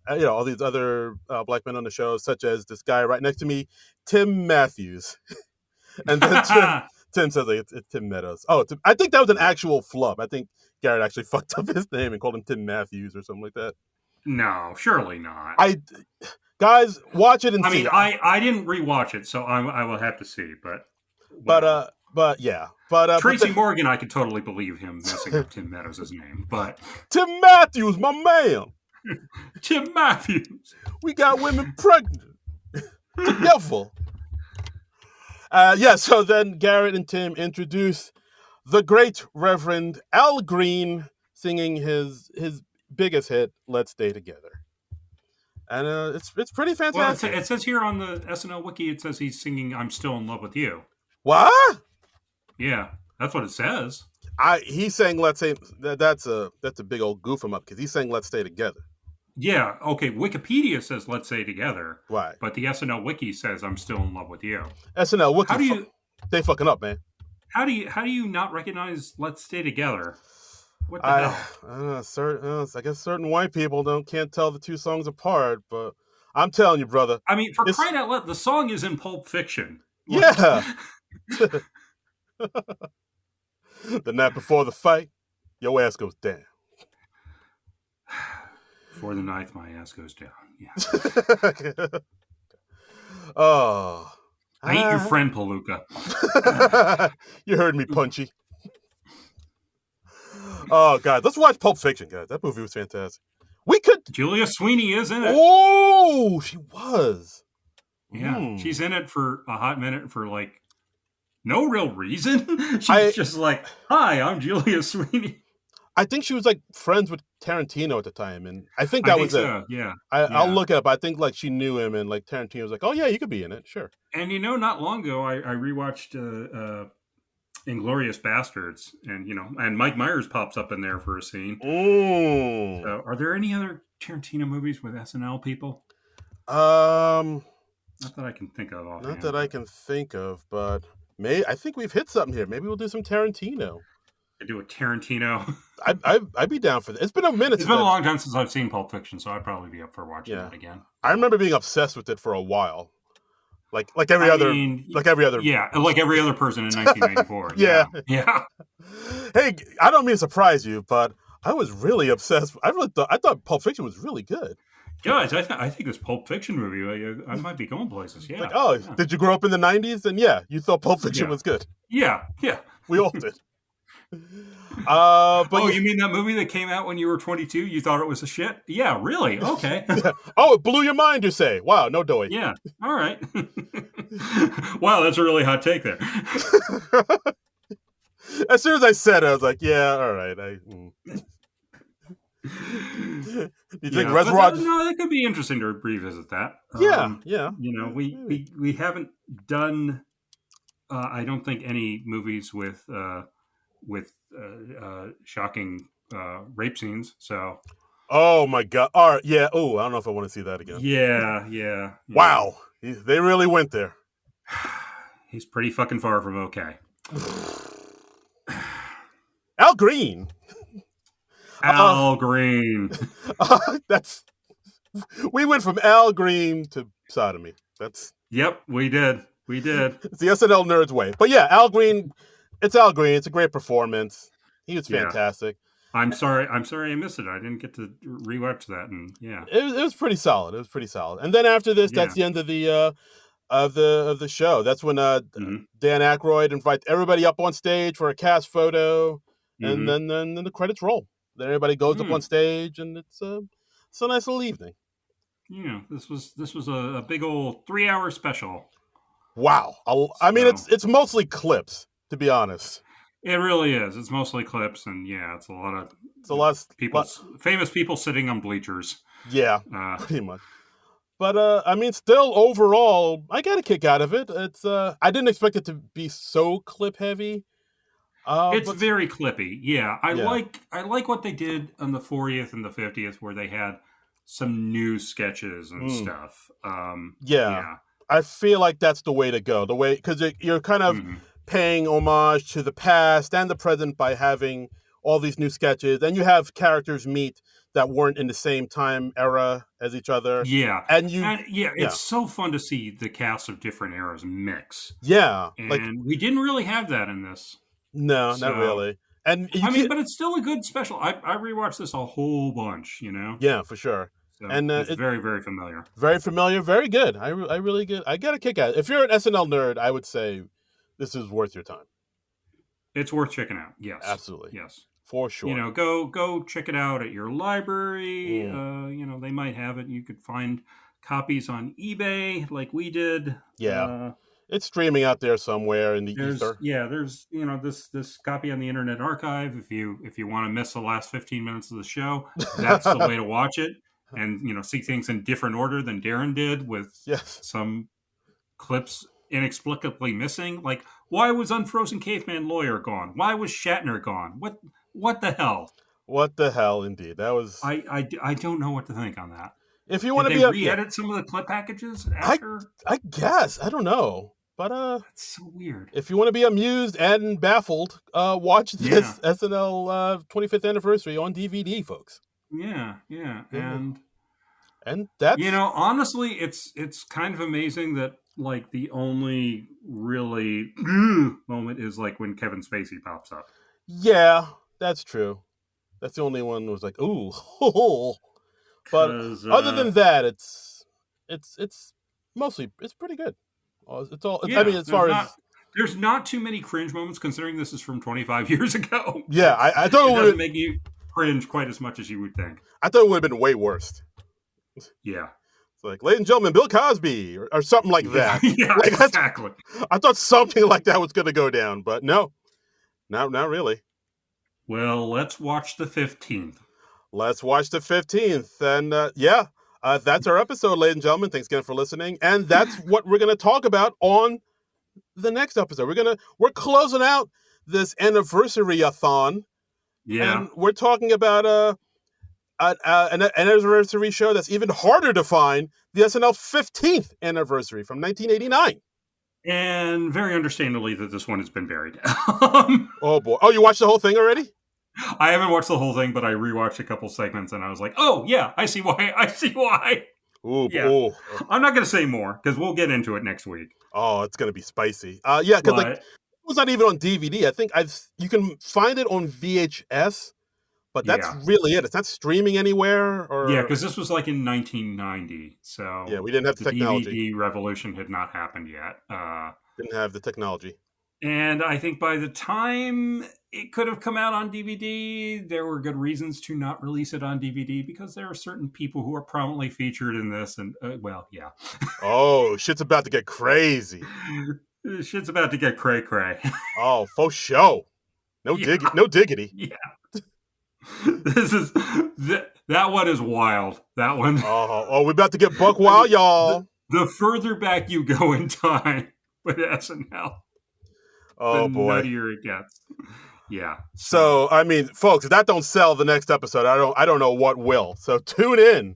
S1: all these other black men on the show, such as this guy right next to me, Tim Matthews, and then Tim says like it's Tim Meadows. Oh, I think that was an actual flub. I think Garrett actually fucked up his name and called him Tim Matthews or something like that.
S2: No, surely not.
S1: I Guys, watch it and
S2: I mean,
S1: see.
S2: I didn't rewatch it, so I will have to see. But
S1: But
S2: whatever.
S1: but yeah, but
S2: Tracy Morgan, I could totally believe him messing up Tim Meadows' name, but
S1: Tim Matthews, my man,
S2: Tim Matthews.
S1: we got women pregnant together. Yeah. So then Garrett and Tim introduce the great Reverend Al Green singing his biggest hit, "Let's Stay Together," and it's pretty
S2: Well,
S1: fantastic.
S2: it says here on the SNL wiki, it says he's singing "I'm Still in Love with You."
S1: What?
S2: Yeah, that's what it says.
S1: He's saying let's say that's a big old goof him up because he's saying let's stay together.
S2: Yeah, okay. Wikipedia says "Let's Stay Together,"
S1: Why?
S2: but the SNL wiki says "I'm Still in Love with You."
S1: SNL
S2: How
S1: Wiki,
S2: do you
S1: they fucking up, man.
S2: how do you not recognize "Let's Stay Together"? What the
S1: I,
S2: hell?
S1: I don't know, I guess certain white people can't tell the two songs apart, but I'm telling you, brother,
S2: I mean, for
S1: it's
S2: crying out loud, the song is in Pulp Fiction. Like,
S1: yeah. The night before the fight, your ass goes down.
S2: for the ninth, my ass goes down. Yeah.
S1: Oh,
S2: I ain't your friend, Palooka.
S1: you heard me, Punchy. Oh God, let's watch Pulp Fiction, guys. That movie was fantastic. We could.
S2: Julia Sweeney is in it.
S1: Oh, she was.
S2: Yeah, she's in it for a hot minute for like no real reason. She's just like, "Hi, I'm Julia Sweeney."
S1: I think she was like friends with Tarantino at the time, and I think that was
S2: so.
S1: it.
S2: Yeah,
S1: I'll look it up. I think like she knew him, and like Tarantino was like, "Oh yeah, you could be in it, sure."
S2: And not long ago, I rewatched Inglorious Bastards, and and Mike Myers pops up in there for a scene. So, are there any other Tarantino movies with SNL people? Not that I can think of offhand.
S1: Not that I can think of, but I think we've hit something here. Maybe we'll do some Tarantino.
S2: I do a Tarantino.
S1: I'd be down for that. It's been a minute.
S2: It's been a long time since I've seen Pulp Fiction, so I'd probably be up for watching that again.
S1: I remember being obsessed with it for a while, like every other
S2: yeah, like every other person in 1994.
S1: yeah.
S2: Hey,
S1: I don't mean to surprise you, but I was really obsessed. I thought Pulp Fiction was really good.
S2: Guys, I think this Pulp Fiction movie, I might be going places. Yeah.
S1: Like, did you grow up in the 90s? Then yeah, you thought Pulp Fiction was good.
S2: Yeah.
S1: We all did. But
S2: you mean that movie that came out when you were 22? You thought it was a shit? Yeah, really? Okay.
S1: Oh, it blew your mind, you say? Wow, no doy.
S2: Yeah. All right. Wow, that's a really hot take there.
S1: As soon as I said it, I was like, yeah, all right. Do you think
S2: Yeah, but
S1: Reservoir?
S2: no, that could be interesting to revisit that.
S1: Yeah, yeah.
S2: We haven't done. I don't think any movies with shocking rape scenes. So
S1: Oh my god. All right, yeah. Oh, I don't know if I want to see that again.
S2: yeah.
S1: Wow, they really went there.
S2: He's pretty fucking far from okay.
S1: Al Green. Uh,
S2: Al Green.
S1: that's we went from Al Green to sodomy. That's
S2: Yep, we did. We did.
S1: it's the SNL nerds way. But yeah, Al Green. It's Al Green. It's a great performance. He was
S2: Yeah.
S1: fantastic.
S2: I'm sorry. I'm sorry I missed it. I didn't get to rewatch that. And yeah,
S1: It was pretty solid. It was pretty solid. And then after this,
S2: yeah.
S1: that's the end of the show. That's when
S2: Mm-hmm.
S1: Dan Aykroyd invites everybody up on stage for a cast photo, and
S2: Mm-hmm.
S1: then the credits roll. Then everybody goes up on
S2: Mm.
S1: stage, and it's a nice little evening.
S2: Yeah, this was a big old 3 hour special.
S1: Wow. I mean,
S2: So
S1: it's mostly clips, to be honest.
S2: it really is. It's mostly clips, and yeah, it's a lot of
S1: It's a lot,
S2: people, famous people sitting on bleachers.
S1: yeah,
S2: Uh,
S1: pretty much. But I mean, still overall, I got a kick out of it. It's I didn't expect it to be so clip heavy.
S2: it's
S1: But
S2: very clippy. Yeah,
S1: yeah,
S2: I like what they did on the 40th and the 50th, where they had some new sketches and
S1: mm,
S2: stuff.
S1: yeah.
S2: Yeah.
S1: I feel like that's the way to go. The way because you're kind of
S2: Mm-hmm.
S1: paying homage to the past and the present by having all these new sketches, and you have characters meet that weren't in the same time era as each other,
S2: Yeah,
S1: and you,
S2: and yeah,
S1: yeah,
S2: it's so fun to see the cast of different eras mix,
S1: yeah, like
S2: and we didn't really have that in this.
S1: no, not
S2: So,
S1: really, and you
S2: I mean,
S1: can,
S2: but it's still a good special. I rewatched this a whole bunch,
S1: yeah, for sure,
S2: so
S1: and
S2: it's
S1: it's
S2: very very familiar.
S1: very familiar, very good. I really good. I got a kick out. If you're an SNL nerd, I would say this is worth your time.
S2: It's worth checking out. Yes,
S1: Absolutely,
S2: yes.
S1: for sure.
S2: Go check it out at your library.
S1: Mm,
S2: They might have it. You could find copies on eBay, like we did.
S1: yeah, it's streaming out there somewhere in the
S2: There's
S1: ether.
S2: yeah, there's this copy on the Internet Archive. If you want to miss the last 15 minutes of the show, that's the way to watch it, and see things in different order than Darren did, with
S1: Yes.
S2: some clips inexplicably missing. Like, why was Unfrozen Caveman Lawyer gone? Why was Shatner gone? What the hell?
S1: What the hell, indeed. That was.
S2: I don't know what to think on that.
S1: If you
S2: Did
S1: want to
S2: they
S1: be a, yeah,
S2: re-edit some of the clip packages
S1: I
S2: after?
S1: I guess I don't know, but
S2: That's so weird.
S1: if you want to be amused and baffled, watch
S2: Yeah,
S1: this SNL 25th anniversary on DVD, folks.
S2: yeah,
S1: Yeah. And that's
S2: honestly, it's kind of amazing that, like, the only really moment is like when Kevin Spacey pops up.
S1: yeah, that's true. That's the only one that was like, ooh, but
S2: Because
S1: other than that, it's mostly it's pretty good. It's all. I mean,
S2: yeah,
S1: as far as
S2: there's not too many cringe moments, considering this is from 25 years ago.
S1: yeah, I thought
S2: It
S1: it
S2: doesn't
S1: would.
S2: make you cringe quite as much as you would think.
S1: I thought it would have been way worse.
S2: Yeah,
S1: It's like, ladies and gentlemen, Bill Cosby, or something like
S2: yeah,
S1: that.
S2: yeah,
S1: Like
S2: exactly.
S1: I thought something like that was going to go down, but no, not really.
S2: Well, let's watch the 15th.
S1: Let's watch the 15th, and yeah, that's our episode, ladies and gentlemen. Thanks again for listening, and that's what we're going to talk about on the next episode. We're closing out this anniversary-a-thon,
S2: Yeah,
S1: and we're talking about an anniversary show that's even harder to find, the SNL 15th anniversary from 1989.
S2: and very understandably that this one has been buried.
S1: Oh boy! Oh, you watched the whole thing already?
S2: I haven't watched the whole thing, but I rewatched a couple segments, and I was like, "Oh yeah, I see why. I see why."
S1: Ooh,
S2: Yeah,
S1: oh,
S2: I'm not going to say more because we'll get into it next week.
S1: oh, it's gonna be spicy. Yeah, because like it
S2: But
S1: was not even on DVD. I think you can find it on VHS, but that's
S2: yeah,
S1: really it. It's not streaming anywhere,
S2: yeah,
S1: or
S2: because this was like in 1990,
S1: yeah,
S2: so
S1: we didn't have the
S2: the
S1: technology.
S2: DVD revolution had not happened yet.
S1: Didn't have the technology.
S2: And I think by the time it could have come out on DVD, there were good reasons to not release it on DVD, because there are certain people who are prominently featured in this. And, well, yeah.
S1: Oh, shit's about to get crazy.
S2: Shit's about to get cray cray.
S1: Oh, faux show.
S2: Yeah.
S1: No diggity.
S2: Yeah. That one is wild. That one.
S1: Oh, we're about to get buck wild, y'all.
S2: The further back you go in time with SNL, the
S1: boy,
S2: nuttier it gets. Yeah.
S1: So I mean, folks, if that don't sell the next episode, I don't know what will. So tune in.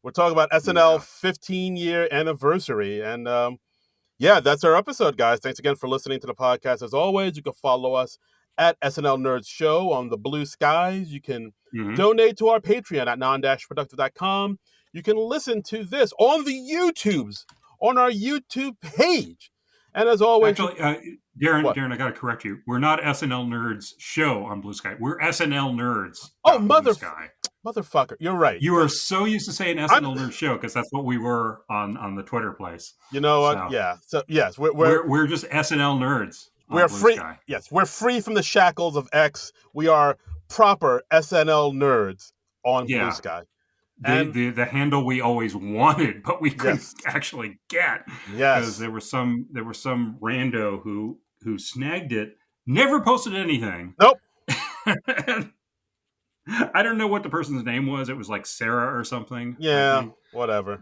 S1: We're talking about SNL 15-year anniversary, and that's our episode, guys. Thanks again for listening to the podcast. As always, you can follow us at SNL Nerds Show on the Blue Skies. You can donate to our Patreon at Non-Productive.com. You can listen to this on the YouTubes, on our YouTube page. And as always...
S2: Actually, Darren, I got to correct you. We're not SNL Nerds Show on Blue Sky. We're SNL Nerds.
S1: Motherfucker. You're right.
S2: You are so used to saying SNL Nerds Show because that's what we were on the Twitter place.
S1: You know what? So, yeah. So, yes,
S2: we're just SNL Nerds.
S1: We're free. Sky. Yes, we're free from the shackles of X. We are proper SNL nerds on Blue Sky.
S2: The handle we always wanted, but we couldn't actually get.
S1: Yes,
S2: because there was some rando who snagged it, never posted anything.
S1: Nope.
S2: I don't know what the person's name was. It was like Sarah or something.
S1: Yeah, whatever.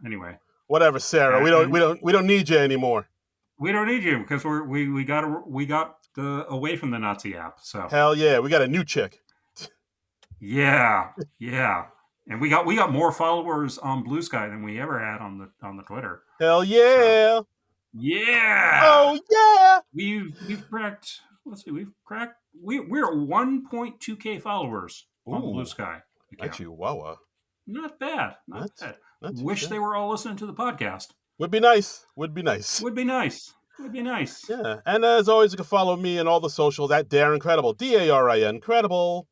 S2: Anyway,
S1: whatever, Sarah. We don't need you anymore.
S2: We don't need you because we got away from the Nazi app. So
S1: hell yeah, we got a new chick.
S2: Yeah. And we got more followers on Blue Sky than we ever had on the Twitter.
S1: Hell yeah!
S2: So, yeah!
S1: Oh yeah!
S2: We've cracked. Let's see. We're at 1.2K followers on Blue Sky.
S1: Chihuahua.
S2: Not bad. Not bad. Wish they were all listening to the podcast.
S1: Would be nice. Yeah. And as always, you can follow me on all the socials at Darren Credible. DARIN Credible.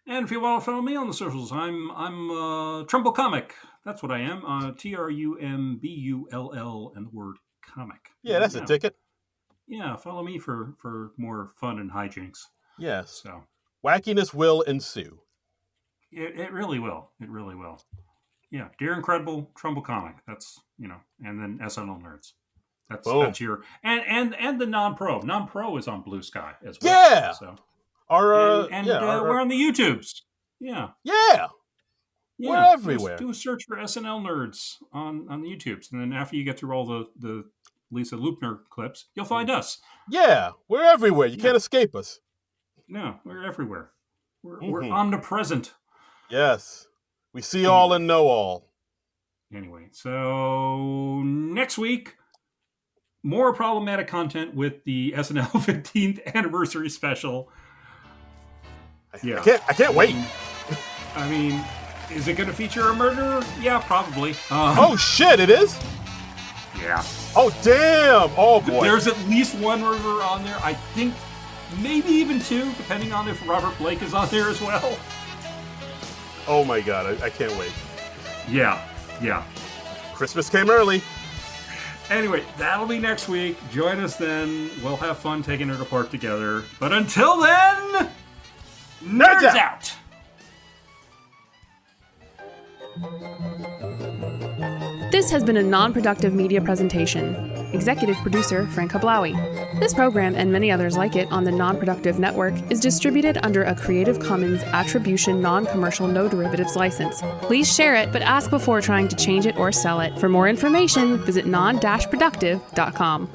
S2: And if you want to follow me on the socials, I'm Trumbull Comic. That's what I am. TRUMBULL and the word comic.
S1: Yeah, that's a ticket.
S2: Yeah, follow me for more fun and hijinks.
S1: Yes.
S2: So
S1: wackiness will ensue.
S2: It really will. It really will. Yeah, Darren Credible, Trumbull Comic. That's and then SNL Nerds. That's your and the Non-Pro. Non-Pro is on Blue Sky as well.
S1: Yeah.
S2: So.
S1: We're
S2: on the YouTubes. Yeah.
S1: We're everywhere.
S2: Do a search for SNL Nerds on the YouTubes, and then after you get through all the Lisa Lupner clips, you'll find us.
S1: Yeah, we're everywhere. You can't escape us.
S2: No, we're everywhere. We're omnipresent.
S1: Yes, we see all and know all.
S2: Anyway, so next week, more problematic content with the SNL 15th anniversary special. Yeah,
S1: I can't wait.
S2: I mean, is it going to feature a murderer? Yeah, probably.
S1: Oh shit, it is?
S2: Yeah.
S1: Oh damn! Oh boy.
S2: There's at least one murderer on there. I think maybe even two, depending on if Robert Blake is on there as well.
S1: Oh my god, I can't wait.
S2: Yeah.
S1: Christmas came early.
S2: Anyway, that'll be next week. Join us then. We'll have fun taking it apart together. But until then... Nerds out!
S3: This has been a non-productive media presentation. Executive producer Frank Hablawi. This program and many others like it on the Non-Productive Network is distributed under a Creative Commons Attribution Non-Commercial No Derivatives license. Please share it, but ask before trying to change it or sell it. For more information, visit non-productive.com.